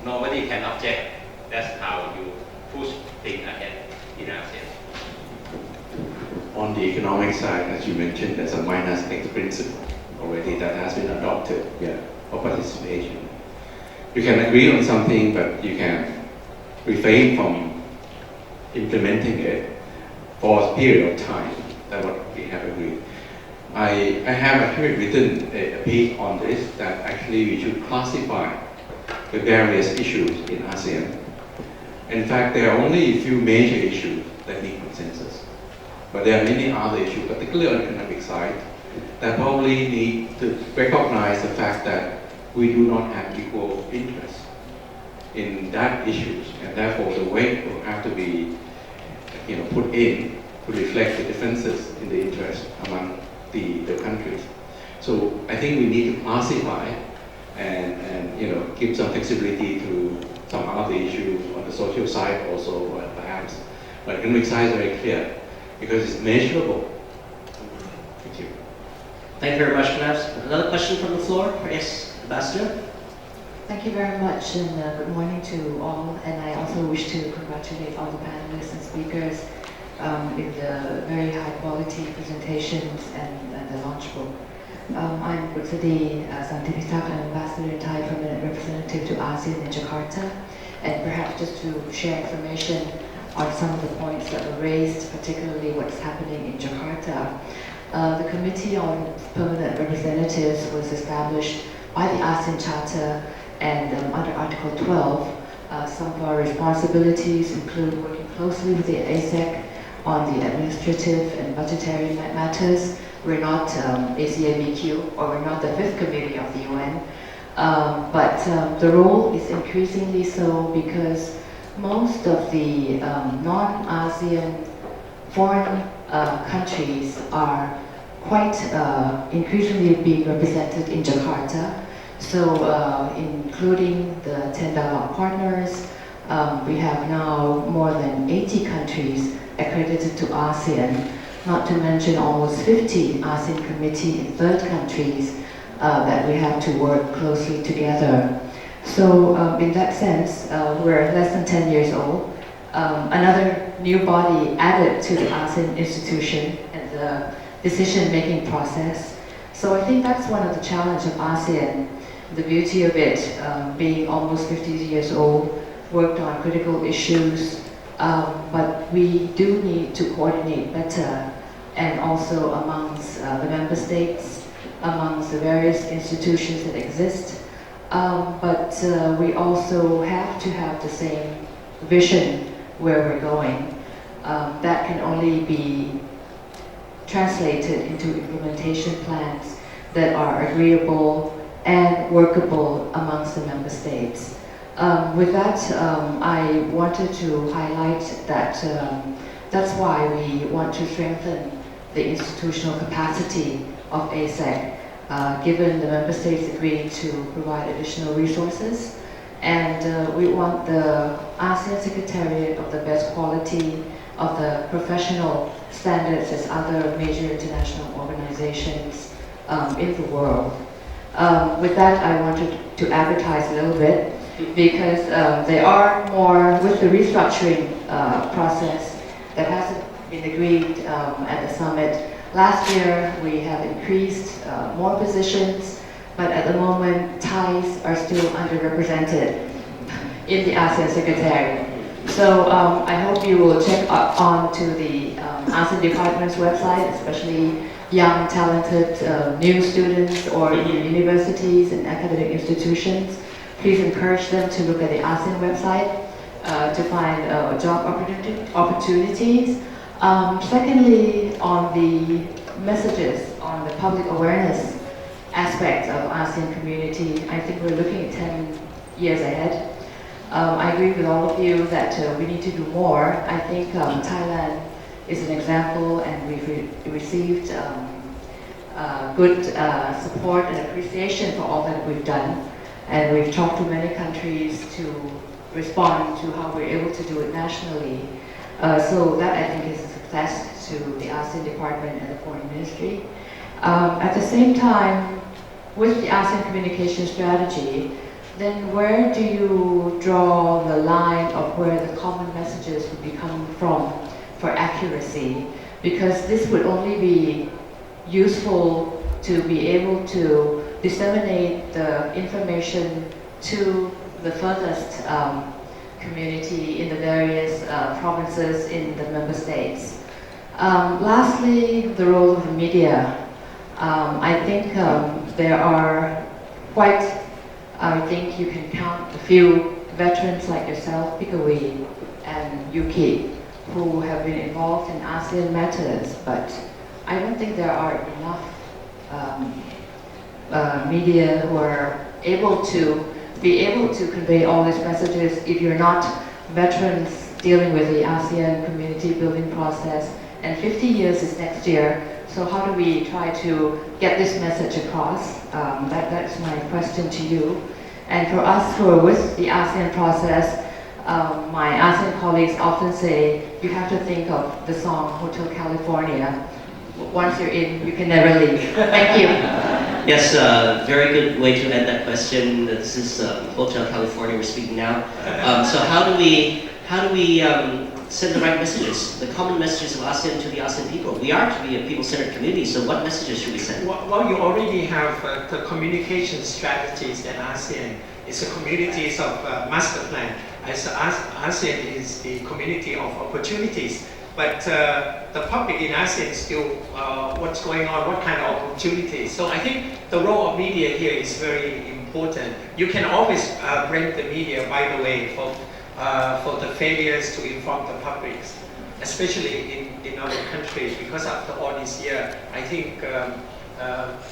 nobody can object. That's how you push things ahead in ASEAN. On the economic side, as you mentioned, there's a -X principle already that has been adopted for participation. You can agree on something, but you can refrain from implementing it for a period of time. That's what we have agreed. I have actually written a piece on this, that actually we should classify the various issues in ASEAN. In fact, there are only a few major issues that need consensus. But there are many other issues, particularly on the economic side, that probably need to recognize the fact that we do not have equal interest in that issues, and therefore the weight will have to be put in to reflect the differences in the interest among the countries. So I think we need to classify and give some flexibility to some other issues on the social side also, perhaps. But economic side is very clear because it's measurable. Thank you. Thank you very much, Knabs. Another question from the floor? Yes, Ambassador? Thank you very much, and good morning to all. And I also wish to congratulate all the panelists and speakers in the very high quality presentations and the launch book. I'm Butsadi Santipitak, an ambassador in Thai, permanent representative to ASEAN in Jakarta. And perhaps just to share information on some of the points that were raised, particularly what's happening in Jakarta. The Committee on Permanent Representatives was established by the ASEAN Charter, and under Article 12, some of our responsibilities include working closely with the ASEC on the administrative and budgetary matters. We're not ACABQ, or we're not the fifth committee of the UN, but the role is increasingly so because most of the non-ASEAN foreign countries are quite increasingly being represented in Jakarta. So including the 10 dialogue partners, we have now more than 80 countries accredited to ASEAN, not to mention almost 50 ASEAN committee in third countries that we have to work closely together. So in that sense, we're less than 10 years old. Another new body added to the ASEAN institution and the decision-making process. So I think that's one of the challenges of ASEAN. The beauty of it being almost 50 years old, worked on critical issues, but we do need to coordinate better, and also amongst the member states, amongst the various institutions that exist. But we also have to have the same vision where we're going. That can only be translated into implementation plans that are agreeable and workable amongst the member states. With that, I wanted to highlight that that's why we want to strengthen the institutional capacity of ASEC, given the member states agreed to provide additional resources. And we want the ASEAN Secretariat of the best quality of the professional standards as other major international organizations in the world. With that, I wanted to advertise a little bit because there are more, with the restructuring process that hasn't been agreed at the summit. Last year, we have increased more positions, but at the moment, Thais are still underrepresented in the ASEAN Secretariat. So I hope you will check on to the ASEAN Department's website, especially young, talented new students or in universities and academic institutions. Please encourage them to look at the ASEAN website to find job opportunities. Secondly, on the messages, on the public awareness aspect of ASEAN community, I think we're looking at 10 years ahead. I agree with all of you that we need to do more. I think Thailand is an example, and we've received good support and appreciation for all that we've done. And we've talked to many countries to respond to how we're able to do it nationally. So that I think is a success to the ASEAN Department and the Foreign Ministry. At the same time, with the ASEAN communication strategy, then where do you draw the line of where the common messages would be coming from for accuracy? Because this would only be useful to be able to disseminate the information to the furthest community in the various provinces in the member states. Lastly, the role of the media. I think there are quite, I think you can count a few veterans like yourself, Pikawi and Yuki, who have been involved in ASEAN matters, but I don't think there are enough media who are able to convey all these messages if you're not veterans dealing with the ASEAN community building process. And 50 years is next year, so how do we try to get this message across? That's my question to you. And for us who are with the ASEAN process, my ASEAN colleagues often say, you have to think of the song Hotel California. Once you're in, you can never leave. Thank you. Yes, very good way to end that question. This is Hotel California we're speaking now. So how do we send the right messages, the common messages of ASEAN to the ASEAN people? We are to be a people-centered community, so what messages should we send? Well, you already have the communication strategies that ASEAN is a community of master plan. As ASEAN is the community of opportunities. But the public in ASEAN is still what's going on, what kind of opportunities. So I think the role of media here is very important. You can always blame the media, by the way, for the failures to inform the public, especially in our country, because after all this year, I think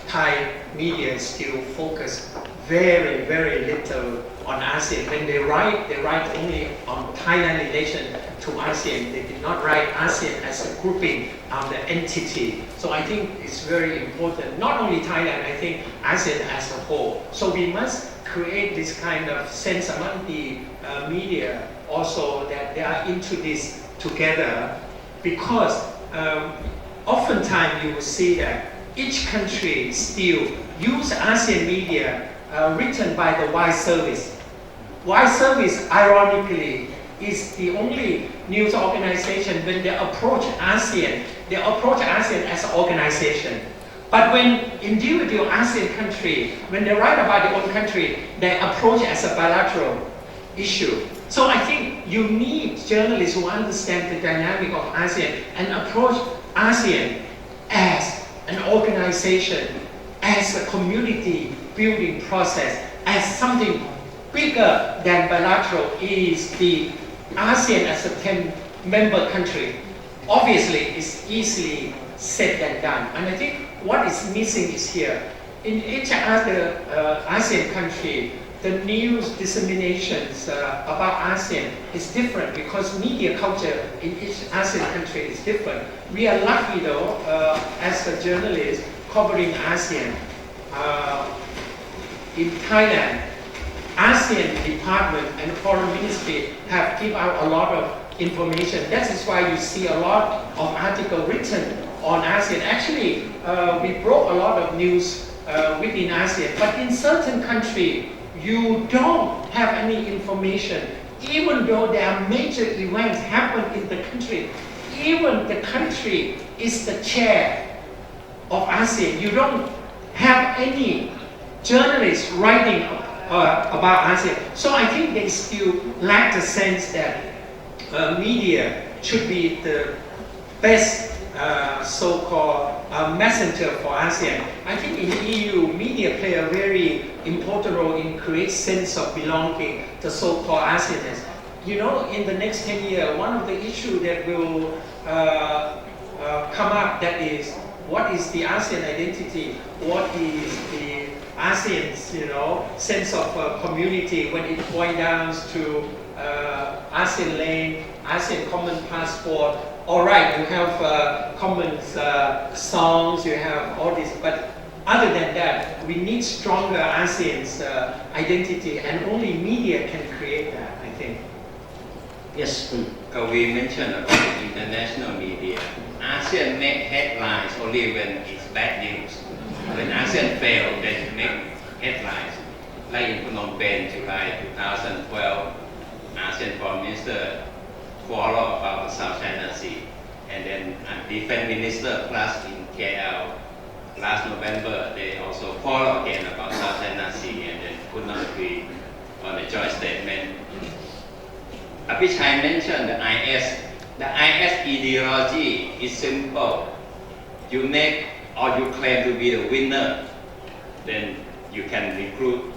Thai media still focus very, very little on ASEAN. When they write only on Thailand relation to ASEAN. They did not write ASEAN as a grouping of the entity. So I think it's very important, not only Thailand, I think ASEAN as a whole. So we must create this kind of sense among the media also that they are into this together, because oftentimes you will see that each country still use ASEAN media written by the Wide Service. Wide Service, ironically, is the only news organization when they approach ASEAN as an organization. But when individual ASEAN country, when they write about their own country, they approach as a bilateral issue. So I think you need journalists who understand the dynamic of ASEAN and approach ASEAN as an organization, as a community building process, as something bigger than bilateral is the ASEAN as a 10-member country. Obviously, it's easily said than done. And I think what is missing is here. In each other ASEAN country, the news disseminations about ASEAN is different because media culture in each ASEAN country is different. We are lucky though, as a journalist, covering ASEAN. In Thailand, ASEAN Department and Foreign Ministry have given out a lot of information. That is why you see a lot of articles written on ASEAN. Actually, we broke a lot of news within ASEAN, but in certain countries, you don't have any information. Even though there are major events happen in the country, even the country is the chair of ASEAN. You don't have any journalists writing about ASEAN. So I think they still lack the sense that media should be the best so-called messenger for ASEAN. I think in the EU, media play a very important role in create sense of belonging to so-called ASEANers. You know, in the next 10 years, one of the issues that will come up, that is, what is the ASEAN identity? What is the ASEAN's, sense of community when it boils down to ASEAN lane, ASEAN common passport? All right, you have common songs, you have all this, but other than that, we need stronger ASEAN's identity, and only media can create that, I think. Yes. We mentioned about the international media. ASEAN make headlines only when it's bad news. When ASEAN fail, they make headlines. Like in Phnom Penh, July 2012, ASEAN Foreign Minister follow about the South China Sea. And then Defense Minister plus in KL last November, they also follow again about South China Sea and then could not agree on a joint statement. Apichai mentioned the IS. The IS ideology is simple. You make or you claim to be the winner, then you can recruit.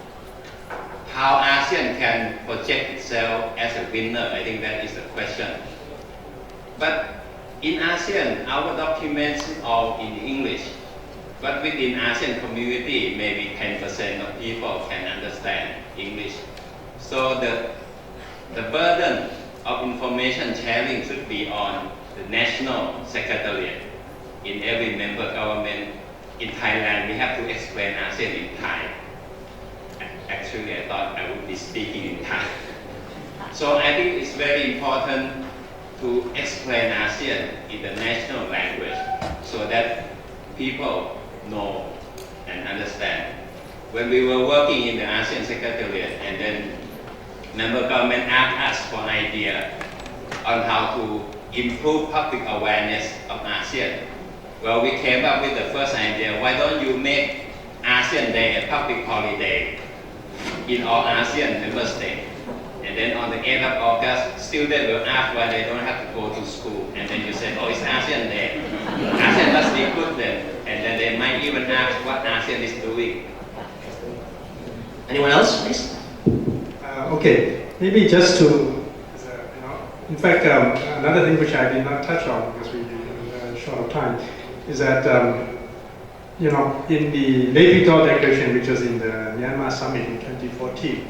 How ASEAN can project itself as a winner, I think that is the question. But in ASEAN, our documents are in English. But within ASEAN community, maybe 10% of people can understand English. So the burden of information sharing should be on the national secretariat in every member government. In Thailand, we have to explain ASEAN in Thai. Actually, I thought I would be speaking in Thai. So I think it's very important to explain ASEAN in the national language so that people know and understand. When we were working in the ASEAN Secretariat and then member government asked us for an idea on how to improve public awareness of ASEAN. Well, we came up with the first idea, why don't you make ASEAN Day a public holiday in all ASEAN member states? And then on the 8th of August, students will ask why they don't have to go to school. And then you say, oh, it's ASEAN Day. ASEAN must be good then. And then they might even ask what ASEAN is doing. Anyone else, please? Okay, maybe just to, in fact, another thing which I did not touch on because we're short of time, is that, in the Naypyidaw Declaration, which was in the Myanmar Summit in 2014,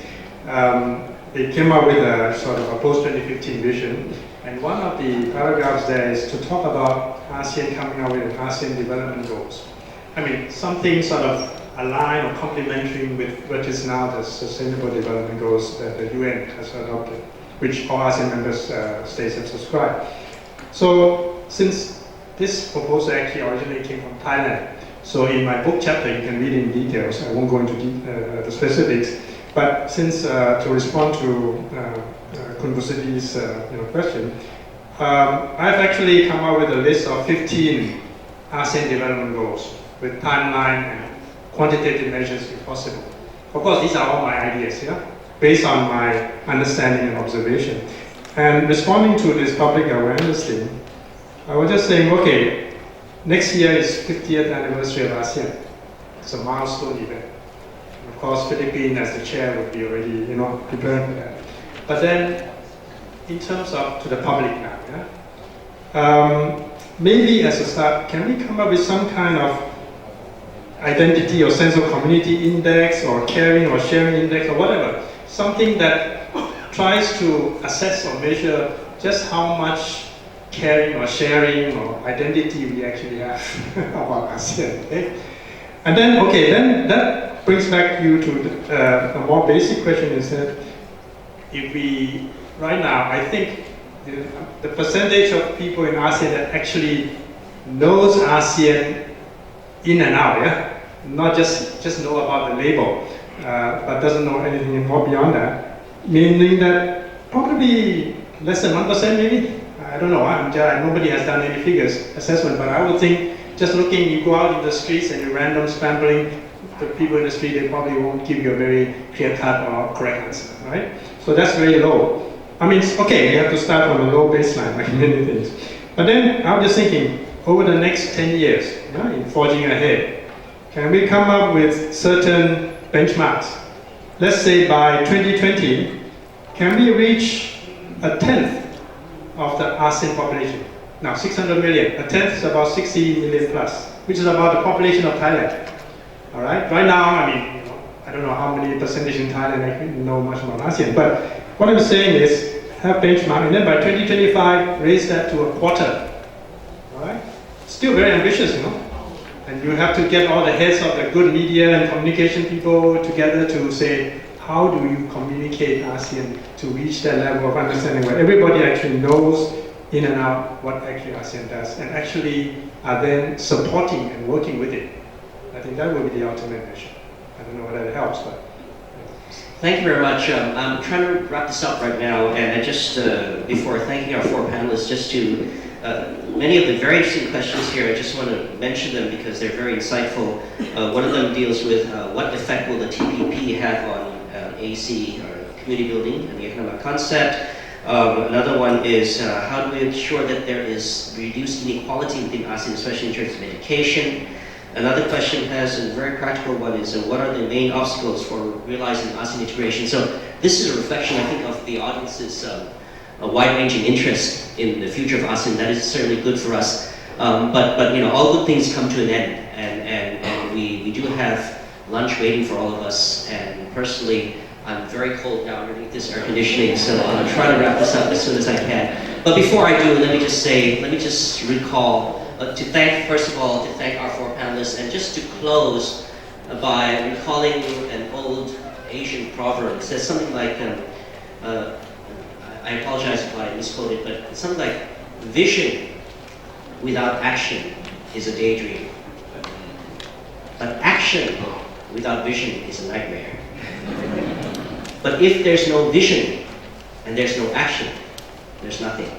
they came up with a sort of a post-2015 vision, and one of the paragraphs there is to talk about ASEAN coming out with an ASEAN development goals. I mean, something sort of aligned or complementary with what is now the Sustainable Development Goals that the UN has adopted, which all ASEAN member states have subscribed. So, since this proposal actually originally came from Thailand, so in my book chapter you can read in details, I won't go into the specifics, but since to respond to Khun Busiti's question, I've actually come up with a list of 15 ASEAN development goals with timeline and quantitative measures if possible. Of course, these are all my ideas, based on my understanding and observation. And responding to this public awareness thing, I was just saying, okay, next year is 50th anniversary of ASEAN. It's a milestone event. Of course, Philippines as the chair would be already, preparing for that. But then, in terms of to the public now, maybe as a start, can we come up with some kind of identity or sense of community index or caring or sharing index or whatever, something that tries to assess or measure just how much caring or sharing or identity we actually have about ASEAN. Okay? And then, okay, then that brings back you to a more basic question is that if we, right now, I think the percentage of people in ASEAN that actually knows ASEAN in and out, yeah? Not just know about the label, but doesn't know anything more beyond that, meaning that probably less than 1% maybe? I don't know, nobody has done any figures assessment, but I would think just looking, you go out in the streets and you random scrambling, the people in the street, they probably won't give you a very clear-cut or correct answer, right? So that's very low. I mean, okay, you have to start from a low baseline, like many things. But then I'm just thinking, over the next 10 years, in forging ahead, can we come up with certain benchmarks? Let's say by 2020, can we reach a tenth of the ASEAN population? Now, 600 million, a tenth is about 60 million plus, which is about the population of Thailand. All right. Right now, I mean, I don't know how many percentage in Thailand I know much about ASEAN, but what I'm saying is have benchmark, and then by 2025 raise that to a quarter. All right. Still very ambitious, And you have to get all the heads of the good media and communication people together to say, how do you communicate ASEAN to reach that level of understanding where everybody actually knows in and out what actually ASEAN does and actually are then supporting and working with it. I think that would be the ultimate measure. I don't know whether it helps, but. Thank you very much. I'm trying to wrap this up right now, and just before thanking our four panelists, just to many of the very interesting questions here, I just want to mention them because they're very insightful. One of them deals with what effect will the TPP have on AC, or community building, and the economic concept. Another one is how do we ensure that there is reduced inequality within ASEAN, especially in terms of education. Another question has a very practical one is what are the main obstacles for realizing ASEAN integration? So this is a reflection, I think, of the audience's a wide-ranging interest in the future of ASEAN. That is certainly good for us. But all good things come to an end, and we do have lunch waiting for all of us. And personally, I'm very cold now underneath this air conditioning, so I'll try to wrap this up as soon as I can. But before I do, let me just recall, first of all, to thank our four panelists, and just to close by recalling an old Asian proverb. It says something like, I apologize if I misquoted, but it's something like, vision without action is a daydream, but action without vision is a nightmare. But if there's no vision and there's no action, there's nothing.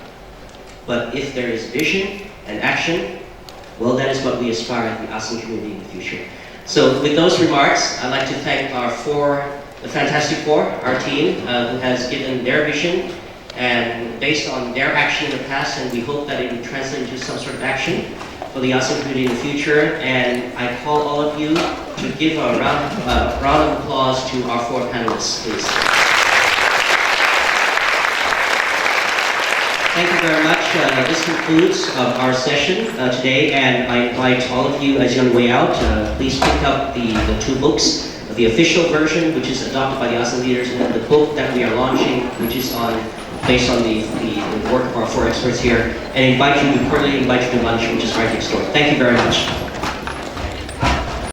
But if there is vision and action, well, that is what we aspire at the ASEAN community in the future. So with those remarks, I'd like to thank the Fantastic Four, our team, who has given their vision and based on their action in the past, and we hope that it will translate into some sort of action for the ASEAN community in the future. And I call all of you to give a round of applause to our four panelists, please. Thank you very much. This concludes our session today, and I invite all of you, as you're on the way out, please pick up the two books, the official version, which is adopted by the ASEAN leaders, and then the book that we are launching, which is based on the work of our four experts here, and cordially invite you to lunch, which is right next door. Thank you very much.